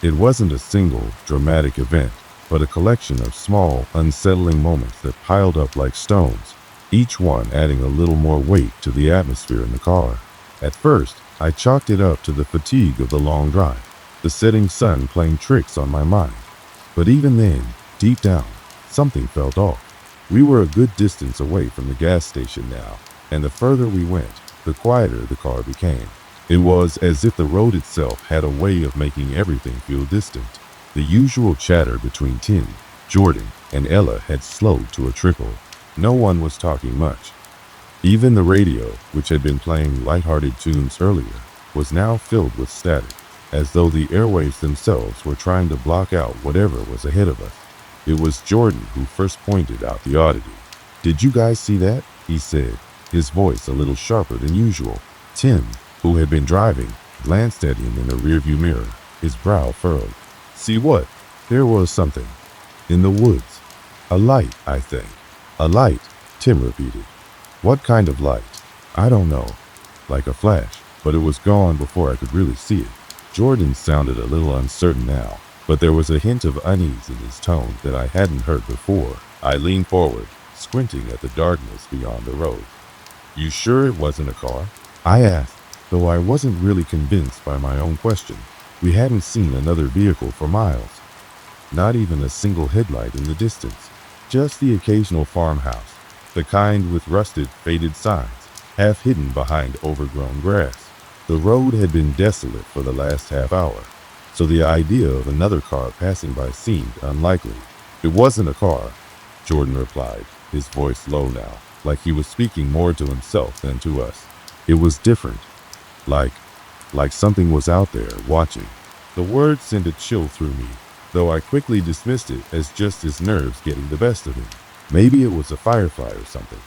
It wasn't a single, dramatic event, but a collection of small, unsettling moments that piled up like stones, each one adding a little more weight to the atmosphere in the car. At first, I chalked it up to the fatigue of the long drive, the setting sun playing tricks on my mind. But even then, deep down, something felt off. We were a good distance away from the gas station now, and the further we went, the quieter the car became. It was as if the road itself had a way of making everything feel distant. The usual chatter between Tim, Jordan, and Ella had slowed to a trickle. No one was talking much. Even the radio, which had been playing lighthearted tunes earlier, was now filled with static, as though the airwaves themselves were trying to block out whatever was ahead of us. It was Jordan who first pointed out the oddity. "Did you guys see that?" he said, his voice a little sharper than usual. Tim, who had been driving, glanced at him in the rearview mirror, his brow furrowed. "See what?" "There was something. In the woods. A light, I think." "A light," Tim repeated. "What kind of light?" "I don't know. Like a flash, but it was gone before I could really see it." Jordan sounded a little uncertain now, but there was a hint of unease in his tone that I hadn't heard before. I leaned forward, squinting at the darkness beyond the road. "You sure it wasn't a car?" I asked, though I wasn't really convinced by my own question. We hadn't seen another vehicle for miles. Not even a single headlight in the distance. Just the occasional farmhouse, the kind with rusted, faded signs, half hidden behind overgrown grass. The road had been desolate for the last half hour, so the idea of another car passing by seemed unlikely. "It wasn't a car," Jordan replied, his voice low now, like he was speaking more to himself than to us. "It was different. Like something was out there, watching." The word sent a chill through me, though I quickly dismissed it as just his nerves getting the best of him. Maybe it was a firefly or something.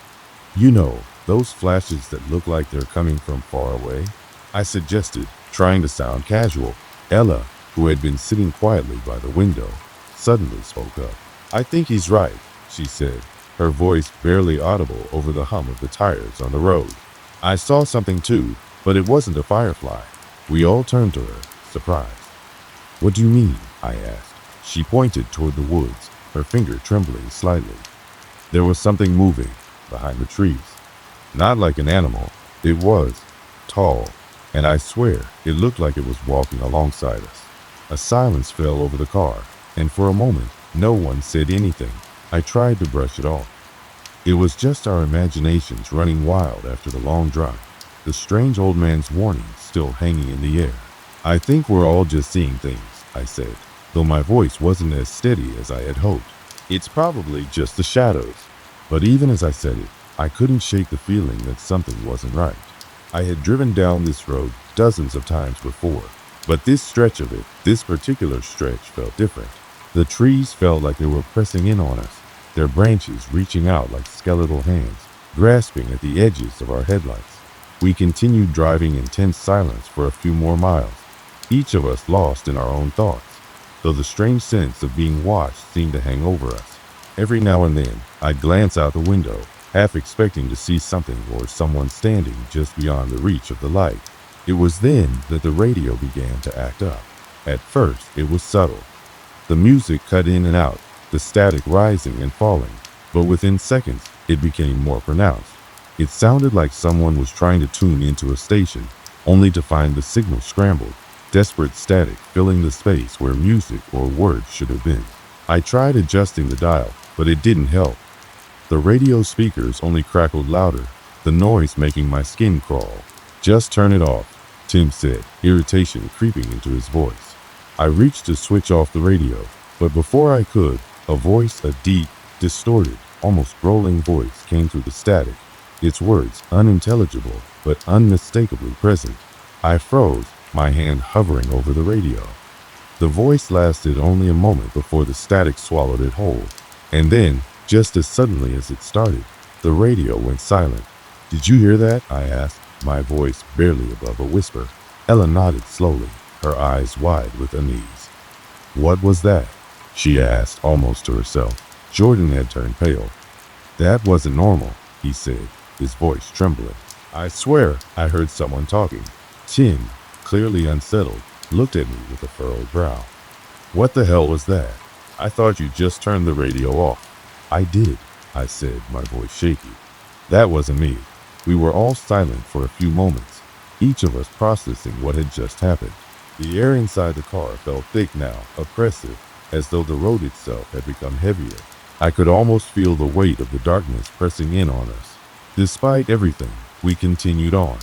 "You know, those flashes that look like they're coming from far away?" I suggested, trying to sound casual. Ella, who had been sitting quietly by the window, suddenly spoke up. "I think he's right," she said, her voice barely audible over the hum of the tires on the road. "I saw something too, but it wasn't a firefly." We all turned to her, surprised. "What do you mean?" I asked. She pointed toward the woods, her finger trembling slightly. There was something moving behind the trees. Not like an animal. It was tall, and I swear it looked like it was walking alongside us. A silence fell over the car, and for a moment, no one said anything. I tried to brush it off. It was just our imaginations running wild after the long drive, the strange old man's warning still hanging in the air. "I think we're all just seeing things," I said. though my voice wasn't as steady as I had hoped. It's probably just the shadows. But even as I said it, I couldn't shake the feeling that something wasn't right. I had driven down this road dozens of times before, but this stretch of it, this particular stretch, felt different. The trees felt like they were pressing in on us, their branches reaching out like skeletal hands, grasping at the edges of our headlights. We continued driving in tense silence for a few more miles, each of us lost in our own thoughts, though the strange sense of being watched seemed to hang over us. Every now and then, I'd glance out the window, half expecting to see something or someone standing just beyond the reach of the light. It was then that the radio began to act up. At first, it was subtle. The music cut in and out, the static rising and falling, but within seconds, it became more pronounced. It sounded like someone was trying to tune into a station, only to find the signal scrambled, desperate static filling the space where music or words should have been. I tried adjusting the dial, but it didn't help. The radio speakers only crackled louder, the noise making my skin crawl. "Just turn it off," Tim said, irritation creeping into his voice. I reached to switch off the radio, but before I could, a voice, a deep, distorted, almost rolling voice came through the static, its words unintelligible but unmistakably present. I froze, my hand hovering over the radio. The voice lasted only a moment before the static swallowed it whole, and then, just as suddenly as it started, the radio went silent. "Did you hear that?" I asked, my voice barely above a whisper. Ella nodded slowly, her eyes wide with unease. "What was that?" she asked, almost to herself. Jordan had turned pale. "That wasn't normal," he said, his voice trembling. "I swear I heard someone talking." Tim, clearly unsettled, looked at me with a furrowed brow. "What the hell was that? I thought you just turned the radio off." "I did," I said, my voice shaky. "That wasn't me." We were all silent for a few moments, each of us processing what had just happened. The air inside the car felt thick now, oppressive, as though the road itself had become heavier. I could almost feel the weight of the darkness pressing in on us. Despite everything, we continued on.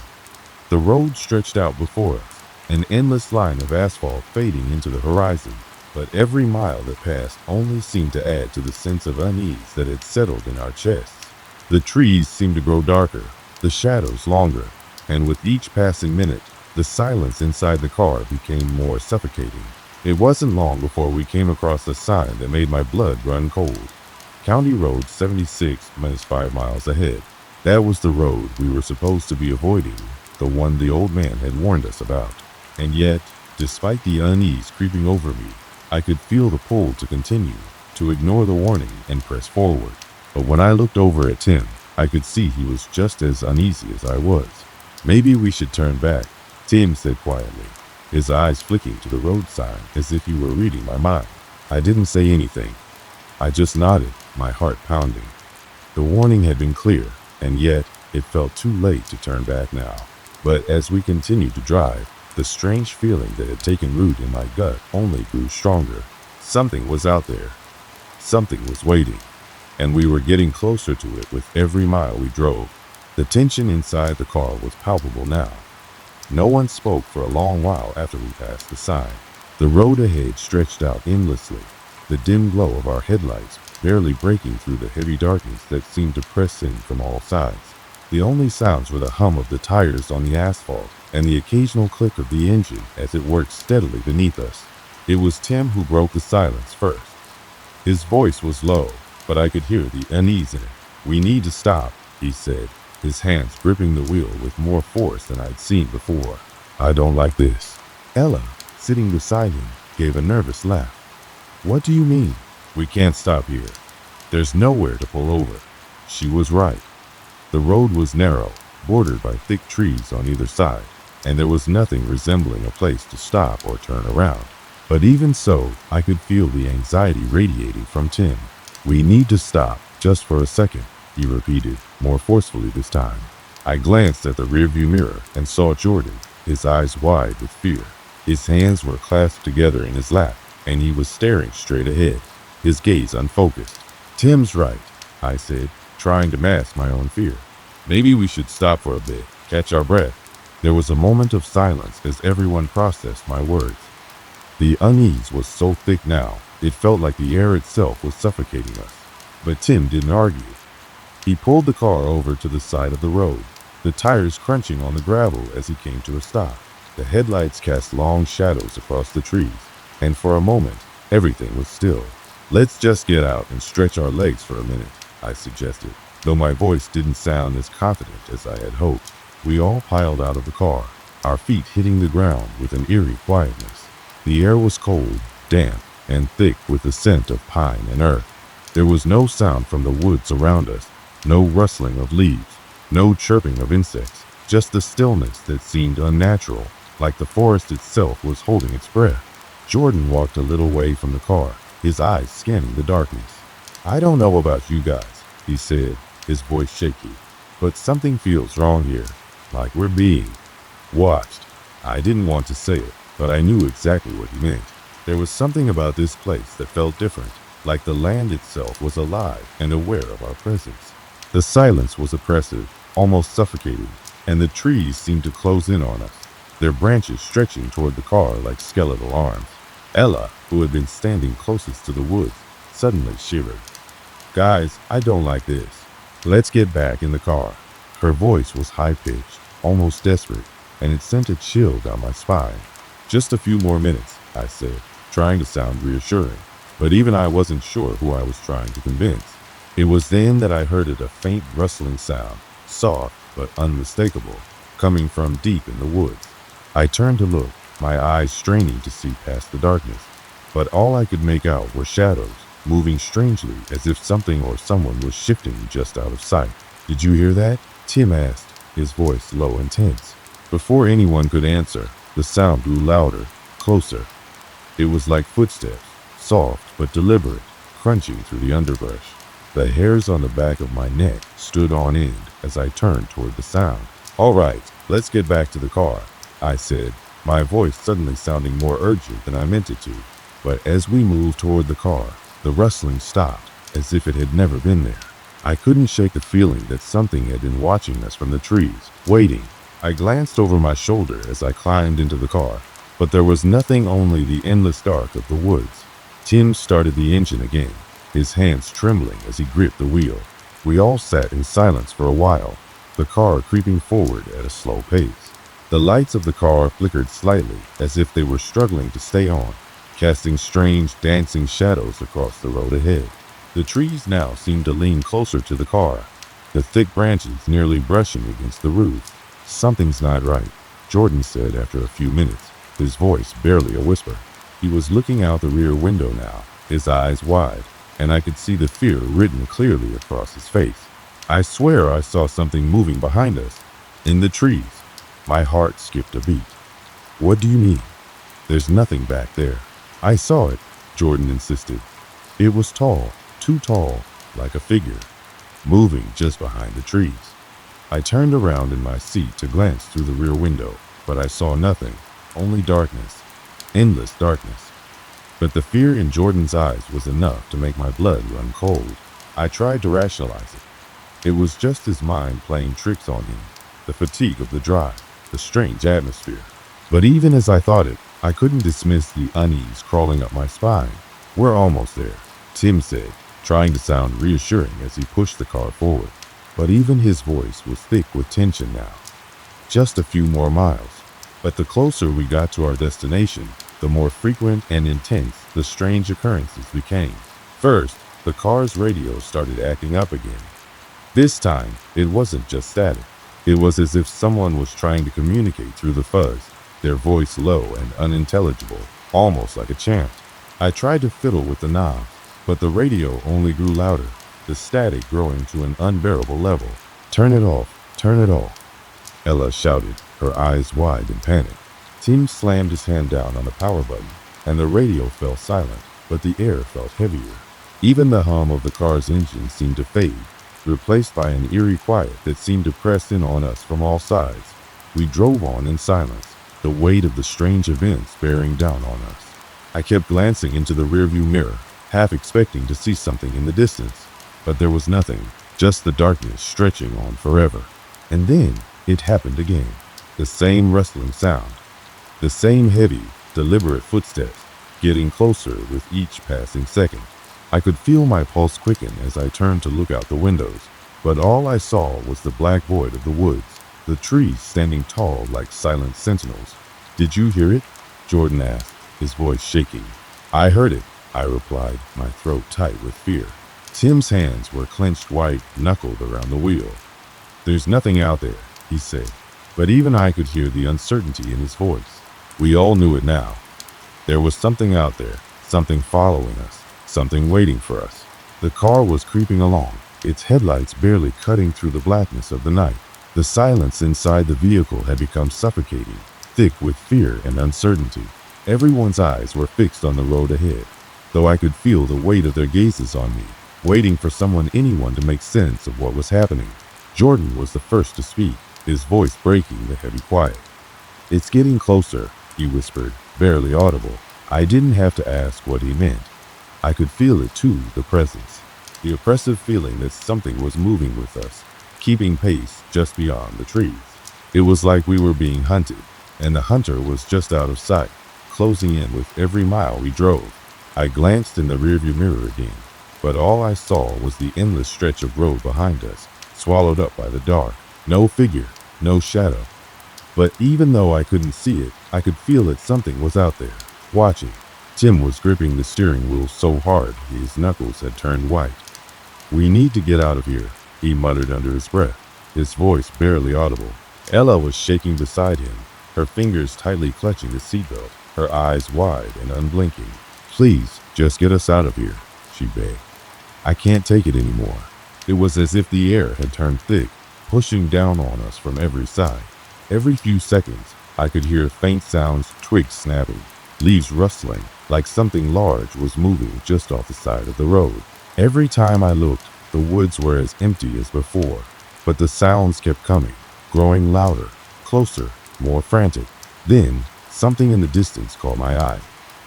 The road stretched out before us, an endless line of asphalt fading into the horizon, but every mile that passed only seemed to add to the sense of unease that had settled in our chests. The trees seemed to grow darker, the shadows longer, and with each passing minute, the silence inside the car became more suffocating. It wasn't long before we came across a sign that made my blood run cold. County Road 76 -5 miles ahead. That was the road we were supposed to be avoiding, the one the old man had warned us about. And yet, despite the unease creeping over me, I could feel the pull to continue, to ignore the warning and press forward. But when I looked over at Tim, I could see he was just as uneasy as I was. "Maybe we should turn back," Tim said quietly, his eyes flicking to the road sign as if he were reading my mind. I didn't say anything. I just nodded, my heart pounding. The warning had been clear, and yet it felt too late to turn back now. But as we continued to drive, the strange feeling that had taken root in my gut only grew stronger. Something was out there. Something was waiting, and we were getting closer to it with every mile we drove. The tension inside the car was palpable now. No one spoke for a long while after we passed the sign. The road ahead stretched out endlessly, the dim glow of our headlights barely breaking through the heavy darkness that seemed to press in from all sides. The only sounds were the hum of the tires on the asphalt and the occasional click of the engine as it worked steadily beneath us. It was Tim who broke the silence first. His voice was low, but I could hear the unease in it. "We need to stop," he said, his hands gripping the wheel with more force than I'd seen before. "I don't like this." Ella, sitting beside him, gave a nervous laugh. "What do you mean?" "We can't stop here. There's nowhere to pull over." She was right. The road was narrow, bordered by thick trees on either side, and there was nothing resembling a place to stop or turn around. But even so, I could feel the anxiety radiating from Tim. "We need to stop, just for a second," he repeated, more forcefully this time. I glanced at the rearview mirror and saw Jordan, his eyes wide with fear. His hands were clasped together in his lap, and he was staring straight ahead, his gaze unfocused. "Tim's right," I said, trying to mask my own fear. "Maybe we should stop for a bit, catch our breath." There was a moment of silence as everyone processed my words. The unease was so thick now, it felt like the air itself was suffocating us. But Tim didn't argue. He pulled the car over to the side of the road, the tires crunching on the gravel as he came to a stop. The headlights cast long shadows across the trees, and for a moment, everything was still. "Let's just get out and stretch our legs for a minute," I suggested, though my voice didn't sound as confident as I had hoped. We all piled out of the car, our feet hitting the ground with an eerie quietness. The air was cold, damp, and thick with the scent of pine and earth. There was no sound from the woods around us, no rustling of leaves, no chirping of insects, just the stillness that seemed unnatural, like the forest itself was holding its breath. Jordan walked a little way from the car, his eyes scanning the darkness. "I don't know about you guys," he said, his voice shaky, "but something feels wrong here, like we're being watched." I didn't want to say it, but I knew exactly what he meant. There was something about this place that felt different, like the land itself was alive and aware of our presence. The silence was oppressive, almost suffocating, and the trees seemed to close in on us, their branches stretching toward the car like skeletal arms. Ella, who had been standing closest to the woods, suddenly shivered. "Guys, I don't like this. Let's get back in the car." Her voice was high-pitched, almost desperate, and it sent a chill down my spine. "Just a few more minutes," I said, trying to sound reassuring, but even I wasn't sure who I was trying to convince. It was then that I heard a faint rustling sound, soft but unmistakable, coming from deep in the woods. I turned to look, my eyes straining to see past the darkness, but all I could make out were shadows, moving strangely as if something or someone was shifting just out of sight. "Did you hear that?" Tim asked, his voice low and tense. Before anyone could answer, the sound grew louder, closer. It was like footsteps, soft but deliberate, crunching through the underbrush. The hairs on the back of my neck stood on end as I turned toward the sound. "All right, let's get back to the car," I said, my voice suddenly sounding more urgent than I meant it to. But as we moved toward the car, the rustling stopped, as if it had never been there. I couldn't shake the feeling that something had been watching us from the trees, waiting. I glanced over my shoulder as I climbed into the car, but there was nothing, only the endless dark of the woods. Tim started the engine again, his hands trembling as he gripped the wheel. We all sat in silence for a while, the car creeping forward at a slow pace. The lights of the car flickered slightly, as if they were struggling to stay on, casting strange, dancing shadows across the road ahead. The trees now seemed to lean closer to the car, the thick branches nearly brushing against the roof. "Something's not right," Jordan said after a few minutes, his voice barely a whisper. He was looking out the rear window now, his eyes wide, and I could see the fear written clearly across his face. "I swear I saw something moving behind us, in the trees." My heart skipped a beat. "What do you mean?" "There's nothing back there." "I saw it," Jordan insisted. "It was tall, too tall, like a figure, moving just behind the trees." I turned around in my seat to glance through the rear window, but I saw nothing, only darkness, endless darkness. But the fear in Jordan's eyes was enough to make my blood run cold. I tried to rationalize it. It was just his mind playing tricks on him, the fatigue of the drive, the strange atmosphere. But even as I thought it, I couldn't dismiss the unease crawling up my spine. "We're almost there," Tim said, trying to sound reassuring as he pushed the car forward. But even his voice was thick with tension now. "Just a few more miles." But the closer we got to our destination, the more frequent and intense the strange occurrences became. First, the car's radio started acting up again. This time, it wasn't just static. It was as if someone was trying to communicate through the fuzz, their voice low and unintelligible, almost like a chant. I tried to fiddle with the knob, but the radio only grew louder, the static growing to an unbearable level. "Turn it off, turn it off," Ella shouted, her eyes wide in panic. Tim slammed his hand down on the power button, and the radio fell silent, but the air felt heavier. Even the hum of the car's engine seemed to fade, replaced by an eerie quiet that seemed to press in on us from all sides. We drove on in silence, the weight of the strange events bearing down on us. I kept glancing into the rearview mirror, half expecting to see something in the distance, but there was nothing, just the darkness stretching on forever. And then it happened again. The same rustling sound, the same heavy, deliberate footsteps, getting closer with each passing second. I could feel my pulse quicken as I turned to look out the windows, but all I saw was the black void of the woods, the trees standing tall like silent sentinels. "Did you hear it?" Jordan asked, his voice shaking. "I heard it," I replied, my throat tight with fear. Tim's hands were clenched white, knuckled around the wheel. "There's nothing out there," he said, but even I could hear the uncertainty in his voice. We all knew it now. There was something out there, something following us, something waiting for us. The car was creeping along, its headlights barely cutting through the blackness of the night. The silence inside the vehicle had become suffocating, thick with fear and uncertainty. Everyone's eyes were fixed on the road ahead, though I could feel the weight of their gazes on me, waiting for anyone to make sense of what was happening. Jordan was the first to speak, his voice breaking the heavy quiet. "It's getting closer," he whispered, barely audible. I didn't have to ask what he meant. I could feel it too, the presence, the oppressive feeling that something was moving with us, keeping pace just beyond the trees. It was like we were being hunted, and the hunter was just out of sight, closing in with every mile we drove. I glanced in the rearview mirror again, but all I saw was the endless stretch of road behind us, swallowed up by the dark. No figure, no shadow. But even though I couldn't see it, I could feel that something was out there, watching. Tim was gripping the steering wheel so hard his knuckles had turned white. "We need to get out of here," he muttered under his breath, his voice barely audible. Ella was shaking beside him, her fingers tightly clutching the seatbelt, her eyes wide and unblinking. "Please, just get us out of here," she begged. "I can't take it anymore." It was as if the air had turned thick, pushing down on us from every side. Every few seconds, I could hear faint sounds, twigs snapping, leaves rustling, like something large was moving just off the side of the road. Every time I looked, the woods were as empty as before, but the sounds kept coming, growing louder, closer, more frantic. Then, something in the distance caught my eye.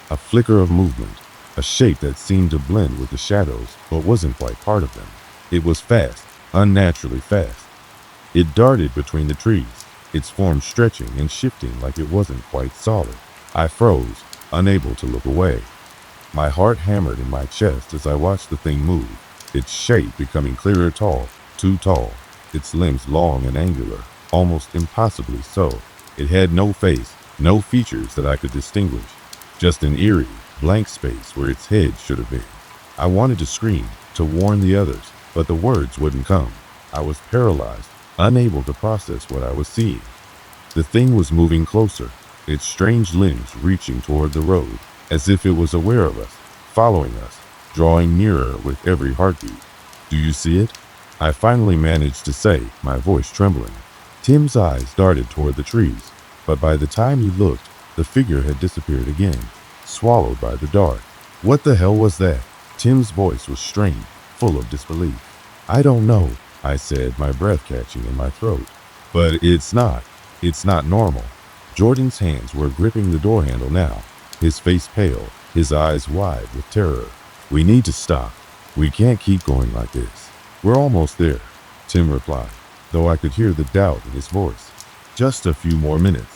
A flicker of movement, a shape that seemed to blend with the shadows, but wasn't quite part of them. It was fast, unnaturally fast. It darted between the trees, its form stretching and shifting like it wasn't quite solid. I froze, unable to look away. My heart hammered in my chest as I watched the thing move, its shape becoming clearer, too tall, its limbs long and angular, almost impossibly so. It had no face, no features that I could distinguish, just an eerie, blank space where its head should have been. I wanted to scream, to warn the others, but the words wouldn't come. I was paralyzed, unable to process what I was seeing. The thing was moving closer, its strange limbs reaching toward the road, as if it was aware of us, following us, drawing nearer with every heartbeat. "Do you see it?" I finally managed to say, my voice trembling. Tim's eyes darted toward the trees, but by the time he looked, the figure had disappeared again, swallowed by the dark. "What the hell was that?" Tim's voice was strained, full of disbelief. "I don't know," I said, my breath catching in my throat. "But it's not normal." Jordan's hands were gripping the door handle now, his face pale, his eyes wide with terror. "We need to stop. We can't keep going like this." "We're almost there," Tim replied, though I could hear the doubt in his voice. "Just a few more minutes."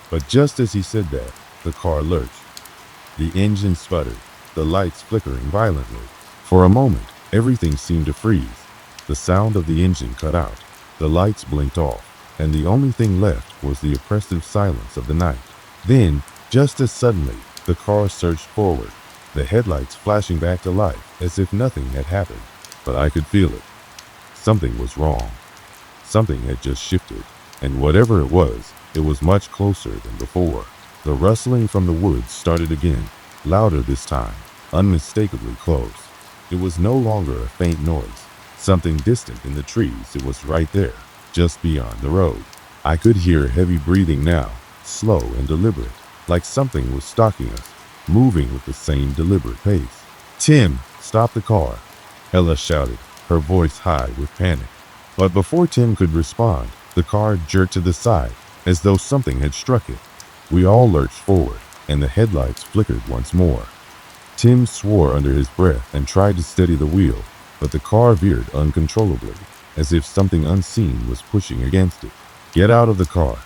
But just as he said that, the car lurched. The engine sputtered, the lights flickering violently. For a moment, everything seemed to freeze. The sound of the engine cut out, the lights blinked off, and the only thing left was the oppressive silence of the night. Then, just as suddenly, the car surged forward, the headlights flashing back to life as if nothing had happened. But I could feel it. Something was wrong. Something had just shifted, and whatever it was much closer than before. The rustling from the woods started again, louder this time, unmistakably close. It was no longer a faint noise, something distant in the trees. It was right there, just beyond the road. I could hear heavy breathing now, slow and deliberate, like something was stalking us, moving with the same deliberate pace. "Tim, stop the car," Ella shouted, her voice high with panic. But before Tim could respond, the car jerked to the side, as though something had struck it. We all lurched forward, and the headlights flickered once more. Tim swore under his breath and tried to steady the wheel, but the car veered uncontrollably, as if something unseen was pushing against it. "Get out of the car,"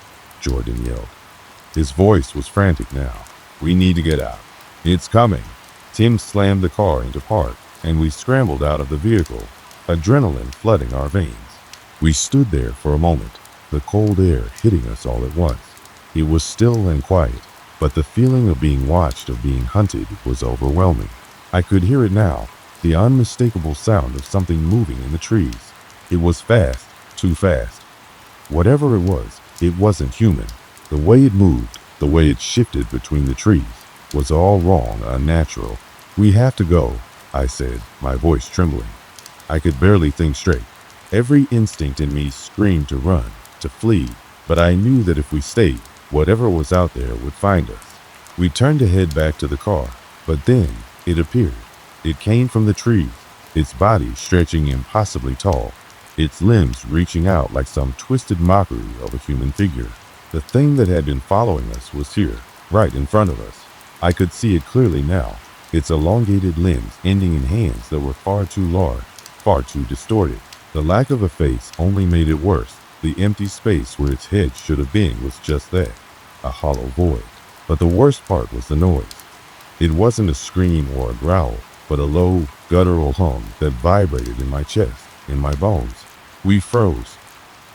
Jordan yelled. His voice was frantic now. "We need to get out." It's coming. Tim slammed the car into park, and we scrambled out of the vehicle, adrenaline flooding our veins. We stood there for a moment, the cold air hitting us all at once. It was still and quiet, but the feeling of being watched, of being hunted, was overwhelming. I could hear it now, the unmistakable sound of something moving in the trees. It was fast, too fast. Whatever it wasn't human. The way it moved, the way it shifted between the trees, was all wrong, unnatural. "We have to go," I said, my voice trembling. I could barely think straight. Every instinct in me screamed to run, to flee, but I knew that if we stayed, whatever was out there would find us. We turned to head back to the car, but then it appeared. It came from the trees, its body stretching impossibly tall, its limbs reaching out like some twisted mockery of a human figure. The thing that had been following us was here, right in front of us. I could see it clearly now, its elongated limbs ending in hands that were far too large, far too distorted. The lack of a face only made it worse. The empty space where its head should have been was just that, a hollow void. But the worst part was the noise. It wasn't a scream or a growl, but a low, guttural hum that vibrated in my chest, in my bones. We froze.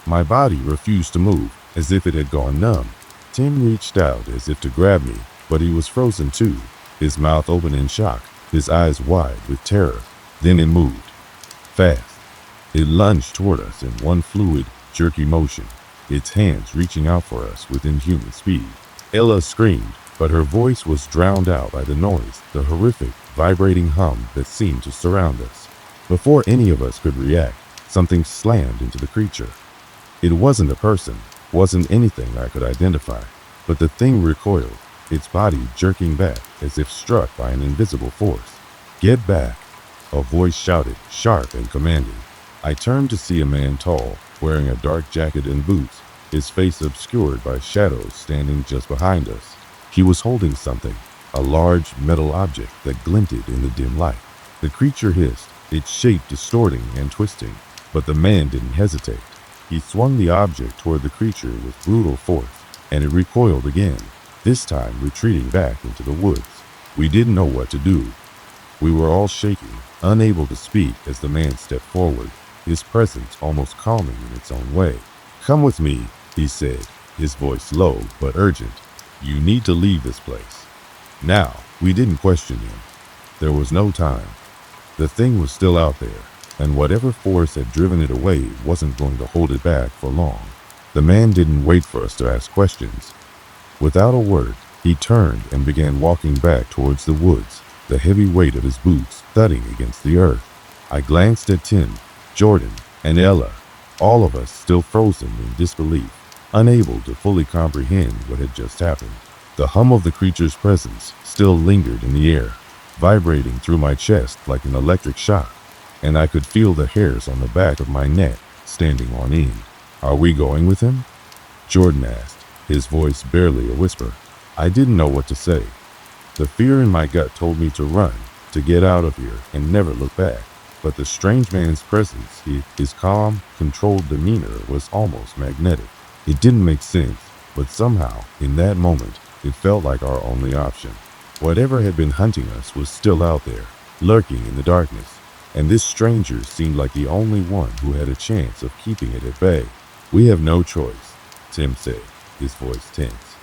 My body refused to move, as if it had gone numb. Tim reached out as if to grab me, but he was frozen too, his mouth open in shock, his eyes wide with terror. Then it moved. Fast. It lunged toward us in one fluid, jerky motion, its hands reaching out for us with inhuman speed. Ella screamed, but her voice was drowned out by the noise, the horrific, vibrating hum that seemed to surround us. Before any of us could react, something slammed into the creature. It wasn't a person, wasn't anything I could identify, but the thing recoiled, its body jerking back as if struck by an invisible force. "Get back," a voice shouted, sharp and commanding. I turned to see a man tall, wearing a dark jacket and boots, his face obscured by shadows standing just behind us. He was holding something, a large metal object that glinted in the dim light. The creature hissed, its shape distorting and twisting, but the man didn't hesitate. He swung the object toward the creature with brutal force, and it recoiled again, this time retreating back into the woods. We didn't know what to do. We were all shaking, unable to speak as the man stepped forward, his presence almost calming in its own way. "Come with me," he said, his voice low but urgent. "You need to leave this place." Now, we didn't question him. There was no time. The thing was still out there, and whatever force had driven it away wasn't going to hold it back for long. The man didn't wait for us to ask questions. Without a word, he turned and began walking back towards the woods, the heavy weight of his boots thudding against the earth. I glanced at Tim, Jordan, and Ella, all of us still frozen in disbelief, unable to fully comprehend what had just happened. The hum of the creature's presence still lingered in the air, vibrating through my chest like an electric shock, and I could feel the hairs on the back of my neck standing on end. "Are we going with him?" Jordan asked, his voice barely a whisper. I didn't know what to say. The fear in my gut told me to run, to get out of here and never look back. But the strange man's presence, his calm, controlled demeanor was almost magnetic. It didn't make sense, but somehow, in that moment, it felt like our only option. Whatever had been hunting us was still out there, lurking in the darkness, and this stranger seemed like the only one who had a chance of keeping it at bay. "We have no choice," Tim said, his voice tense.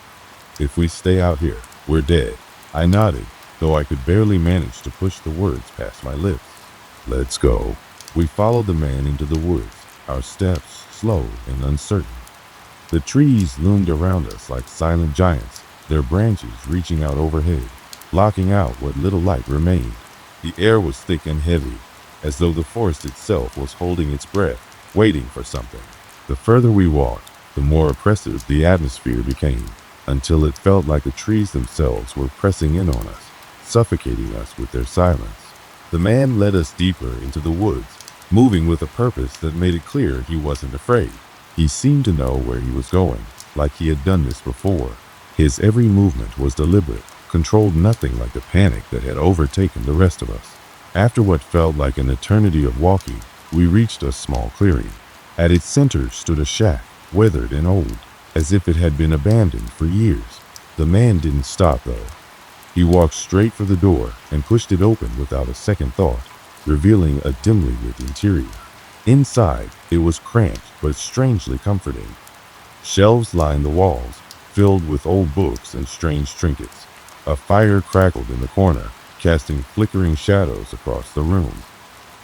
"If we stay out here, we're dead." I nodded, though I could barely manage to push the words past my lips. "Let's go." We followed the man into the woods, our steps slow and uncertain. The trees loomed around us like silent giants, their branches reaching out overhead, blocking out what little light remained. The air was thick and heavy, as though the forest itself was holding its breath, waiting for something. The further we walked, the more oppressive the atmosphere became, until it felt like the trees themselves were pressing in on us, suffocating us with their silence. The man led us deeper into the woods, moving with a purpose that made it clear he wasn't afraid. He seemed to know where he was going, like he had done this before. His every movement was deliberate, controlled nothing like the panic that had overtaken the rest of us. After what felt like an eternity of walking, we reached a small clearing. At its center stood a shack, weathered and old, as if it had been abandoned for years. The man didn't stop though. He walked straight for the door and pushed it open without a second thought, revealing a dimly lit interior. Inside, it was cramped but strangely comforting. Shelves lined the walls, filled with old books and strange trinkets. A fire crackled in the corner, casting flickering shadows across the room.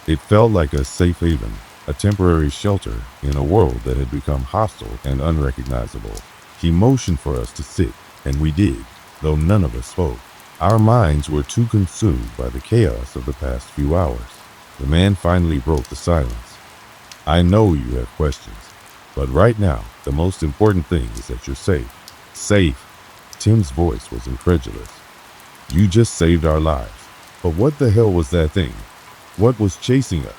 It felt like a safe haven, a temporary shelter in a world that had become hostile and unrecognizable. He motioned for us to sit, and we did, though none of us spoke. Our minds were too consumed by the chaos of the past few hours. The man finally broke the silence. I know you have questions, but right now, the most important thing is that you're safe. Safe. Tim's voice was incredulous. You just saved our lives. But what the hell was that thing? What was chasing us?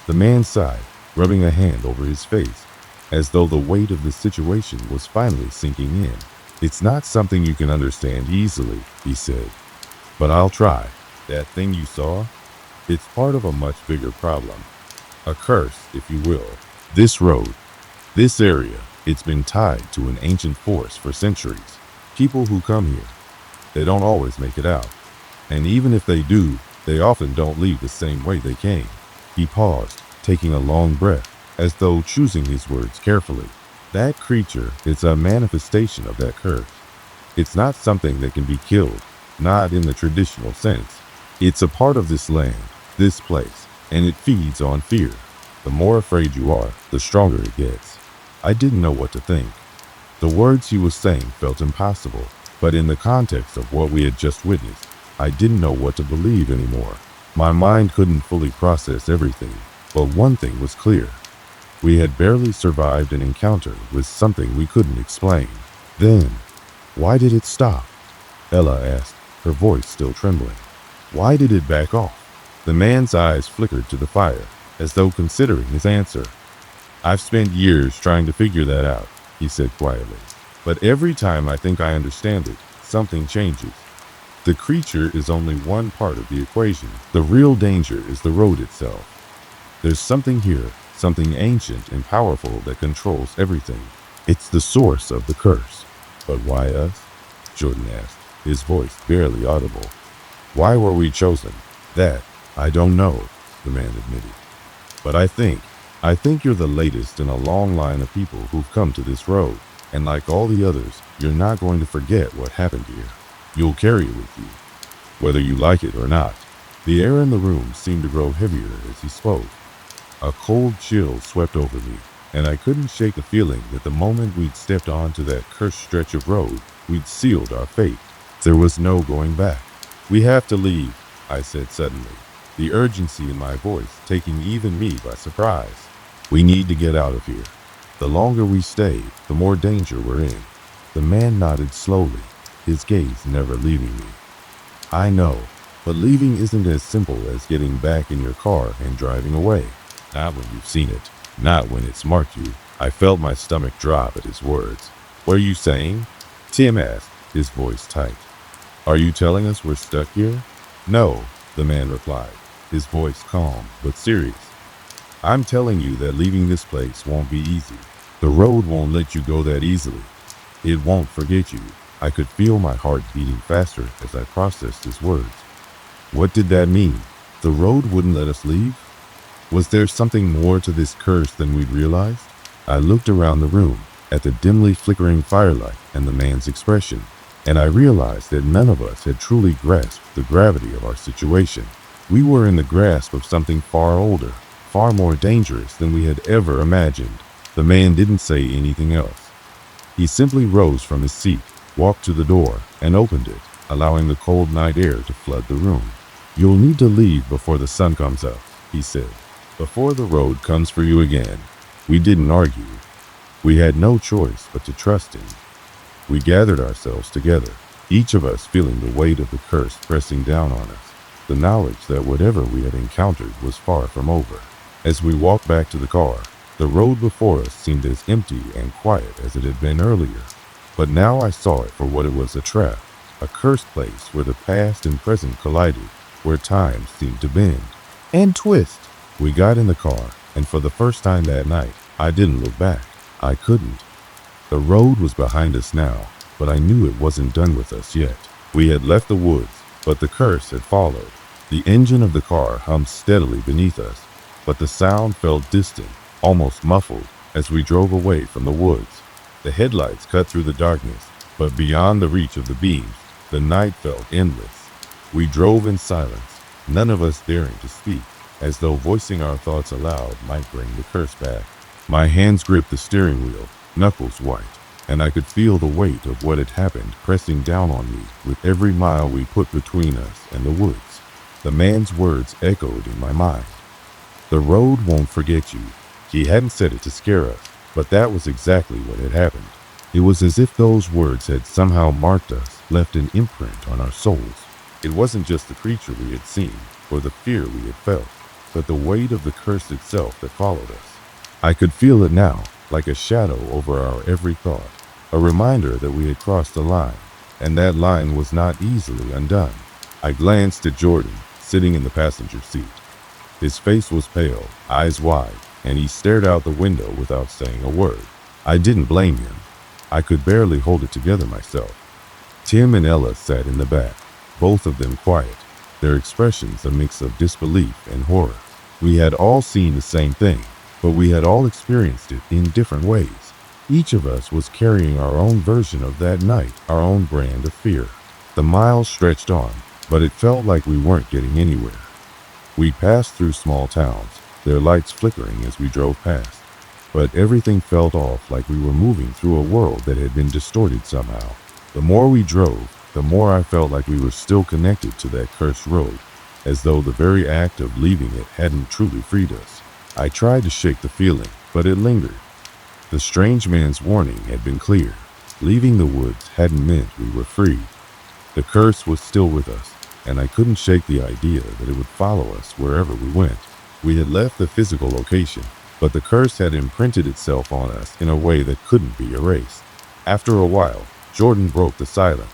The man sighed, rubbing a hand over his face, as though the weight of the situation was finally sinking in. It's not something you can understand easily, he said. But I'll try. That thing you saw? It's part of a much bigger problem. A curse, if you will. This road, this area, it's been tied to an ancient force for centuries. People who come here, they don't always make it out. And even if they do, they often don't leave the same way they came. He paused, taking a long breath, as though choosing his words carefully. That creature is a manifestation of that curse. It's not something that can be killed, not in the traditional sense. It's a part of this land, this place, and it feeds on fear. The more afraid you are, the stronger it gets. I didn't know what to think. The words he was saying felt impossible, but in the context of what we had just witnessed, I didn't know what to believe anymore. My mind couldn't fully process everything, but one thing was clear. We had barely survived an encounter with something we couldn't explain. Then, why did it stop? Ella asked, her voice still trembling. Why did it back off? The man's eyes flickered to the fire, as though considering his answer. I've spent years trying to figure that out, he said quietly. But every time I think I understand it, something changes. The creature is only one part of the equation. The real danger is the road itself. There's something here, something ancient and powerful that controls everything. It's the source of the curse. But why us? Jordan asked, his voice barely audible. Why were we chosen? That, I don't know, the man admitted. But I think you're the latest in a long line of people who've come to this road. And like all the others, you're not going to forget what happened here. You'll carry it with you, whether you like it or not. The air in the room seemed to grow heavier as he spoke. A cold chill swept over me, and I couldn't shake the feeling that the moment we'd stepped onto that cursed stretch of road, we'd sealed our fate. There was no going back. We have to leave, I said suddenly, the urgency in my voice taking even me by surprise. We need to get out of here. The longer we stay, the more danger we're in. The man nodded slowly, his gaze never leaving me. I know, but leaving isn't as simple as getting back in your car and driving away. Not when you've seen it, not when it's marked you. I felt my stomach drop at his words. What are you saying? Tim asked, his voice tight. Are you telling us we're stuck here? No, the man replied, his voice calm but serious. I'm telling you that leaving this place won't be easy. The road won't let you go that easily. It won't forget you. I could feel my heart beating faster as I processed his words. What did that mean? The road wouldn't let us leave? Was there something more to this curse than we'd realized? I looked around the room, at the dimly flickering firelight and the man's expression, and I realized that none of us had truly grasped the gravity of our situation. We were in the grasp of something far older, far more dangerous than we had ever imagined. The man didn't say anything else. He simply rose from his seat, walked to the door, and opened it, allowing the cold night air to flood the room. You'll need to leave before the sun comes up, he said, before the road comes for you again. We didn't argue. We had no choice but to trust him. We gathered ourselves together, each of us feeling the weight of the curse pressing down on us, the knowledge that whatever we had encountered was far from over. As we walked back to the car, the road before us seemed as empty and quiet as it had been earlier. But now I saw it for what it was, a trap, a cursed place where the past and present collided, where time seemed to bend and twist. We got in the car, and for the first time that night, I didn't look back. I couldn't. The road was behind us now, but I knew it wasn't done with us yet. We had left the woods, but the curse had followed. The engine of the car hummed steadily beneath us, but the sound felt distant, almost muffled, as we drove away from the woods. The headlights cut through the darkness, but beyond the reach of the beams, the night felt endless. We drove in silence, none of us daring to speak, as though voicing our thoughts aloud might bring the curse back. My hands gripped the steering wheel, knuckles white, and I could feel the weight of what had happened pressing down on me with every mile we put between us and the woods. The man's words echoed in my mind. The road won't forget you. He hadn't said it to scare us, but that was exactly what had happened. It was as if those words had somehow marked us, left an imprint on our souls. It wasn't just the creature we had seen, or the fear we had felt, but the weight of the curse itself that followed us. I could feel it now, like a shadow over our every thought, a reminder that we had crossed a line, and that line was not easily undone. I glanced at Jordan, sitting in the passenger seat. His face was pale, eyes wide, and he stared out the window without saying a word. I didn't blame him. I could barely hold it together myself. Tim and Ella sat in the back, both of them quiet, their expressions a mix of disbelief and horror. We had all seen the same thing, but we had all experienced it in different ways. Each of us was carrying our own version of that night, our own brand of fear. The miles stretched on, but it felt like we weren't getting anywhere. We passed through small towns, their lights flickering as we drove past. But everything felt off, like we were moving through a world that had been distorted somehow. The more we drove, the more I felt like we were still connected to that cursed road, as though the very act of leaving it hadn't truly freed us. I tried to shake the feeling, but it lingered. The strange man's warning had been clear. Leaving the woods hadn't meant we were free. The curse was still with us, and I couldn't shake the idea that it would follow us wherever we went. We had left the physical location, but the curse had imprinted itself on us in a way that couldn't be erased. After a while, Jordan broke the silence.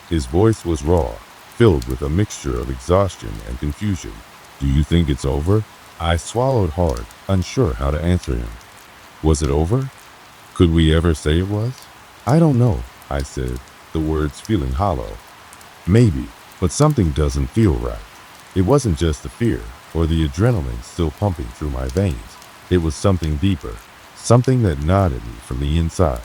His voice was raw, filled with a mixture of exhaustion and confusion. "Do you think it's over?" I swallowed hard, unsure how to answer him. Was it over? Could we ever say it was? "I don't know," I said, the words feeling hollow. "Maybe, but something doesn't feel right." It wasn't just the fear, or the adrenaline still pumping through my veins. It was something deeper, something that gnawed at me from the inside.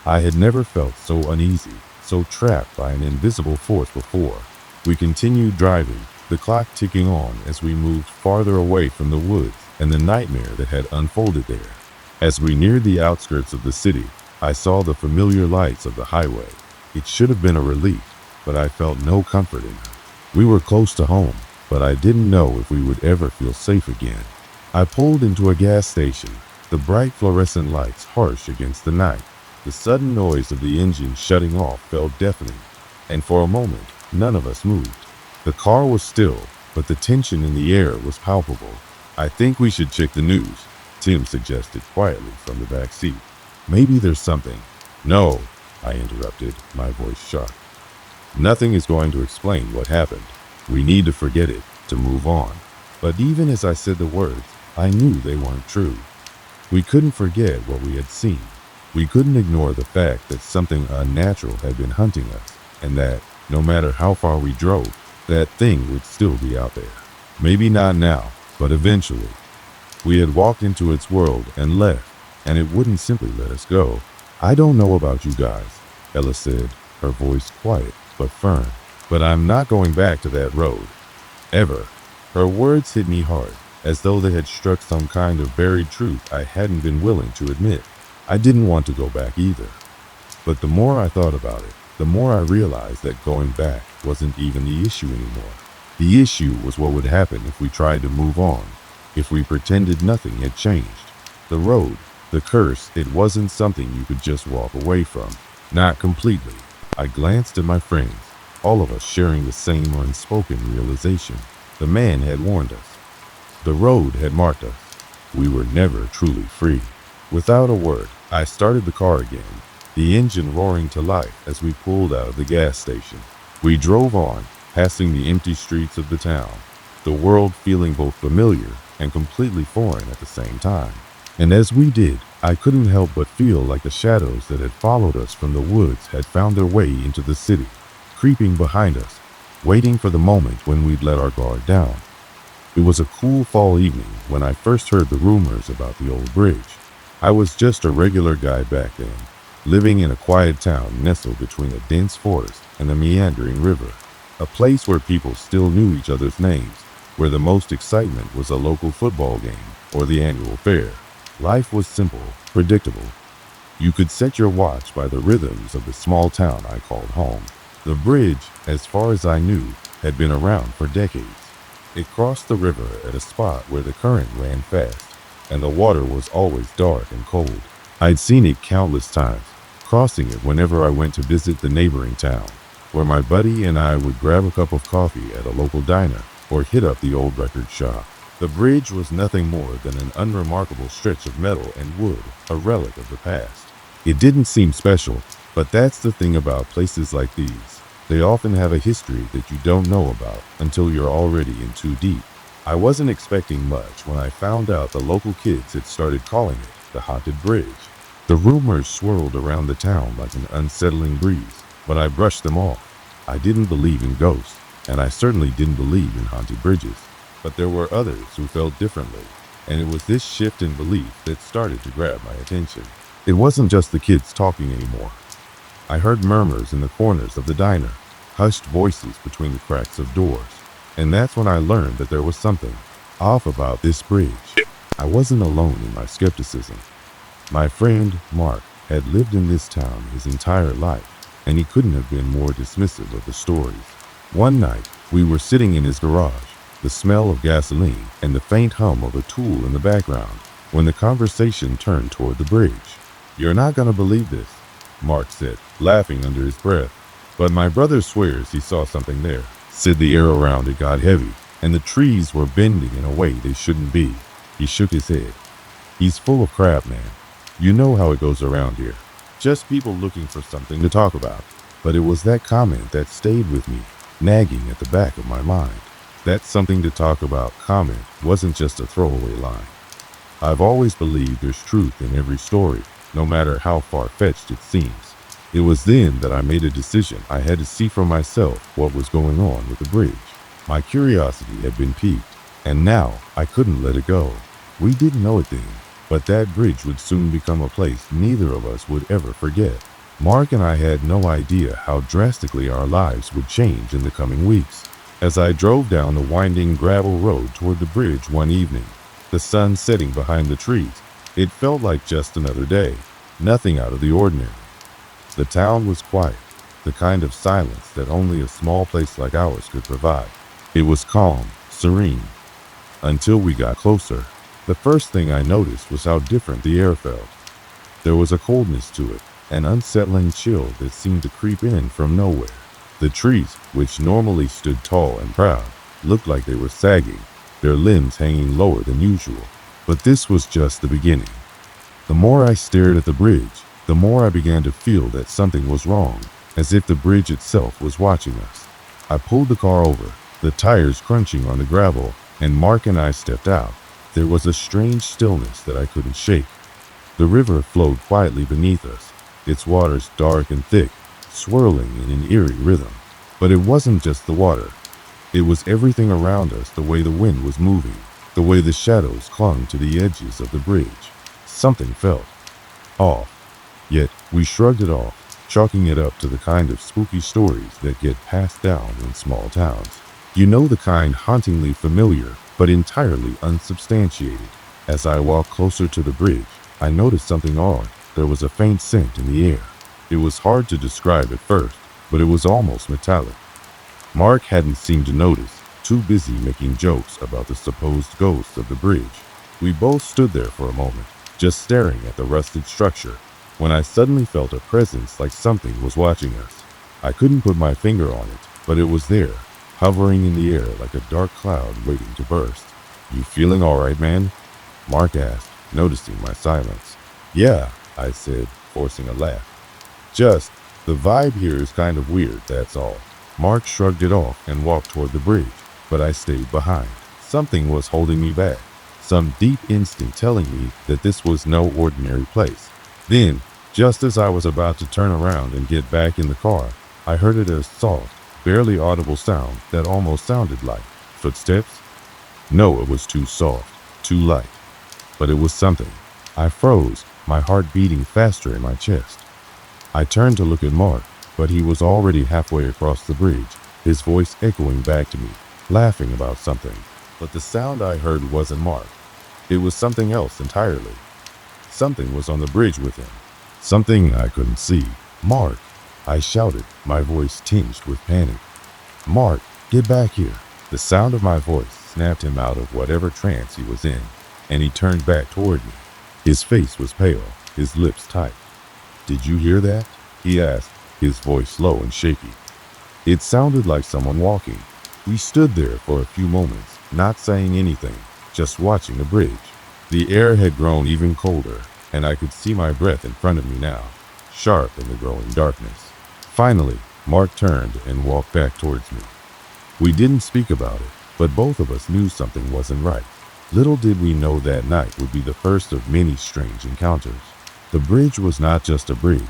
I had never felt so uneasy, so trapped by an invisible force before. We continued driving, the clock ticking on as we moved farther away from the woods and the nightmare that had unfolded there. As we neared the outskirts of the city, I saw the familiar lights of the highway. It should have been a relief, but I felt no comfort in it. We were close to home, but I didn't know if we would ever feel safe again. I pulled into a gas station, the bright fluorescent lights harsh against the night. The sudden noise of the engine shutting off felt deafening, and for a moment, none of us moved. The car was still, but the tension in the air was palpable. "I think we should check the news," Tim suggested quietly from the back seat. "Maybe there's something." "No," I interrupted, my voice shocked. "Nothing is going to explain what happened. We need to forget it, to move on." But even as I said the words, I knew they weren't true. We couldn't forget what we had seen. We couldn't ignore the fact that something unnatural had been hunting us, and that, no matter how far we drove, that thing would still be out there. Maybe not now, but eventually. We had walked into its world and left, and it wouldn't simply let us go. "I don't know about you guys," Ella said, her voice quiet but firm, "but I'm not going back to that road. Ever." Her words hit me hard, as though they had struck some kind of buried truth I hadn't been willing to admit. I didn't want to go back either. But the more I thought about it, the more I realized that going back wasn't even the issue anymore. The issue was what would happen if we tried to move on, if we pretended nothing had changed. The road, the curse, it wasn't something you could just walk away from. Not completely. I glanced at my friends, all of us sharing the same unspoken realization. The man had warned us. The road had marked us. We were never truly free. Without a word, I started the car again, the engine roaring to life as we pulled out of the gas station. We drove on, passing the empty streets of the town, the world feeling both familiar and completely foreign at the same time. And as we did, I couldn't help but feel like the shadows that had followed us from the woods had found their way into the city. creeping behind us, waiting for the moment when we'd let our guard down. It was a cool fall evening when I first heard the rumors about the old bridge. I was just a regular guy back then, living in a quiet town nestled between a dense forest and a meandering river, a place where people still knew each other's names, where the most excitement was a local football game or the annual fair. Life was simple, predictable. You could set your watch by the rhythms of the small town I called home. The bridge, as far as I knew, had been around for decades. It crossed the river at a spot where the current ran fast, and the water was always dark and cold. I'd seen it countless times, crossing it whenever I went to visit the neighboring town, where my buddy and I would grab a cup of coffee at a local diner or hit up the old record shop. The bridge was nothing more than an unremarkable stretch of metal and wood, a relic of the past. It didn't seem special, but that's the thing about places like these. They often have a history that you don't know about until you're already in too deep. I wasn't expecting much when I found out the local kids had started calling it the Haunted Bridge. The rumors swirled around the town like an unsettling breeze, but I brushed them off. I didn't believe in ghosts, and I certainly didn't believe in haunted bridges. But there were others who felt differently, and it was this shift in belief that started to grab my attention. It wasn't just the kids talking anymore. I heard murmurs in the corners of the diner, hushed voices between the cracks of doors, and that's when I learned that there was something off about this bridge. I wasn't alone in my skepticism. My friend, Mark, had lived in this town his entire life, and he couldn't have been more dismissive of the stories. One night, we were sitting in his garage, the smell of gasoline and the faint hum of a tool in the background, when the conversation turned toward the bridge. "You're not gonna believe this," Mark said, laughing under his breath. "But my brother swears he saw something there." Said the air around it got heavy, and the trees were bending in a way they shouldn't be. He shook his head. "He's full of crap, man. You know how it goes around here. Just people looking for something to talk about." But it was that comment that stayed with me, nagging at the back of my mind. That something to talk about comment wasn't just a throwaway line. I've always believed there's truth in every story, no matter how far-fetched it seems. It was then that I made a decision. I had to see for myself what was going on with the bridge. My curiosity had been piqued, and now I couldn't let it go. We didn't know it then, but that bridge would soon become a place neither of us would ever forget. Mark and I had no idea how drastically our lives would change in the coming weeks. As I drove down the winding gravel road toward the bridge one evening, the sun setting behind the trees, it felt like just another day, nothing out of the ordinary. The town was quiet, the kind of silence that only a small place like ours could provide. It was calm, serene. Until we got closer, the first thing I noticed was how different the air felt. There was a coldness to it, an unsettling chill that seemed to creep in from nowhere. The trees, which normally stood tall and proud, looked like they were sagging, their limbs hanging lower than usual. But this was just the beginning. The more I stared at the bridge, the more I began to feel that something was wrong, as if the bridge itself was watching us. I pulled the car over, the tires crunching on the gravel, and Mark and I stepped out. There was a strange stillness that I couldn't shake. The river flowed quietly beneath us, its waters dark and thick, swirling in an eerie rhythm. But it wasn't just the water. It was everything around us, the way the wind was moving, the way the shadows clung to the edges of the bridge. Something felt off. Yet we shrugged it off, chalking it up to the kind of spooky stories that get passed down in small towns. You know, the kind hauntingly familiar, but entirely unsubstantiated. As I walked closer to the bridge, I noticed something odd. There was a faint scent in the air. It was hard to describe at first, but it was almost metallic. Mark hadn't seemed to notice, too busy making jokes about the supposed ghosts of the bridge. We both stood there for a moment, just staring at the rusted structure, when I suddenly felt a presence like something was watching us. I couldn't put my finger on it, but it was there, hovering in the air like a dark cloud waiting to burst. "You feeling all right, man?" Mark asked, noticing my silence. "Yeah," I said, forcing a laugh. "Just, the vibe here is kind of weird, that's all." Mark shrugged it off and walked toward the bridge, but I stayed behind. Something was holding me back, some deep instinct telling me that this was no ordinary place. Then, just as I was about to turn around and get back in the car, I heard it as soft, barely audible sound that almost sounded like footsteps. No, it was too soft, too light, but it was something. I froze, my heart beating faster in my chest. I turned to look at Mark, but he was already halfway across the bridge, his voice echoing back to me, laughing about something. But the sound I heard wasn't Mark. It was something else entirely. Something was on the bridge with him. Something I couldn't see. "Mark!" I shouted, my voice tinged with panic. "Mark, get back here!" The sound of my voice snapped him out of whatever trance he was in, and he turned back toward me. His face was pale, his lips tight. "Did you hear that?" he asked, his voice low and shaky. It sounded like someone walking. We stood there for a few moments, not saying anything, just watching the bridge. The air had grown even colder, and I could see my breath in front of me now, sharp in the growing darkness. Finally, Mark turned and walked back towards me. We didn't speak about it, but both of us knew something wasn't right. Little did we know that night would be the first of many strange encounters. The bridge was not just a bridge.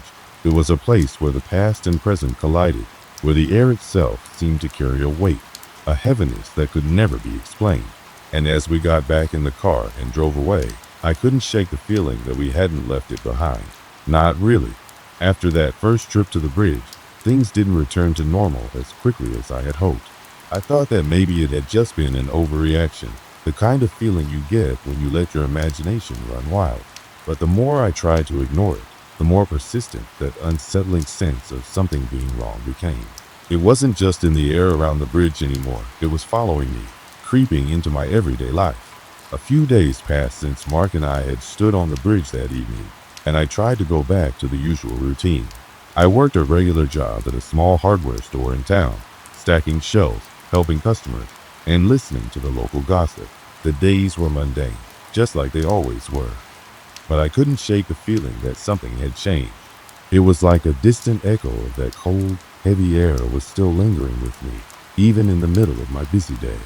It was a place where the past and present collided, where the air itself seemed to carry a weight, a heaviness that could never be explained. And as we got back in the car and drove away, I couldn't shake the feeling that we hadn't left it behind. Not really. After that first trip to the bridge, things didn't return to normal as quickly as I had hoped. I thought that maybe it had just been an overreaction, the kind of feeling you get when you let your imagination run wild. But the more I tried to ignore it, the more persistent that unsettling sense of something being wrong became. It wasn't just in the air around the bridge anymore. It was following me, creeping into my everyday life. A few days passed since Mark and I had stood on the bridge that evening, and I tried to go back to the usual routine. I worked a regular job at a small hardware store in town, stacking shelves, helping customers, and listening to the local gossip. The days were mundane, just like they always were. But I couldn't shake the feeling that something had changed. It was like a distant echo of that cold, heavy air was still lingering with me, even in the middle of my busy day.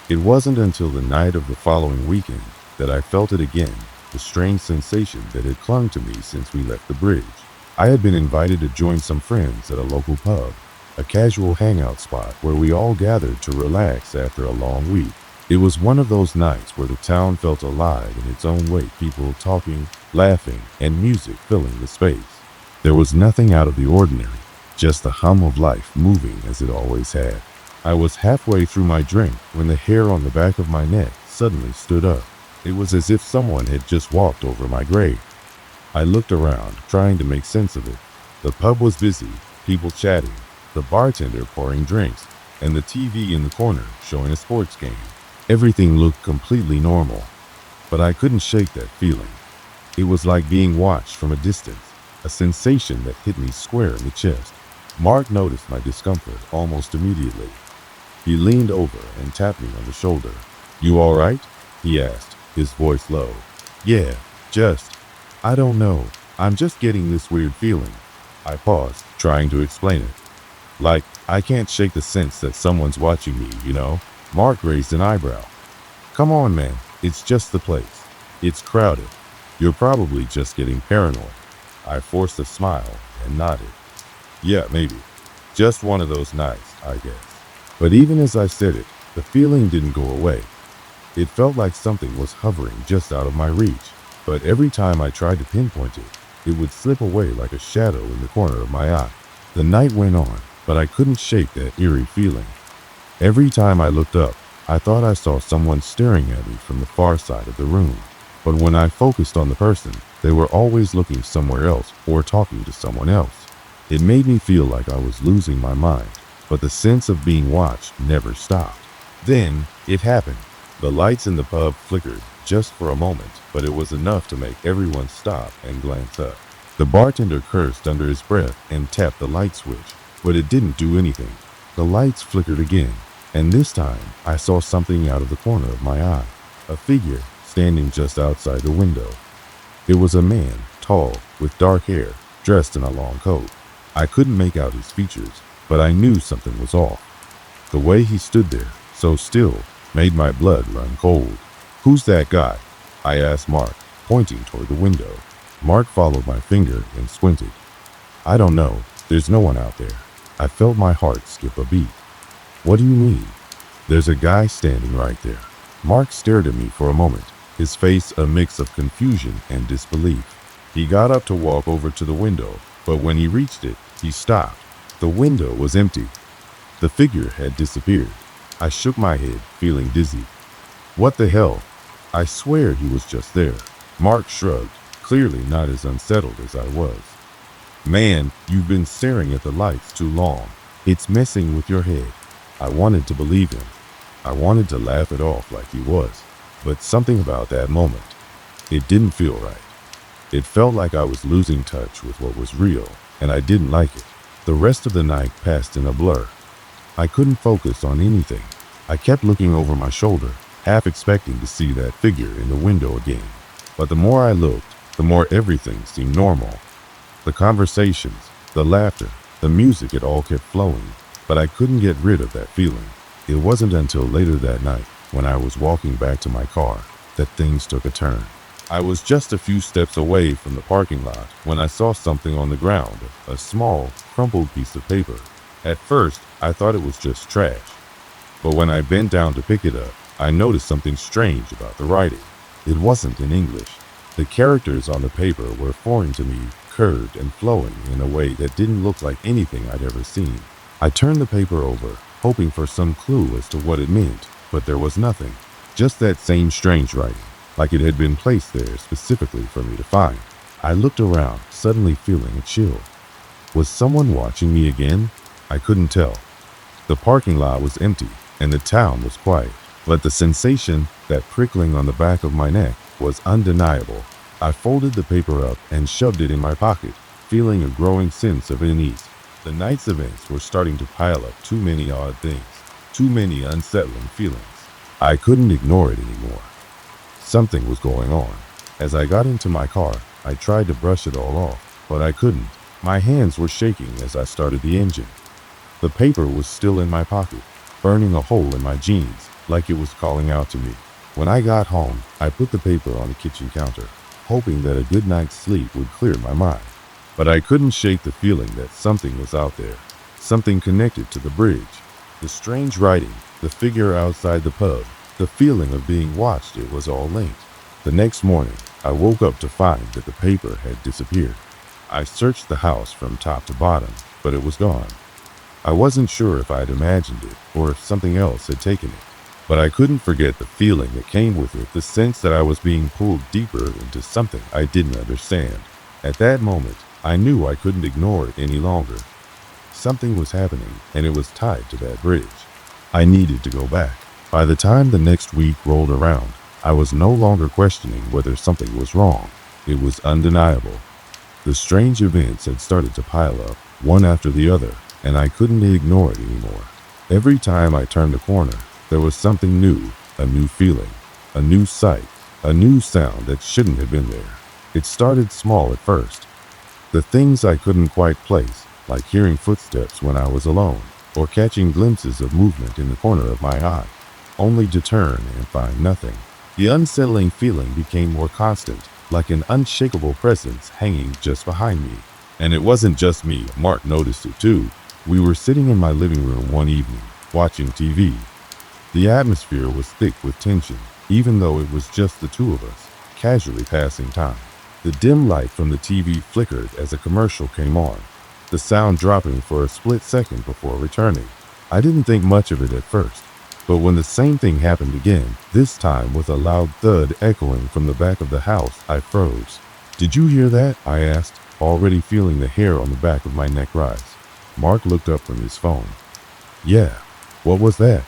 It wasn't until the night of the following weekend that I felt it again, the strange sensation that had clung to me since we left the bridge. I had been invited to join some friends at a local pub, a casual hangout spot where we all gathered to relax after a long week. It was one of those nights where the town felt alive in its own way, people talking, laughing, and music filling the space. There was nothing out of the ordinary, just the hum of life moving as it always had. I was halfway through my drink when the hair on the back of my neck suddenly stood up. It was as if someone had just walked over my grave. I looked around, trying to make sense of it. The pub was busy, people chatting, the bartender pouring drinks, and the TV in the corner showing a sports game. Everything looked completely normal, but I couldn't shake that feeling. It was like being watched from a distance, a sensation that hit me square in the chest. Mark noticed my discomfort almost immediately. He leaned over and tapped me on the shoulder. "You all right?" he asked, his voice low. "Yeah, I don't know. I'm just getting this weird feeling." I paused, trying to explain it. "Like, I can't shake the sense that someone's watching me, you know?" Mark raised an eyebrow. "Come on, man. It's just the place. It's crowded. You're probably just getting paranoid." I forced a smile and nodded. "Yeah, maybe. Just one of those nights, I guess." But even as I said it, the feeling didn't go away. It felt like something was hovering just out of my reach, but every time I tried to pinpoint it, it would slip away like a shadow in the corner of my eye. The night went on, but I couldn't shake that eerie feeling. Every time I looked up, I thought I saw someone staring at me from the far side of the room. But when I focused on the person, they were always looking somewhere else or talking to someone else. It made me feel like I was losing my mind, but the sense of being watched never stopped. Then, it happened. The lights in the pub flickered just for a moment, but it was enough to make everyone stop and glance up. The bartender cursed under his breath and tapped the light switch, but it didn't do anything. The lights flickered again, and this time I saw something out of the corner of my eye. A figure standing just outside the window. It was a man, tall, with dark hair, dressed in a long coat. I couldn't make out his features, but I knew something was off. The way he stood there, so still, made my blood run cold. "Who's that guy?" I asked Mark, pointing toward the window. Mark followed my finger and squinted. "I don't know. There's no one out there." I felt my heart skip a beat. What do you mean? There's a guy standing right there. Mark stared at me for a moment, his face a mix of confusion and disbelief. He got up to walk over to the window, but when he reached it, he stopped. The window was empty. The figure had disappeared. I shook my head, feeling dizzy. What the hell? I swear he was just there. Mark shrugged, clearly not as unsettled as I was. Man, you've been staring at the lights too long. It's messing with your head. I wanted to believe him. I wanted to laugh it off like he was. But something about that moment, it didn't feel right. It felt like I was losing touch with what was real, and I didn't like it. The rest of the night passed in a blur. I couldn't focus on anything. I kept looking over my shoulder, half expecting to see that figure in the window again. But the more I looked, the more everything seemed normal. The conversations, the laughter, the music, it all kept flowing, but I couldn't get rid of that feeling. It wasn't until later that night, when I was walking back to my car, that things took a turn. I was just a few steps away from the parking lot when I saw something on the ground, a small, crumpled piece of paper. At first, I thought it was just trash. But when I bent down to pick it up, I noticed something strange about the writing. It wasn't in English. The characters on the paper were foreign to me, curved and flowing in a way that didn't look like anything I'd ever seen. I turned the paper over, hoping for some clue as to what it meant, but there was nothing. Just that same strange writing, like it had been placed there specifically for me to find. I looked around, suddenly feeling a chill. Was someone watching me again? I couldn't tell. The parking lot was empty, and the town was quiet, but the sensation, that prickling on the back of my neck, was undeniable. I folded the paper up and shoved it in my pocket, feeling a growing sense of unease. The night's events were starting to pile up too many odd things, too many unsettling feelings. I couldn't ignore it anymore. Something was going on. As I got into my car, I tried to brush it all off, but I couldn't. My hands were shaking as I started the engine. The paper was still in my pocket, burning a hole in my jeans, like it was calling out to me. When I got home, I put the paper on the kitchen counter, hoping that a good night's sleep would clear my mind. But I couldn't shake the feeling that something was out there, something connected to the bridge. The strange writing, the figure outside the pub, the feeling of being watched, it was all linked. The next morning, I woke up to find that the paper had disappeared. I searched the house from top to bottom, but it was gone. I wasn't sure if I'd imagined it or if something else had taken it. But I couldn't forget the feeling that came with it, the sense that I was being pulled deeper into something I didn't understand. At that moment, I knew I couldn't ignore it any longer. Something was happening, and it was tied to that bridge. I needed to go back. By the time the next week rolled around, I was no longer questioning whether something was wrong. It was undeniable. The strange events had started to pile up, one after the other, and I couldn't ignore it anymore. Every time I turned a corner, there was something new, a new feeling, a new sight, a new sound that shouldn't have been there. It started small at first. The things I couldn't quite place, like hearing footsteps when I was alone, or catching glimpses of movement in the corner of my eye, only to turn and find nothing. The unsettling feeling became more constant, like an unshakable presence hanging just behind me. And it wasn't just me, Mark noticed it too. We were sitting in my living room one evening, watching TV. The atmosphere was thick with tension, even though it was just the two of us, casually passing time. The dim light from the TV flickered as a commercial came on, the sound dropping for a split second before returning. I didn't think much of it at first, but when the same thing happened again, this time with a loud thud echoing from the back of the house, I froze. "Did you hear that?" I asked, already feeling the hair on the back of my neck rise. Mark looked up from his phone. "Yeah, what was that?"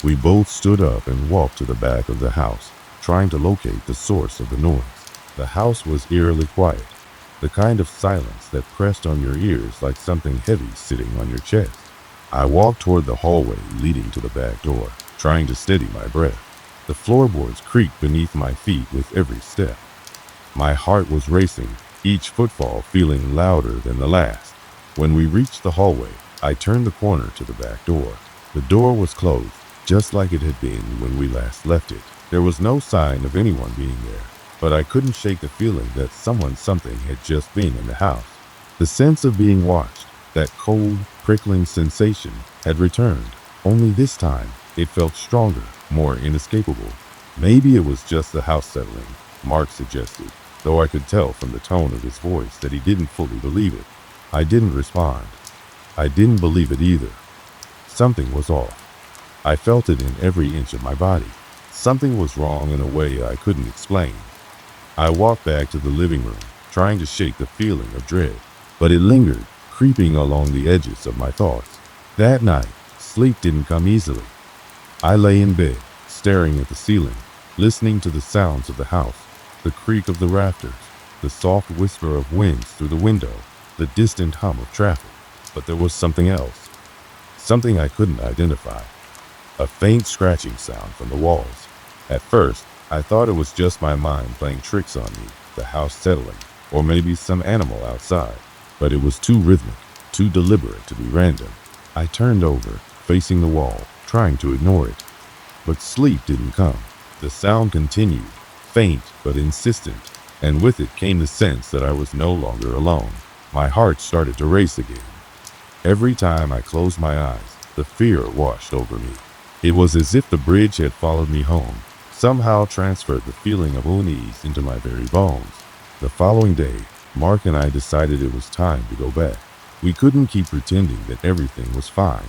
We both stood up and walked to the back of the house, trying to locate the source of the noise. The house was eerily quiet, the kind of silence that pressed on your ears like something heavy sitting on your chest. I walked toward the hallway leading to the back door, trying to steady my breath. The floorboards creaked beneath my feet with every step. My heart was racing, each footfall feeling louder than the last. When we reached the hallway, I turned the corner to the back door. The door was closed, just like it had been when we last left it. There was no sign of anyone being there, but I couldn't shake the feeling that something had just been in the house. The sense of being watched, that cold, prickling sensation had returned, only this time it felt stronger, more inescapable. Maybe it was just the house settling, Mark suggested, though I could tell from the tone of his voice that he didn't fully believe it. I didn't respond. I didn't believe it either. Something was off. I felt it in every inch of my body. Something was wrong in a way I couldn't explain. I walked back to the living room, trying to shake the feeling of dread, but it lingered, creeping along the edges of my thoughts. That night, sleep didn't come easily. I lay in bed, staring at the ceiling, listening to the sounds of the house, the creak of the rafters, the soft whisper of winds through the window, the distant hum of traffic. But there was something else, something I couldn't identify. A faint scratching sound from the walls. At first, I thought it was just my mind playing tricks on me, the house settling, or maybe some animal outside. But it was too rhythmic, too deliberate to be random. I turned over, facing the wall, trying to ignore it. But sleep didn't come. The sound continued, faint but insistent, and with it came the sense that I was no longer alone. My heart started to race again. Every time I closed my eyes, the fear washed over me. It was as if the bridge had followed me home, somehow transferred the feeling of unease into my very bones. The following day, Mark and I decided it was time to go back. We couldn't keep pretending that everything was fine.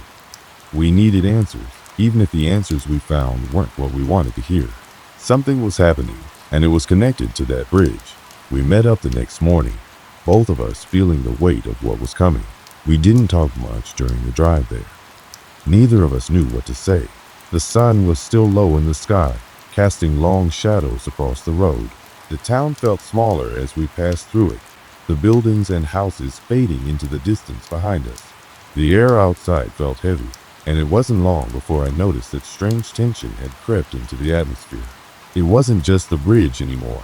We needed answers, even if the answers we found weren't what we wanted to hear. Something was happening, and it was connected to that bridge. We met up the next morning, both of us feeling the weight of what was coming. We didn't talk much during the drive there. Neither of us knew what to say. The sun was still low in the sky, casting long shadows across the road. The town felt smaller as we passed through it, the buildings and houses fading into the distance behind us. The air outside felt heavy, and it wasn't long before I noticed that strange tension had crept into the atmosphere. It wasn't just the bridge anymore.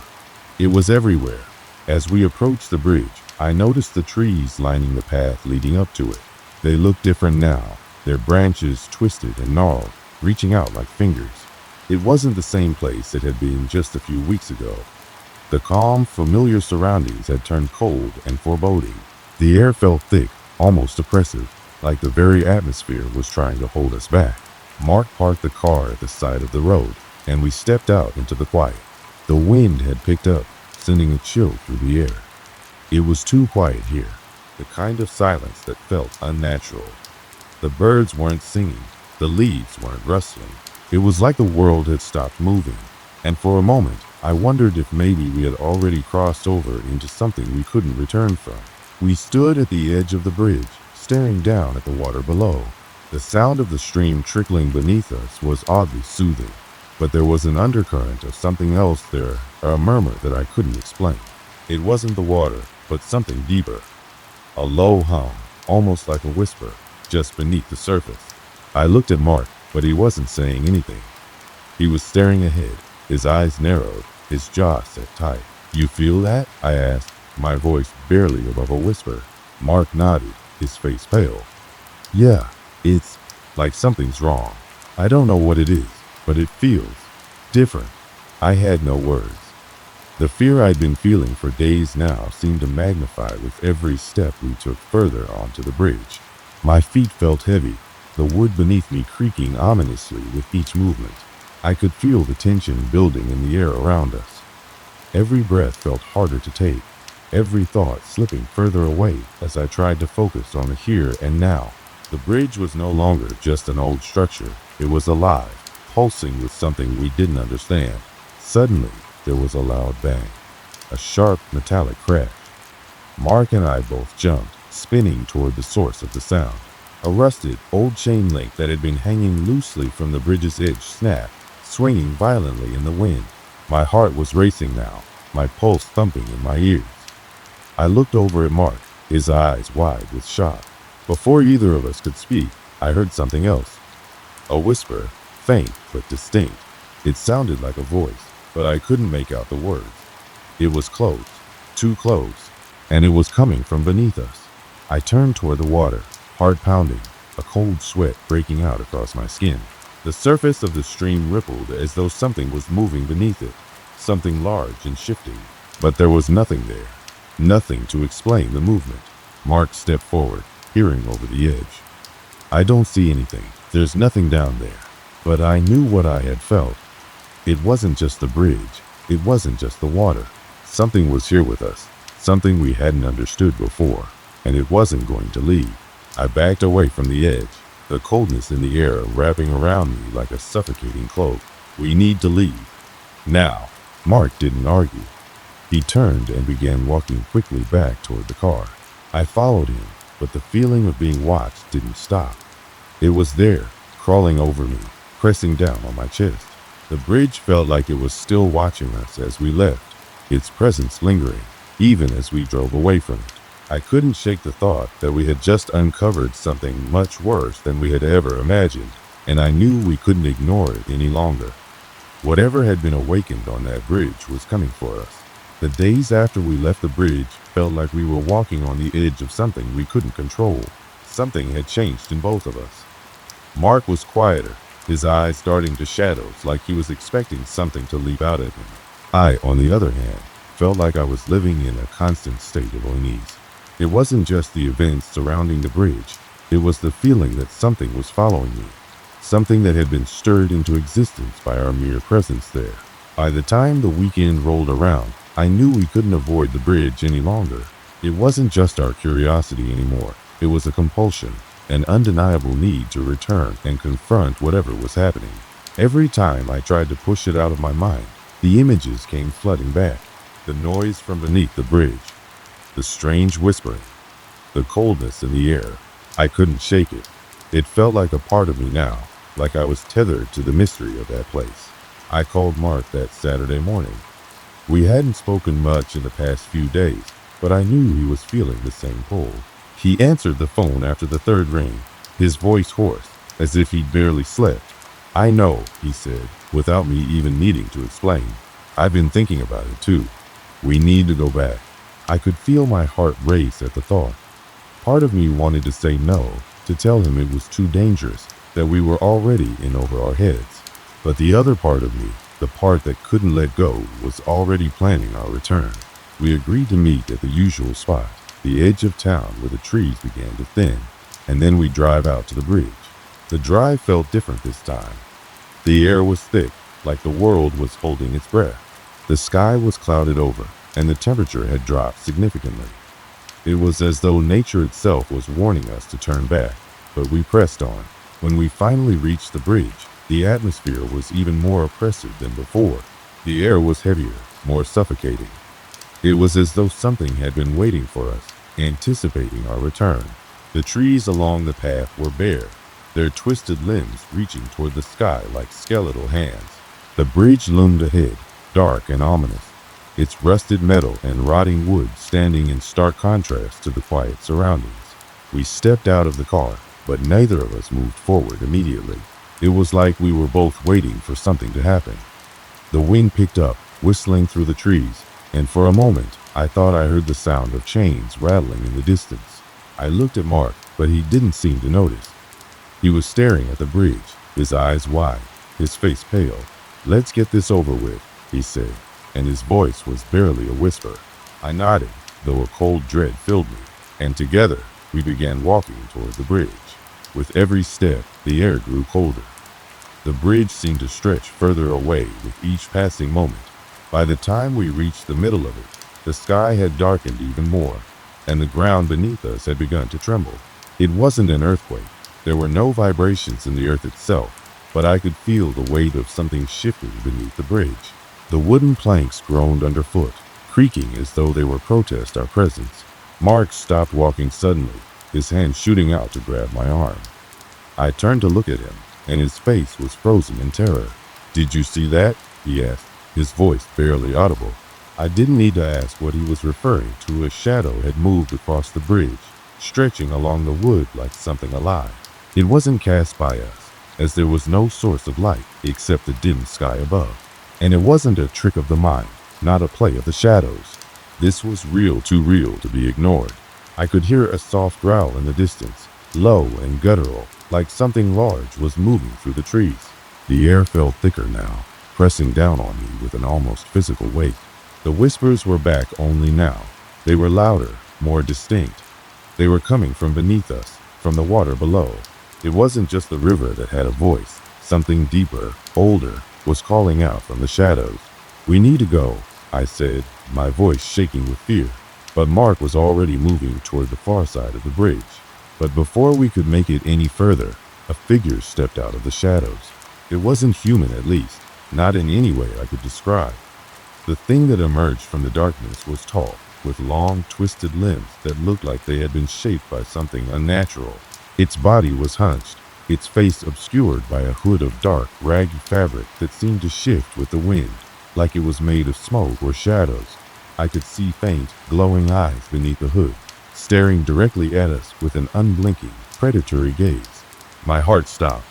It was everywhere. As we approached the bridge, I noticed the trees lining the path leading up to it. They looked different now, their branches twisted and gnarled, reaching out like fingers. It wasn't the same place it had been just a few weeks ago. The calm, familiar surroundings had turned cold and foreboding. The air felt thick, almost oppressive, like the very atmosphere was trying to hold us back. Mark parked the car at the side of the road, and we stepped out into the quiet. The wind had picked up, sending a chill through the air. It was too quiet here, the kind of silence that felt unnatural. The birds weren't singing, the leaves weren't rustling. It was like the world had stopped moving, and for a moment, I wondered if maybe we had already crossed over into something we couldn't return from. We stood at the edge of the bridge, staring down at the water below. The sound of the stream trickling beneath us was oddly soothing, but there was an undercurrent of something else there, a murmur that I couldn't explain. It wasn't the water, but something deeper. A low hum, almost like a whisper, just beneath the surface. I looked at Mark, but he wasn't saying anything. He was staring ahead, his eyes narrowed, his jaw set tight. "You feel that?" I asked, my voice barely above a whisper. Mark nodded, his face pale. "Yeah, it's like something's wrong. I don't know what it is, but it feels different." I had no words. The fear I'd been feeling for days now seemed to magnify with every step we took further onto the bridge. My feet felt heavy, the wood beneath me creaking ominously with each movement. I could feel the tension building in the air around us. Every breath felt harder to take, every thought slipping further away as I tried to focus on the here and now. The bridge was no longer just an old structure. It was alive, pulsing with something we didn't understand. Suddenly, there was a loud bang, a sharp metallic crash. Mark and I both jumped, spinning toward the source of the sound. A rusted, old chain link that had been hanging loosely from the bridge's edge snapped, swinging violently in the wind. My heart was racing now, my pulse thumping in my ears. I looked over at Mark, his eyes wide with shock. Before either of us could speak, I heard something else. A whisper, faint but distinct. It sounded like a voice, but I couldn't make out the words. It was close, too close, and it was coming from beneath us. I turned toward the water, heart pounding, a cold sweat breaking out across my skin. The surface of the stream rippled as though something was moving beneath it, something large and shifting. But there was nothing there, nothing to explain the movement. Mark stepped forward, peering over the edge. I don't see anything. There's nothing down there. But I knew what I had felt. It wasn't just the bridge. It wasn't just the water. Something was here with us. Something we hadn't understood before. And it wasn't going to leave. I backed away from the edge, the coldness in the air wrapping around me like a suffocating cloak. We need to leave. Now. Mark didn't argue. He turned and began walking quickly back toward the car. I followed him, but the feeling of being watched didn't stop. It was there, crawling over me, pressing down on my chest. The bridge felt like it was still watching us as we left, its presence lingering, even as we drove away from it. I couldn't shake the thought that we had just uncovered something much worse than we had ever imagined, and I knew we couldn't ignore it any longer. Whatever had been awakened on that bridge was coming for us. The days after we left the bridge felt like we were walking on the edge of something we couldn't control. Something had changed in both of us. Mark was quieter, his eyes darting to shadows like he was expecting something to leap out at him. I, on the other hand, felt like I was living in a constant state of unease. It wasn't just the events surrounding the bridge. It was the feeling that something was following me. Something that had been stirred into existence by our mere presence there. By the time the weekend rolled around, I knew we couldn't avoid the bridge any longer. It wasn't just our curiosity anymore. It was a compulsion, an undeniable need to return and confront whatever was happening. Every time I tried to push it out of my mind, the images came flooding back. The noise from beneath the bridge, the strange whispering, the coldness in the air. I couldn't shake it. It felt like a part of me now, like I was tethered to the mystery of that place. I called Mark that Saturday morning. We hadn't spoken much in the past few days, but I knew he was feeling the same pull. He answered the phone after the third ring, his voice hoarse, as if he'd barely slept. "I know," he said, without me even needing to explain. "I've been thinking about it too. We need to go back." I could feel my heart race at the thought. Part of me wanted to say no, to tell him it was too dangerous, that we were already in over our heads. But the other part of me, the part that couldn't let go, was already planning our return. We agreed to meet at the usual spot, the edge of town where the trees began to thin, and then we'd drive out to the bridge. The drive felt different this time. The air was thick, like the world was holding its breath. The sky was clouded over, and the temperature had dropped significantly. It was as though nature itself was warning us to turn back, but we pressed on. When we finally reached the bridge, the atmosphere was even more oppressive than before. The air was heavier, more suffocating. It was as though something had been waiting for us, anticipating our return. The trees along the path were bare, their twisted limbs reaching toward the sky like skeletal hands. The bridge loomed ahead, dark and ominous, its rusted metal and rotting wood standing in stark contrast to the quiet surroundings. We stepped out of the car, but neither of us moved forward immediately. It was like we were both waiting for something to happen. The wind picked up, whistling through the trees, and for a moment, I thought I heard the sound of chains rattling in the distance. I looked at Mark, but he didn't seem to notice. He was staring at the bridge, his eyes wide, his face pale. "Let's get this over with," he said, and his voice was barely a whisper. I nodded, though a cold dread filled me, and together we began walking toward the bridge. With every step, the air grew colder. The bridge seemed to stretch further away with each passing moment. By the time we reached the middle of it, the sky had darkened even more, and the ground beneath us had begun to tremble. It wasn't an earthquake. There were no vibrations in the earth itself, but I could feel the weight of something shifting beneath the bridge. The wooden planks groaned underfoot, creaking as though they were protest our presence. Mark stopped walking suddenly, his hand shooting out to grab my arm. I turned to look at him, and his face was frozen in terror. "Did you see that?" he asked, his voice barely audible. I didn't need to ask what he was referring to. A shadow had moved across the bridge, stretching along the wood like something alive. It wasn't cast by us, as there was no source of light except the dim sky above. And it wasn't a trick of the mind, not a play of the shadows. This was real, too real to be ignored. I could hear a soft growl in the distance, low and guttural, like something large was moving through the trees. The air felt thicker now, pressing down on me with an almost physical weight. The whispers were back only now. They were louder, more distinct. They were coming from beneath us, from the water below. It wasn't just the river that had a voice. Something deeper, older, was calling out from the shadows. "We need to go," I said, my voice shaking with fear. But Mark was already moving toward the far side of the bridge. But before we could make it any further, a figure stepped out of the shadows. It wasn't human, at least, not in any way I could describe. The thing that emerged from the darkness was tall, with long, twisted limbs that looked like they had been shaped by something unnatural. Its body was hunched, its face obscured by a hood of dark, raggy fabric that seemed to shift with the wind, like it was made of smoke or shadows. I could see faint, glowing eyes beneath the hood, staring directly at us with an unblinking, predatory gaze. My heart stopped.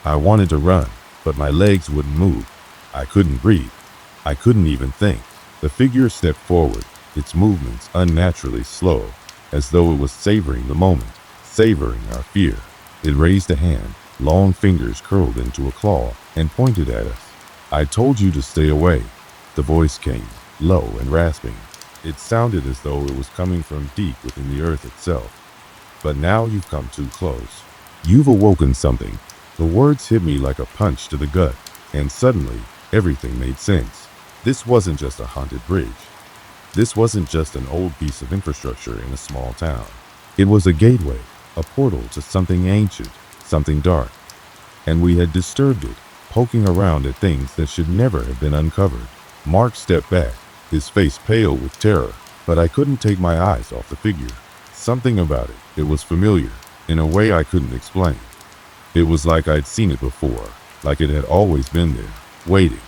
I wanted to run, but my legs wouldn't move. I couldn't breathe. I couldn't even think. The figure stepped forward, its movements unnaturally slow, as though it was savoring the moment, savoring our fear. It raised a hand, long fingers curled into a claw, and pointed at us. "I told you to stay away." The voice came, low and rasping. It sounded as though it was coming from deep within the earth itself. "But now you've come too close. You've awoken something." The words hit me like a punch to the gut, and suddenly, everything made sense. This wasn't just a haunted bridge. This wasn't just an old piece of infrastructure in a small town. It was a gateway, a portal to something ancient, something dark. And we had disturbed it, poking around at things that should never have been uncovered. Mark stepped back, his face pale with terror, but I couldn't take my eyes off the figure. Something about it was familiar, in a way I couldn't explain. It was like I'd seen it before, like it had always been there, waiting.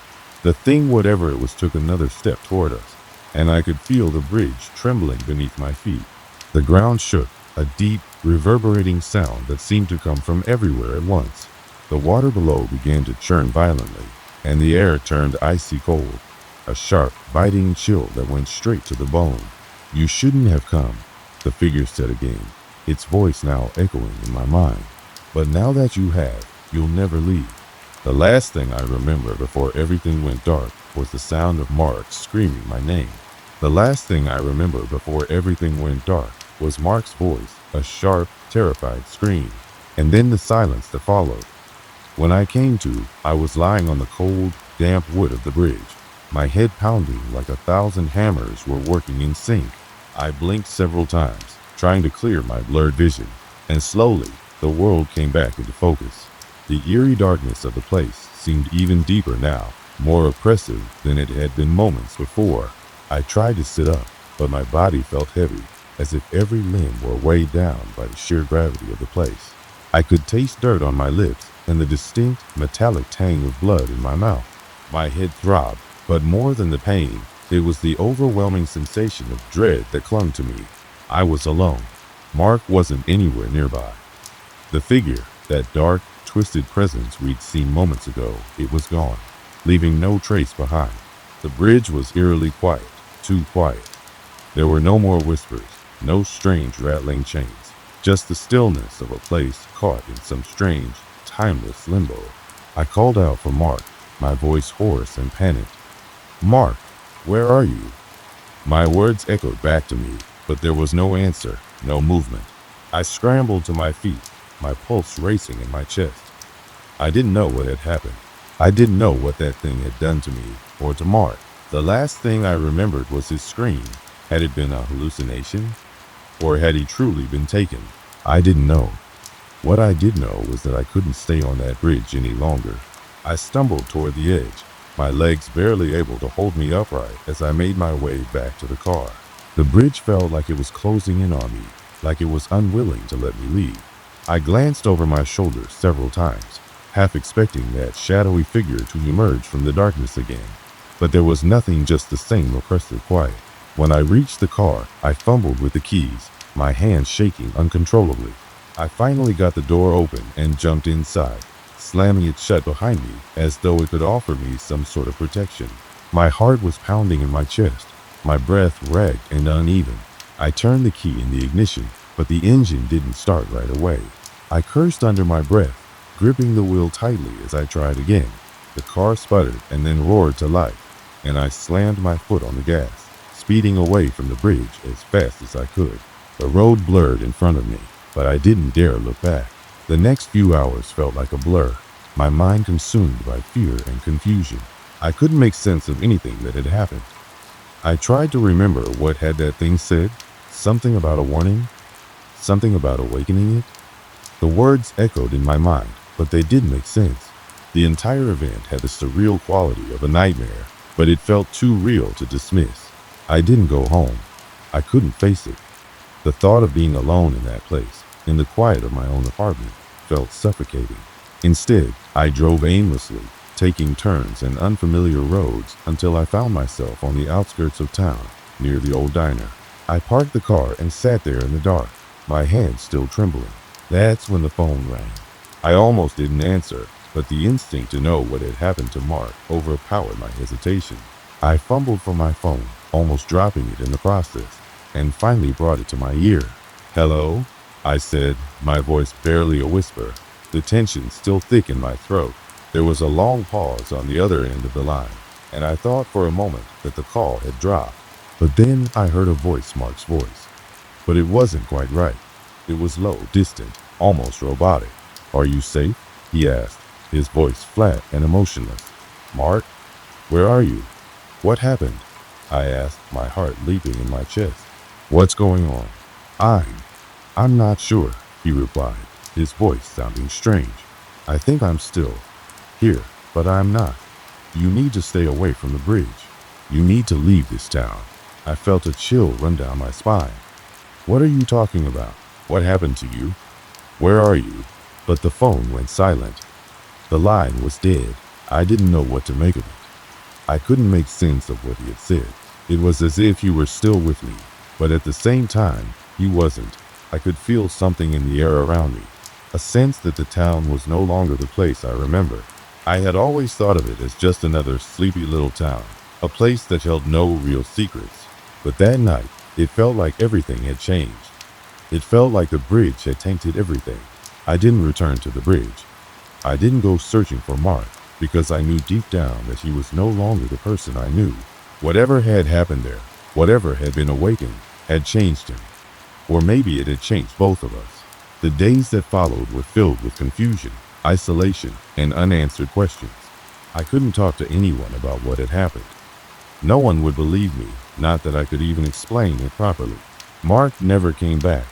The thing, whatever it was, took another step toward us, and I could feel the bridge trembling beneath my feet. The ground shook, a deep, reverberating sound that seemed to come from everywhere at once. The water below began to churn violently, and the air turned icy cold, a sharp, biting chill that went straight to the bone. "You shouldn't have come," the figure said again, its voice now echoing in my mind. "But now that you have, you'll never leave." The last thing I remember before everything went dark was the sound of Mark screaming my name. The last thing I remember before everything went dark was Mark's voice, a sharp, terrified scream, and then the silence that followed. When I came to, I was lying on the cold, damp wood of the bridge, my head pounding like 1,000 hammers were working in sync. I blinked several times, trying to clear my blurred vision, and slowly, the world came back into focus. The eerie darkness of the place seemed even deeper now, more oppressive than it had been moments before. I tried to sit up, but my body felt heavy, as if every limb were weighed down by the sheer gravity of the place. I could taste dirt on my lips and the distinct, metallic tang of blood in my mouth. My head throbbed, but more than the pain, it was the overwhelming sensation of dread that clung to me. I was alone. Mark wasn't anywhere nearby. The figure, that dark, twisted presence we'd seen moments ago, it was gone, leaving no trace behind. The bridge was eerily quiet, too quiet. There were no more whispers, no strange rattling chains, just the stillness of a place caught in some strange, timeless limbo. I called out for Mark, my voice hoarse and panicked. "Mark, where are you?" My words echoed back to me, but there was no answer, no movement. I scrambled to my feet, my pulse racing in my chest. I didn't know what had happened. I didn't know what that thing had done to me, or to Mark. The last thing I remembered was his scream. Had it been a hallucination? Or had he truly been taken? I didn't know. What I did know was that I couldn't stay on that bridge any longer. I stumbled toward the edge, my legs barely able to hold me upright as I made my way back to the car. The bridge felt like it was closing in on me, like it was unwilling to let me leave. I glanced over my shoulder several times, half expecting that shadowy figure to emerge from the darkness again. But there was nothing, just the same oppressive quiet. When I reached the car, I fumbled with the keys, my hands shaking uncontrollably. I finally got the door open and jumped inside, slamming it shut behind me as though it could offer me some sort of protection. My heart was pounding in my chest, my breath ragged and uneven. I turned the key in the ignition, but the engine didn't start right away. I cursed under my breath, gripping the wheel tightly as I tried again. The car sputtered and then roared to life, and I slammed my foot on the gas, speeding away from the bridge as fast as I could. The road blurred in front of me, but I didn't dare look back. The next few hours felt like a blur, my mind consumed by fear and confusion. I couldn't make sense of anything that had happened. I tried to remember what had that thing said, something about a warning, something about awakening it. The words echoed in my mind, but they didn't make sense. The entire event had the surreal quality of a nightmare, but it felt too real to dismiss. I didn't go home. I couldn't face it. The thought of being alone in that place, in the quiet of my own apartment, felt suffocating. Instead, I drove aimlessly, taking turns and unfamiliar roads until I found myself on the outskirts of town, near the old diner. I parked the car and sat there in the dark, my hands still trembling. That's when the phone rang. I almost didn't answer, but the instinct to know what had happened to Mark overpowered my hesitation. I fumbled for my phone, almost dropping it in the process, and finally brought it to my ear. "Hello?" I said, my voice barely a whisper, the tension still thick in my throat. There was a long pause on the other end of the line, and I thought for a moment that the call had dropped. But then I heard a voice, Mark's voice. But it wasn't quite right. It was low, distant, almost robotic. "Are you safe?" he asked, his voice flat and emotionless. "Mark, where are you?" "What happened?" I asked, my heart leaping in my chest. "What's going on?" I'm not sure," he replied, his voice sounding strange. "I think I'm still here, but I'm not. You need to stay away from the bridge. You need to leave this town." I felt a chill run down my spine. "What are you talking about? What happened to you? Where are you?" But the phone went silent. The line was dead. I didn't know what to make of it. I couldn't make sense of what he had said. It was as if he were still with me, but at the same time, he wasn't. I could feel something in the air around me, a sense that the town was no longer the place I remembered. I had always thought of it as just another sleepy little town, a place that held no real secrets. But that night, it felt like everything had changed. It felt like the bridge had tainted everything. I didn't return to the bridge. I didn't go searching for Mark, because I knew deep down that he was no longer the person I knew. Whatever had happened there, whatever had been awakened, had changed him. Or maybe it had changed both of us. The days that followed were filled with confusion, isolation, and unanswered questions. I couldn't talk to anyone about what had happened. No one would believe me, not that I could even explain it properly. Mark never came back.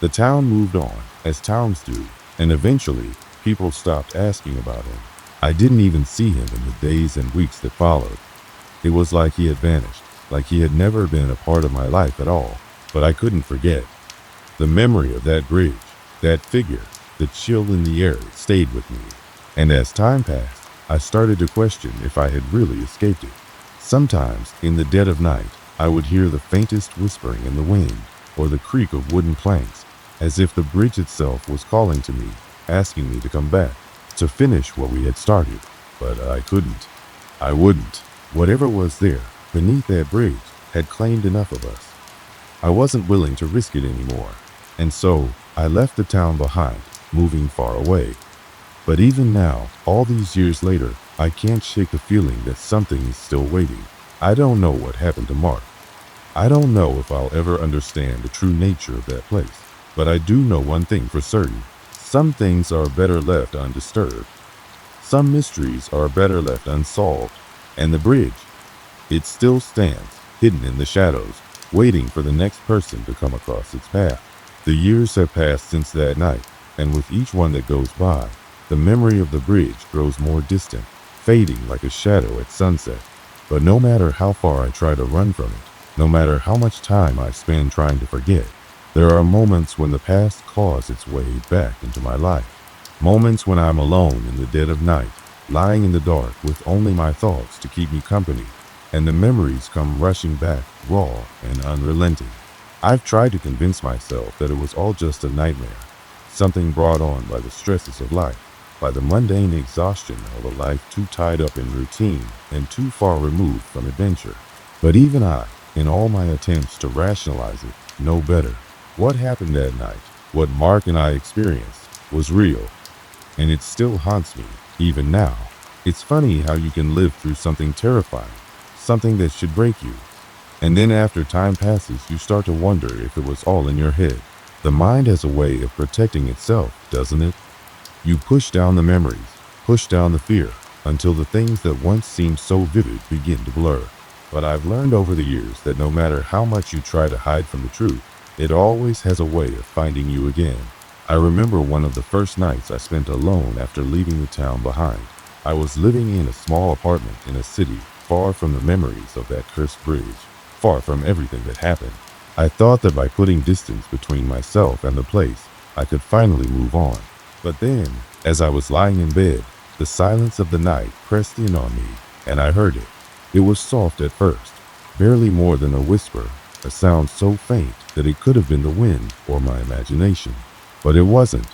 The town moved on, as towns do, and eventually, people stopped asking about him. I didn't even see him in the days and weeks that followed. It was like he had vanished, like he had never been a part of my life at all. But I couldn't forget. The memory of that bridge, that figure, the chill in the air stayed with me. And as time passed, I started to question if I had really escaped it. Sometimes, in the dead of night, I would hear the faintest whispering in the wind, or the creak of wooden planks, as if the bridge itself was calling to me, asking me to come back, to finish what we had started. But I couldn't. I wouldn't. Whatever was there, beneath that bridge, had claimed enough of us. I wasn't willing to risk it anymore, and so I left the town behind, moving far away. But even now, all these years later, I can't shake the feeling that something is still waiting. I don't know what happened to Mark. I don't know if I'll ever understand the true nature of that place, but I do know one thing for certain. Some things are better left undisturbed. Some mysteries are better left unsolved. And the bridge, it still stands, hidden in the shadows, waiting for the next person to come across its path. The years have passed since that night, and with each one that goes by, the memory of the bridge grows more distant, fading like a shadow at sunset. But no matter how far I try to run from it, no matter how much time I spend trying to forget, there are moments when the past claws its way back into my life. Moments when I'm alone in the dead of night, lying in the dark with only my thoughts to keep me company, and the memories come rushing back, raw and unrelenting. I've tried to convince myself that it was all just a nightmare, something brought on by the stresses of life, by the mundane exhaustion of a life too tied up in routine and too far removed from adventure. But even I, in all my attempts to rationalize it, know better. What happened that night, what Mark and I experienced, was real, and it still haunts me, even now. It's funny how you can live through something terrifying, something that should break you, and then after time passes, you start to wonder if it was all in your head. The mind has a way of protecting itself, doesn't it? You push down the memories, push down the fear, until the things that once seemed so vivid begin to blur. But I've learned over the years that no matter how much you try to hide from the truth, it always has a way of finding you again. I remember one of the first nights I spent alone after leaving the town behind. I was living in a small apartment in a city, far from the memories of that cursed bridge, far from everything that happened. I thought that by putting distance between myself and the place, I could finally move on. But then, as I was lying in bed, the silence of the night pressed in on me, and I heard it. It was soft at first, barely more than a whisper, a sound so faint that it could have been the wind or my imagination. But it wasn't.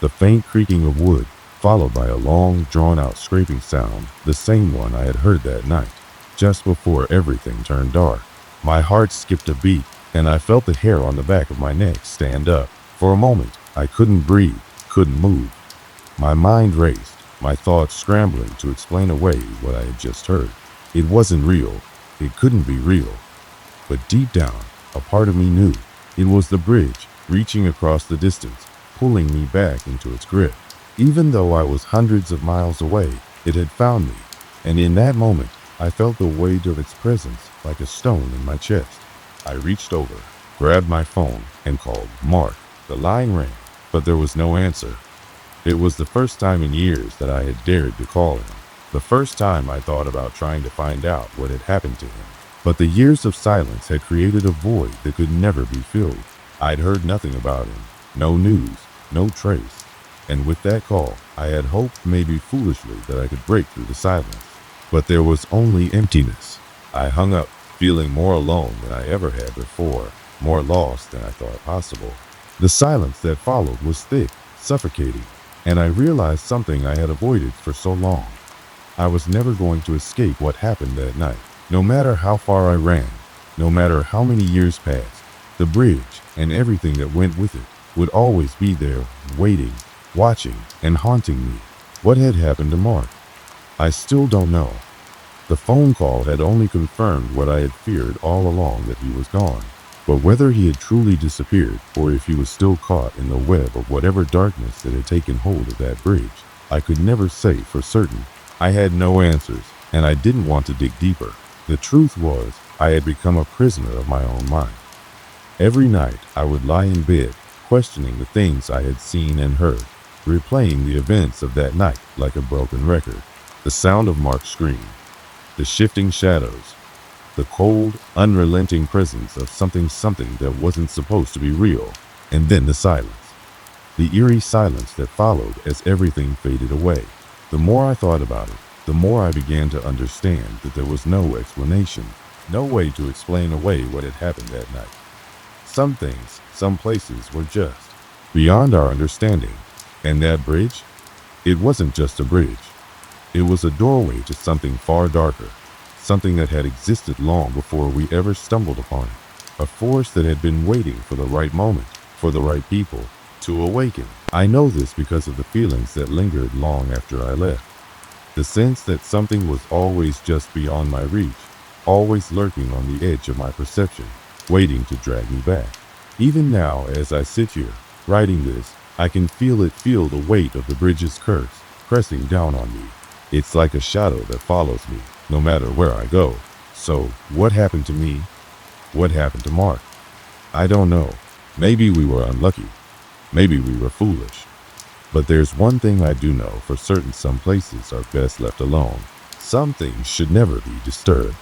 The faint creaking of wood, followed by a long, drawn-out scraping sound, the same one I had heard that night, just before everything turned dark. My heart skipped a beat, and I felt the hair on the back of my neck stand up. For a moment, I couldn't breathe, couldn't move. My mind raced, my thoughts scrambling to explain away what I had just heard. It wasn't real. It couldn't be real. But deep down, a part of me knew. It was the bridge, reaching across the distance, pulling me back into its grip. Even though I was hundreds of miles away, it had found me. And in that moment, I felt the weight of its presence like a stone in my chest. I reached over, grabbed my phone, and called Mark. The line rang, but there was no answer. It was the first time in years that I had dared to call him. The first time I thought about trying to find out what had happened to him. But the years of silence had created a void that could never be filled. I'd heard nothing about him, no news, no trace. And with that call, I had hoped, maybe foolishly, that I could break through the silence. But there was only emptiness. I hung up, feeling more alone than I ever had before, more lost than I thought possible. The silence that followed was thick, suffocating, and I realized something I had avoided for so long. I was never going to escape what happened that night. No matter how far I ran, no matter how many years passed, the bridge and everything that went with it would always be there, waiting, watching, and haunting me. What had happened to Mark? I still don't know. The phone call had only confirmed what I had feared all along, that he was gone. But whether he had truly disappeared, or if he was still caught in the web of whatever darkness that had taken hold of that bridge, I could never say for certain. I had no answers, and I didn't want to dig deeper. The truth was, I had become a prisoner of my own mind. Every night, I would lie in bed, questioning the things I had seen and heard, replaying the events of that night like a broken record. The sound of Mark's scream, the shifting shadows, the cold, unrelenting presence of something that wasn't supposed to be real, and then the silence. The eerie silence that followed as everything faded away. The more I thought about it, the more I began to understand that there was no explanation, no way to explain away what had happened that night. Some things, some places were just beyond our understanding. And that bridge? It wasn't just a bridge. It was a doorway to something far darker, something that had existed long before we ever stumbled upon it. A force that had been waiting for the right moment, for the right people, to awaken. I know this because of the feelings that lingered long after I left. The sense that something was always just beyond my reach, always lurking on the edge of my perception, waiting to drag me back. Even now, as I sit here, writing this, I can feel the weight of the bridge's curse, pressing down on me. It's like a shadow that follows me, no matter where I go. So, what happened to me? What happened to Mark? I don't know. Maybe we were unlucky. Maybe we were foolish. But there's one thing I do know for certain: some places are best left alone. Some things should never be disturbed.